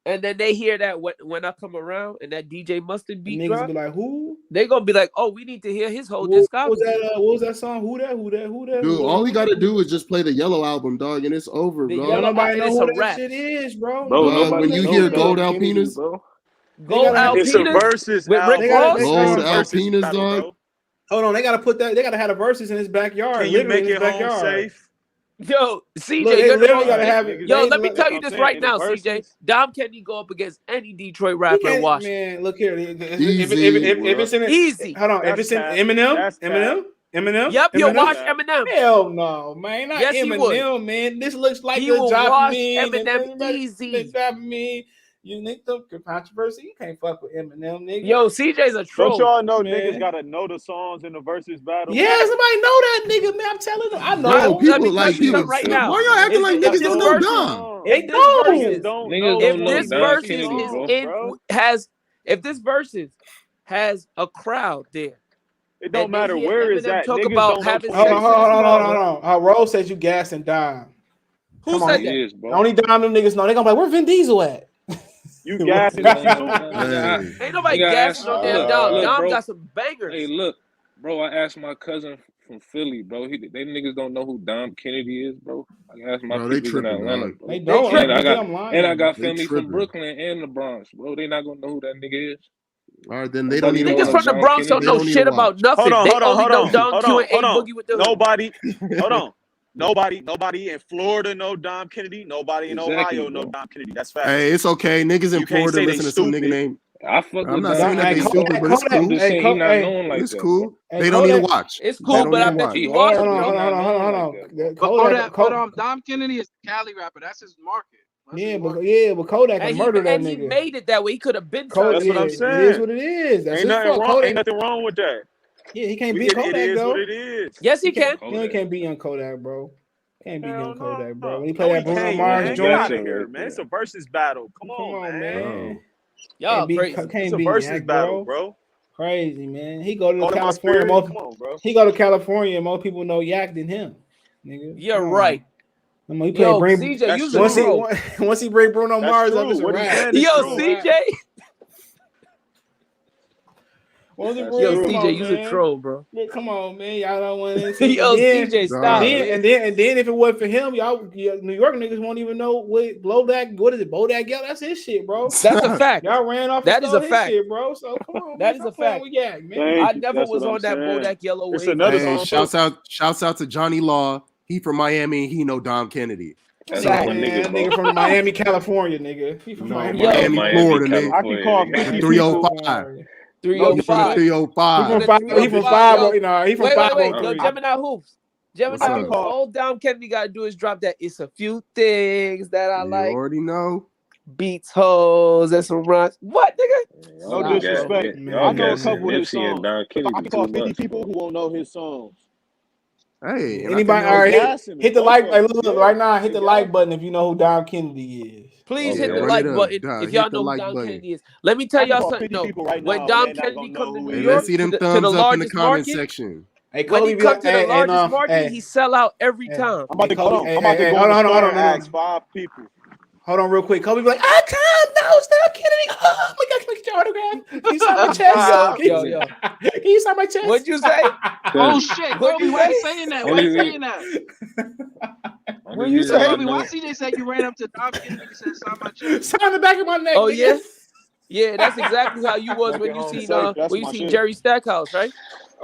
And then they hear that when I come around and that DJ Mustard beat niggas drop, be like, who? They gonna be like, oh, we need to hear his whole discography. What was that song? Who that? Dude, all he got to do is just play the Yellow album, dog, and it's over, bro. Nobody know who that shit is, bro. When you hear Gold Alpinas, Gold Alpinas, it's a versus with Rick Ross. Gold Alpinas, dog. Hold on, they gotta put that. They gotta have the verses in his backyard. Can you make it home safe? Yo, CJ, Look, they you're the literally most. gotta have it. Yo, They let me look- tell that's you what I'm this saying, right in the now, CJ. verses. Dom Kennedy go up against any Detroit He rapper and can't, wash. man. Look here. If Easy, it's in it, Easy. hold on. If That's it's in cap. Eminem, That's cap. Yep, he'll Eminem. wash cap. Eminem. Hell no, man. Not Yes, he would. Eminem, man. This looks like He a will job for wash me. Eminem easy. Job for me. You need the controversy. You can't fuck with Eminem, nigga. Yo, CJ's a Don't troll. y'all know Man. niggas gotta know the songs in the versus battle? Yeah, somebody know that nigga, man. I'm telling them. I know. Bro, Let me people tell like you people. something right now. Why y'all acting like If niggas this don't know versus, Dom? if this know. versus, don't Niggas know don't if know this Dom versus Kennedy, is bro. in has, if this versus has a crowd there, It don't and they matter hear where it's Eminem at. talk Niggas about don't know having Hold sex on, with hold his on, mother, hold on. How Rose says you gas and dime. who Come said on. that? He is, bro. Only dime them niggas know. They gonna be like, where Vin Diesel at? You gassing Dizzy too? Nigga, Ain't nobody Nigga, I gassing asked- no damn look, Dom. look, Dom bro. got some bangers. Hey, look, bro. I asked my cousin from Philly, bro. They niggas don't know who Dom Kennedy is, bro. I asked my Bro, they people in tripping, Atlanta, dog. bro. They don't. tripping. And I got They family from tripping. Brooklyn and the Bronx, bro. They not gonna know who that nigga is. All right, then they don't Nobody need to know Niggas who watch. from the Dom Bronx don't They know don't need shit to about watch. nothing. They only know Dom Q and A Boogie with the hood. Nobody in Florida know Dom Kennedy. Nobody in Exactly, Ohio know bro. Dom Kennedy. That's fact. Hey, it's okay. Niggas in You can't Florida say they listen to some nigga stupid. named. I fuck I'm with not Dom saying that they Kennedy, stupid, bro. but it's Kodak, I'm cool. just saying he not known like It's that, cool. Hey, They don't need to Kodak. watch. It's They cool, don't but need I to bet watch. you he He washed hard, it but though. he not known like that. But Kodak, Dom Kennedy is a Cali rapper. That's his market. That's his market. but Kodak can And murder that he nigga. made it that way. He could have been Kodak, That's what I'm it is saying. what it is. That's Ain't his nothing fault. wrong. Kodak, Ain't nothing wrong with that. yeah, he can't beat It Kodak is though. what it is. Yes, he can. He only can't beat young Kodak, bro. Can't beat Hell young Kodak, bro. no. When he play No, that he Bruno can't, Mars man. Get joint, out of here, man. It's a versus battle. Come on, man. Y'all crazy. It's Can't a beat versus Yak, battle, bro. bro. Crazy, man. He go to Call it my California. spirit. Come on, bro. He go to California, and more people know Yak than him, nigga. You're right. I mean, he Yo, play CJ, That's use true. a troll. once he break Bruno That's Mars true. up, it's a What he wrap. saying is Yo, true. CJ. Once he That's break, true. come CJ, on, use a man. troll, bro. Man, come on, man. Y'all don't want to see. Yo, CJ, stop. And then if it wasn't for him, y'all New York niggas won't even know what Blowback. What is it? Bodak Yell? That's his shit, bro. That's a fact. Y'all ran off. That and is stole a his fact. shit, bro. So come on, That man. is a Stop playing fact. with Yak, man. Thank I you. never That's was what I'm on that saying. Bodak Yellow It's wave. another Hey, song. shouts out to Johnny Law. He from Miami. He know Dom Kennedy. That's So, my Man, nigga, bro. nigga from Miami, California, nigga. He from no, Miami, Miami, Florida, nigga. I can call California, The 50 305. people. He from the 305. 305. He from the five. He from 305. five. Yo, You know, he from wait. 503. Yo, Gemini Hoops. What's Gemini up? Hoops. All Dom Kennedy got to do is drop that. It's a few things that I You like. already know. Beats, hoes, and some runs. What, nigga? No Stop, disrespect. Y'all I know a gassing couple of his Nipsey and songs. Don I Kennedy can too call 50 much, people bro. who won't know his songs. Hey, and Anybody? I All think right, hit the like. Hey, look, Yeah, right now, hit the like exactly. button if you know who Dom Kennedy is. Please yeah, hit the run like it up. button Dog, if hit y'all the know who like Dom button. Kennedy is. Let me tell I can y'all call something. 50 No, people right when now, and Dom they're not Kennedy gonna come know to who New he Let's York see them to the thumbs up in the largest comment market, section. Hey, when Kobe he be come like, to the largest market, he sell out every hey, time. I'm about to Kobe, go in the hold store on, and ask 5 people. Hold on, real quick. Kobe be like, I can't know Dom Kennedy. Oh my gosh, make your autograph. Can you sign my chest? Yo. Can you sign my chest? What'd you say? Oh shit, What'd Kobe, you why say? you saying that? Why you saying that? What you say? Kobe, why CJ said you ran up to Dom Kennedy and said sign my chest? Sign the back of my neck, Oh nigga. yeah, that's exactly how you was Make when it you home seen safe. That's my shit. Jerry Stackhouse, right?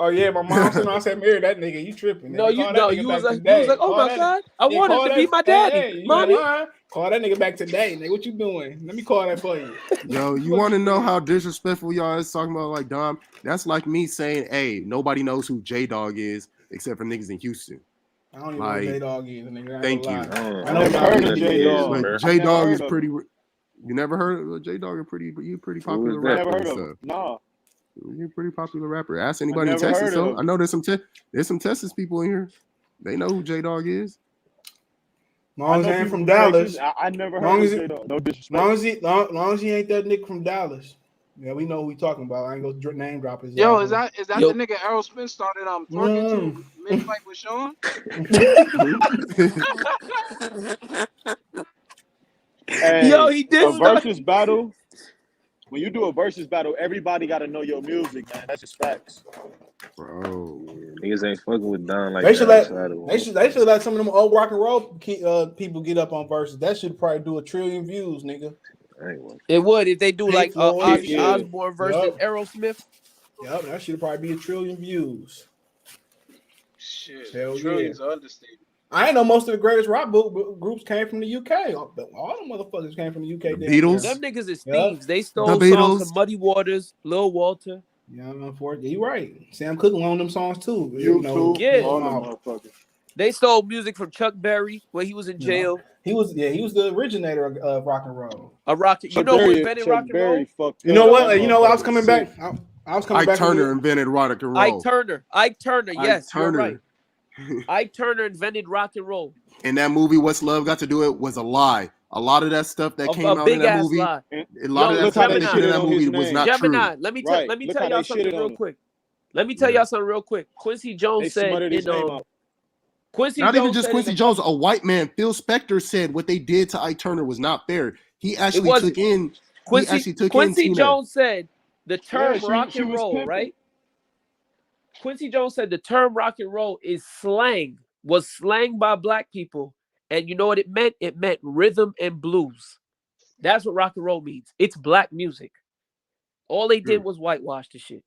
Oh yeah, my mom said I said marry that nigga. You tripping? No, Nigga. Call that nigga you back was today. like, oh Call my that, god, I want him call to be that. my daddy, Hey, you mommy. ain't lying. Call that nigga back today, nigga. What you doing? Let me call that for you. Yo, you want to know how disrespectful y'all is talking about like Dom? That's like me saying, hey, nobody knows who J-Dog is except for niggas in Houston. I don't even know who J-Dog is, nigga. Thank you. I never heard of J-Dog. But J-Dog is pretty. You never heard of J-Dog? You pretty popular rapper. Never heard of him. No. You're a pretty popular rapper. Ask anybody in Texas. So I know there's some Texas people in here. They know who J-Dog is. Long as he ain't from Dallas. I never heard of J-Dog. No disrespect. Long as he ain't that nigga from Dallas. Yeah, we know who we talking about. I ain't gonna name drop his. Yo, is that the nigga Errol Smith started twerking to mid fight with Sean? Hey, yo, he did a versus battle. When you do a versus battle, everybody got to know your music, man. That's just facts. Bro, niggas ain't fucking with Don like they should let some of them old rock and roll people get up on verses. That should probably do 1 trillion views, nigga. It would if they do like Ozzy Floyd, Osbourne versus Aerosmith. Yep, that should probably be 1 trillion views. Shit, Hell trillions are understated. I ain't know most of the greatest rock groups came from the UK. All the motherfuckers came from the UK. The Beatles. Them niggas is thieves. They The stole songs from Muddy Waters, Lil Walter. Yeah, unfortunately, you're right. Sam Cooke loaned them songs too. Yeah, they stole music from Chuck Berry when he was in jail. He was the originator of rock and roll. A rock. You know who invented rock and roll? You know what? I was coming back. I was coming back. Ike Turner invented rock and roll. Ike Turner. Yes, you're right. Ike Turner invented rock and roll. In that movie, What's Love Got to Do It was a lie. A lot of that stuff that came out in that movie, lie. A lot of that stuff that came in that movie was not Gemini, true. let me tell y'all something real quick. Quincy Jones said Quincy not Jones even just Quincy Jones, a white man, Phil Spector said what they did to Ike Turner was not fair. He actually took in Quincy Jones said the term rock and roll, right? Quincy Jones said the term rock and roll is slang, was slang by black people. And you know what it meant? It meant rhythm and blues. That's what rock and roll means. It's black music. All they did was whitewash the shit.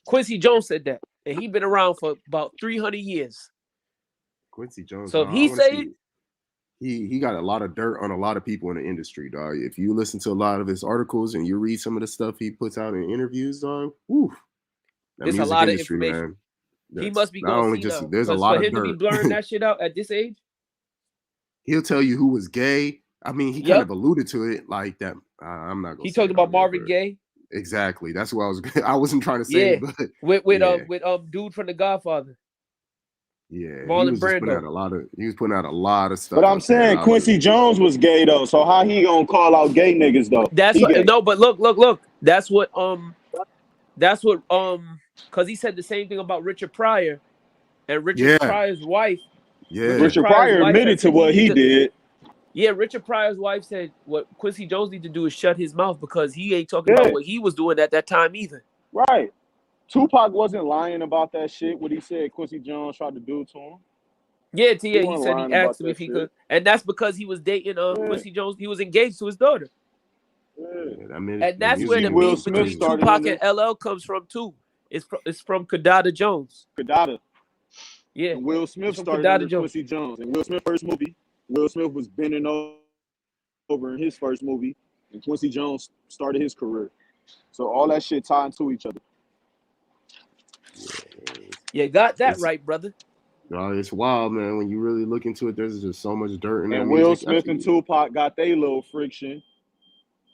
Quincy Jones said that. And he been around for about 300 years. Quincy Jones. So if he say he got a lot of dirt on a lot of people in the industry, dog. If you listen to a lot of his articles and you read some of the stuff he puts out in interviews, dog, there's a lot of information. Man, he must be not only just there's a lot of dirt. For him to be blurring that shit out at this age, he'll tell you who was gay. I mean, he kind of alluded to it like that. I'm not gonna. He talked about Marvin Gaye. Exactly. That's what I wasn't trying to say. Yeah. But with dude from The Godfather. Yeah, Marlon Brando. He was putting out a lot of stuff. But I'm saying Quincy Jones was gay though, so how he gonna call out gay niggas though? That's what, no, but look. That's what because he said the same thing about Richard Pryor, and Richard Pryor's wife. Yeah, Richard Pryor admitted to what he did. Yeah, Richard Pryor's wife said what Quincy Jones need to do is shut his mouth because he ain't talking about what he was doing at that time either. Right. Tupac wasn't lying about that shit, what he said Quincy Jones tried to do to him. Yeah, he said he asked him if he could. And that's because he was dating Quincy Jones. He was engaged to his daughter. Yeah, and that's where the beef between Tupac and LL comes from too. It's from Kadada Jones. Kadada. Yeah. And Will Smith started under Quincy Jones. And Will Smith's first movie, Will Smith was bending over in his first movie, and Quincy Jones started his career. So all that shit tied into each other. Yeah, got that right, brother. No, it's wild, man. When you really look into it, there's just so much dirt in that music. Will Smith and Tupac got their little friction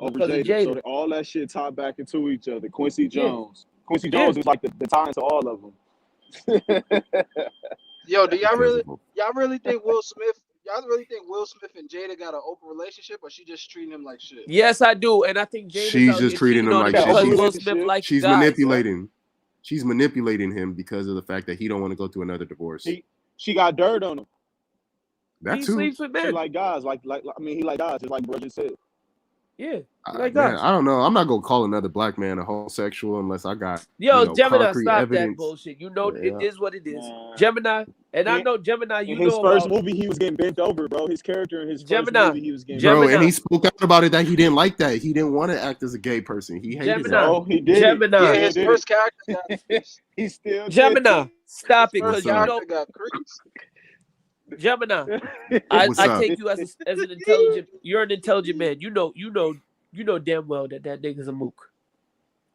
over Jada. So all that shit tied back into each other. Quincy Jones. Quincy Jones is like the tie to all of them. Yo, do y'all really think Will Smith and Jada got an open relationship, or she just treating him like shit? Yes, I do, and I think she's just treating him like shit. Will Smith like she's manipulating. She's manipulating him because of the fact that he don't want to go through another divorce. She got dirt on him. That he too. Sleeps with men. He like guys, he like guys, just like bro just said. Yeah, man, I don't know. I'm not gonna call another black man a homosexual unless I got Gemini, stop evidence. That bullshit. You know it is what it is. Gemini, and I know Gemini. You in his first movie, he was getting bent over, bro. His character in his first movie, he was getting bro, and he spoke out about it that he didn't like that. He didn't want to act as a gay person. He hated Gemini. Oh, he did. Gemini. Yeah, his first character. He still Gemini. Stop it, because you know got creeps. Gemini, I take you as an intelligent. You're an intelligent man. You know damn well that nigga's a mook.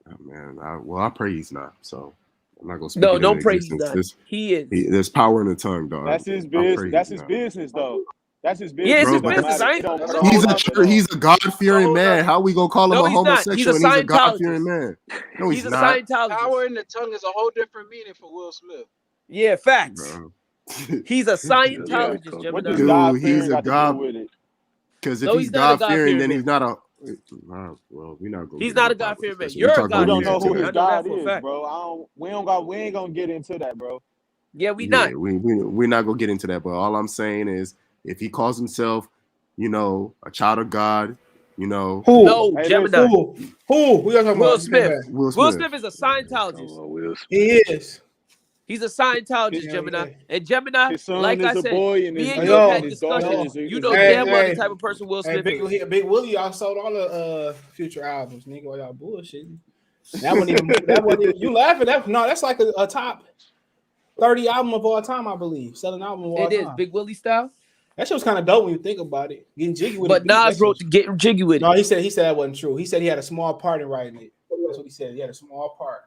Oh, man, I pray he's not. So I'm not gonna speak. No, don't pray he's not. He is. There's power in the tongue, dog. That's his business. That's his business, though. That's his business. Yeah, it's his business. He's a God-fearing man. How we gonna call him a homosexual? He's a God-fearing man. No, he's not. A Scientologist. Power in the tongue is a whole different meaning for Will Smith. Yeah, facts. He's a Scientologist, Gemini. Dude, he's a God. Because if he's God-fearing, then he's not a. Well, we're not going. He's not a God-fearing man. You're a God-fearing man. We don't know who his God is, bro. We ain't gonna get into that, bro. Yeah, not. We're not gonna get into that. But all I'm saying is, if he calls himself, a child of God, who? No, Gemini. Who? We are talking Will about Smith. Will Smith is a Scientologist. He is. He's a Scientologist, Gemini. And Gemini, like I said, me and you had discussions. You know damn well the type of person Will Smith is. Big Willie, y'all sold all the future albums, nigga. While y'all bullshitting. That wasn't even. You laughing? That's like a top. 30 album of all time, I believe. Selling album of all time. It is Big Willie style. That shit was kind of dope when you think about it. Getting jiggy with it. But Nas wrote to Getting Jiggy with It. No, he said that wasn't true. He said he had a small part in writing it. That's what he said. He had a small part.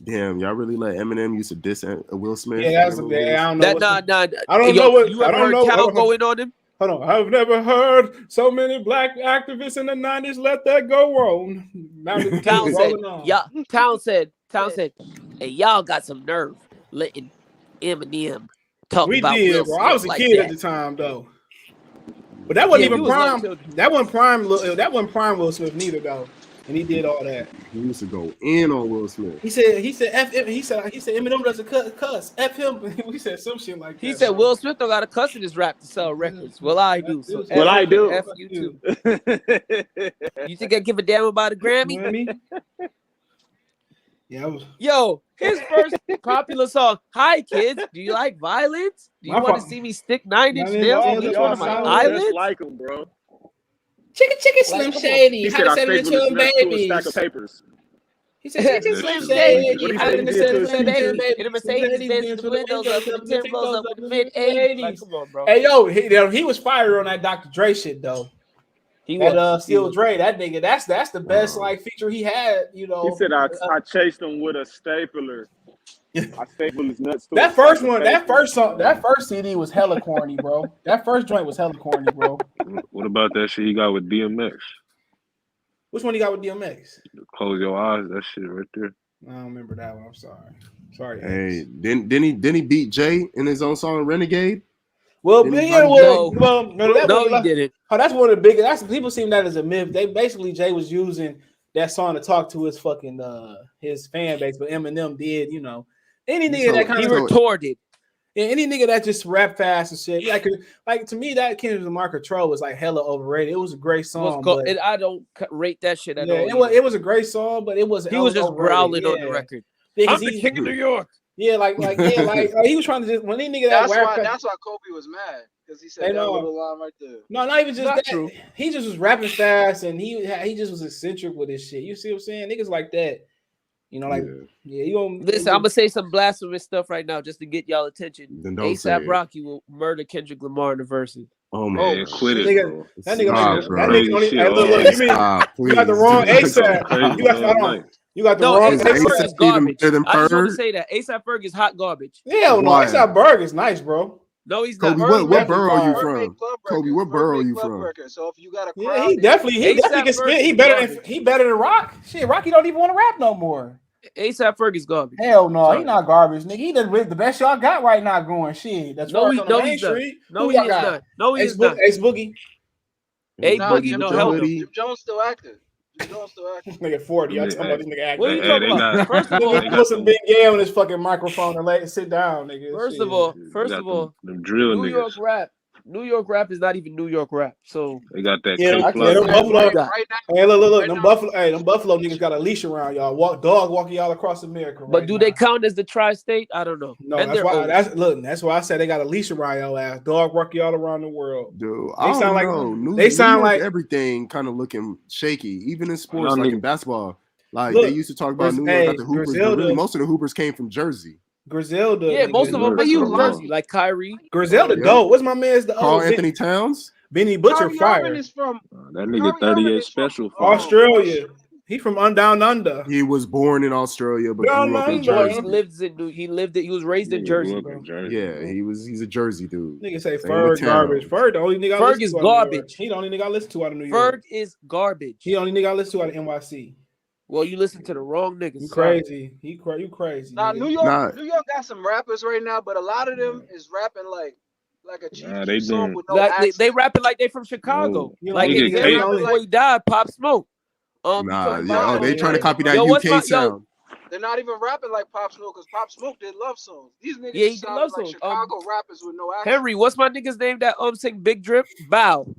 Damn, y'all really let Eminem used to diss Will Smith? Yeah, that's I don't know. I don't know what. You ever heard Cal going on him? Hold on. I've never heard so many black activists in the 90s let that go wrong. Town said, hey, y'all got some nerve letting Eminem talk about Will Smith. I was a kid at the time, though. But that wasn't even prime. That wasn't prime Will Smith neither, though. And he did all that. He used to go in on Will Smith. He said Eminem doesn't cuss. F him. He said some shit like that. He said Will Smith don't got to cuss in his rap to sell records. Well, I do. So I do. F you too. You think I give a damn about a Grammy? Yeah. Yo, his first popular song. Hi kids, do you like violence? Do you want to see me stick 9-inch nails on each one of my eyelids? Like him, bro. Chicken, Slim Shady. He said, I sent him to a stack of papers. He said, Chicken, Slim Shady. How did it in a Mercedes Benz, the windows up, the 10 blows up with the mid-80s. Like, come on, bro. Hey, yo, he was fired on that Dr. Dre shit, though. He was. Still Dre, that nigga, that's the best like feature he had, you know. He said, I chased him with a stapler. I stapled his nuts. That first CD was hella corny, bro. That first joint was hella corny, bro. What about that shit he got with DMX? Which one he got with DMX? Close Your Eyes, that shit right there. I don't remember that one. I'm sorry. Hey, didn't he beat Jay in his own song Renegade? Well, no, he didn't. Oh, that's one of the biggest. People see that as a myth. They basically Jay was using that song to talk to his fucking his fan base, but Eminem did, you know. Any nigga that kind of retorted. Yeah, any nigga that just rap fast and shit. Like to me, that Kendrick Lamar Control was like hella overrated. It was a great song. And I don't rate that shit at all. It was a great song, but it wasn't. He was just growling on the record. Yeah, I'm the king of New York. Yeah, like he was trying to just when he nigga that's why Kobe was mad because he said that little line right there. No, not even just that. True. He just was rapping fast and he just was eccentric with his shit. You see what I'm saying? Niggas like that. You know, you gonna listen. I'm gonna say some blasphemous stuff right now just to get y'all attention. ASAP Rocky will murder Kendrick Lamar in the Verzuz. Oh man, quit it, bro. That nigga, you got the wrong ASAP. You got the wrong ASAP is garbage. I just want to say that ASAP Ferg is hot garbage. Hell no, ASAP Ferg is nice, bro. No, he's not. Kobe, what borough are you from? Kobe, what borough are you from? So if you got a crowd, he definitely can spit. He better than Rock. Shit, Rocky don't even want to rap no more. ASAP Ferg is garbage. Hell no, he not garbage, nigga. He the best y'all got right now going. Shit, that's no, he's not. No, he's not. Ace Boogie. Ace Boogie, no hell no. Jim Jones still active. Nigga 40. I'm talking about this nigga acting. What are you talking about? First of all, put some big Gay on his fucking microphone and sit down, nigga. First of all, them drill New York rap. New York rap is not even New York rap. So they got that. Them Buffalo niggas got a leash around y'all. Walking y'all across America. But do they count as the tri-state? I don't know. No, that's why I said they got a leash around y'all ass. Dog walk y'all around the world. Dude, they sound like everything kind of looking shaky, even in sports like in basketball. Like they used to talk about New York got the Hoopers, but really most of the Hoopers came from Jersey. Griselda. Yeah, most of them are from Jersey, like Kyrie. Griselda dope. What's my man's Carl Anthony Towns? Benny Butcher fire. That nigga 38 special. Australia. He from Down Under. He was born in Australia, but grew up in Jersey. He was raised in Jersey, bro. Yeah, he's a Jersey dude. Nigga say Ferg garbage. Ferg the only nigga Ferg is garbage. He the only nigga I listen to out of New York. Ferg is garbage. He the only nigga I listen to out of NYC. Well, you listen to the wrong niggas. You crazy. You crazy. Nah, New York got some rappers right now, but a lot of them is rapping like a cheap song with no accent. They rapping like they from Chicago. Like before he died, Pop Smoke. They trying to copy that UK sound. They're not even rapping like Pop Smoke because Pop Smoke did love songs. These niggas sound like songs. Chicago rappers with no accent. Henry, what's my nigga's name that sing Big Drip? Bow.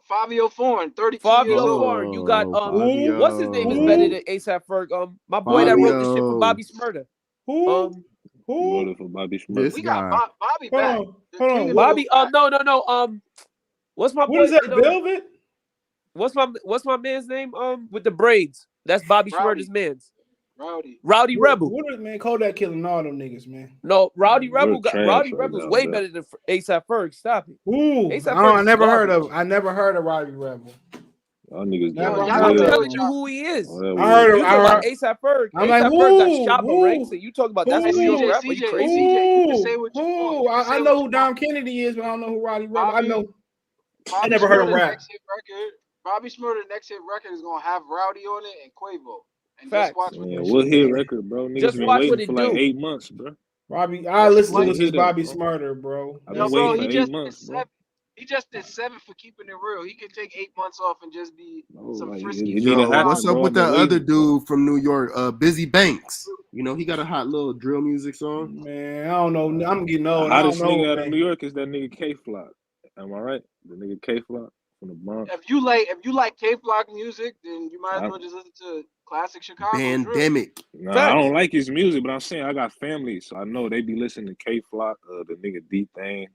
Fabio Foreign, 32 Fabio years old. Foreign. You got what's his name is better than ASAP Ferg. My boy that wrote the shit for Bobby Smurda. Who? For Bobby Smurda. We got Bobby back. Hold on. Bobby. No. What's my boy? What is that? Velvet. What's my man's name? With the braids. That's Bobby Smurda's man's. Rowdy Rebel. What is, man? Kodak killing all them niggas, man. No, Rowdy Rebel's now, way better than ASAP Ferg. Stop it. Ooh, I never heard of Rowdy Rebel. Y'all niggas I'm telling you who he is. I heard him. ASAP Ferg. I'm ASAP like, Ferg got Shabba ranks, and you talk about that's New York rap. Are you crazy? I know who Dom Kennedy is, but I don't know who Rowdy Rebel. I know. I never heard him rap. Bobby Shmurda's next hit record is gonna have Rowdy on it and Quavo. And Facts. just watch what hit record, bro? Niggas just been watch waiting what it for do. like 8 months, bro. Robbie, I listen to this Bobby Shmurda, bro. I've been waiting for 8 months, bro. He just did 7 for keeping it real. He could take 8 months off and just be some frisky. Yo, what's up with that other dude from New York, Busy Banks? You know, he got a hot little drill music song. Man, I don't know. I'm getting old. The hottest nigga out of New York is that nigga K-Flock. Am I right? The nigga K-Flock from the Bronx. If you like K-Flock music, then you might as well just listen to classic Chicago. Pandemic. Nah, I don't like his music, but I'm saying I got family, so I know they be listening to K-Flock, the nigga D-Thing.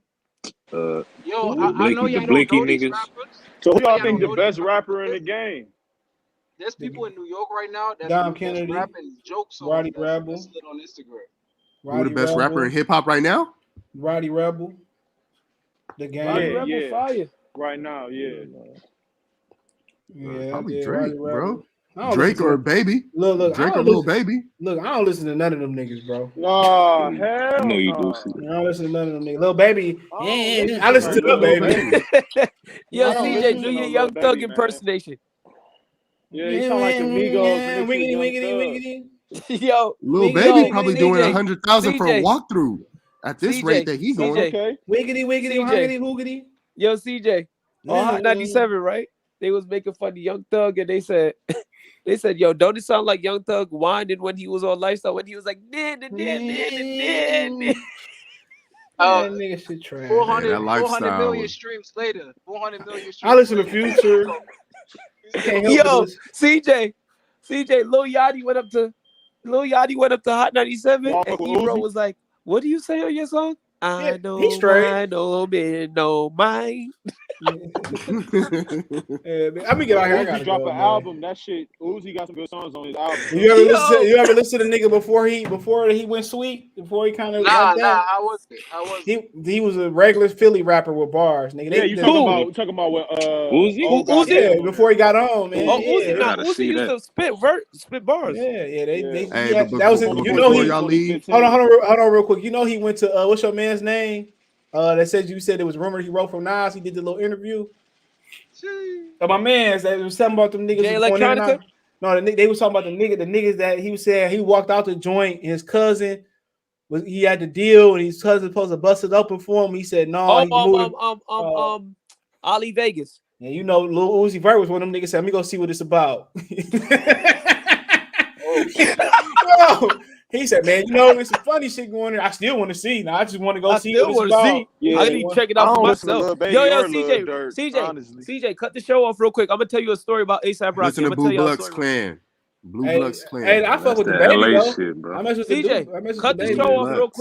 Yo, I know y'all Blakey don't know these niggas. rappers. So who y'all think the best rapper in the game? There's people in New York right now that's Dom Kennedy, rapping joke songs. Rowdy Rebel. That's lit on Instagram. Who the best rapper in hip hop right now? Rowdy Rebel. The game. Rowdy Rebel fire. Right now, yeah. Probably Drake, bro. Drake or Baby. Look, Drake or Lil Baby. Look, I don't listen to none of them niggas, bro. No, hell no. You do. I don't listen to none of them niggas. Lil Baby. I listen to Lil Baby. Yo, CJ, do your Young Thug impersonation. Yeah, you sound like the Migos. Wiggity. Yo, Lil Baby probably doing 100,000 for a walkthrough at this rate that he's going. Okay. Wiggity, hoogity, hoogity. Yo, CJ, on Hot 97, right? They was making fun of Young Thug, and they said, yo, don't it sound like Young Thug winded when he was on Lifestyle, when he was like, Nigga shit trash. 400 million streams later. 400 million streams. I listen to Future. Yo, CJ, Lil Yachty went up to Hot 97, and Ebro was like, what do you say on your song? I know, he's straight. I know, man, no mind. I'm gonna get out here. I gotta drop go, an man. album. That shit. Uzi got some good songs on his album. You ever listen to the nigga before he went sweet? Before he kind of I was. He was a regular Philly rapper with bars, nigga. Yeah, you talking about what Uzi? Yeah, before he got on, man. Oh, Uzi used to spit bars. Yeah. That was you know he. Hold on, real quick. You know he went to what's your man's name? That said you said it was rumored he wrote from Nas. He did the little interview. My man's that was talking about them niggas. Electronica? No, they was talking about the niggas that he was saying he walked out the joint. And his cousin he had the deal, and his cousin supposed to bust it open for him. He said no. Ali Vegas. And you know, Lil Uzi Vert was one of them niggas said, "Let me go see what it's about." He said, "Man, you know, there's some funny shit going on. I still want to see. Now I just want to go see what it's about." Yeah, I need to check it out for myself. Yo, CJ, cut the show off real quick. I'm gonna tell you a story about ASAP Rocky. Listen to Blue Bloods Clan. Blue Bloods Clan. Hey, I fuck with the baby, LA though. shit, bro. I mess with CJ, cut the show off real quick.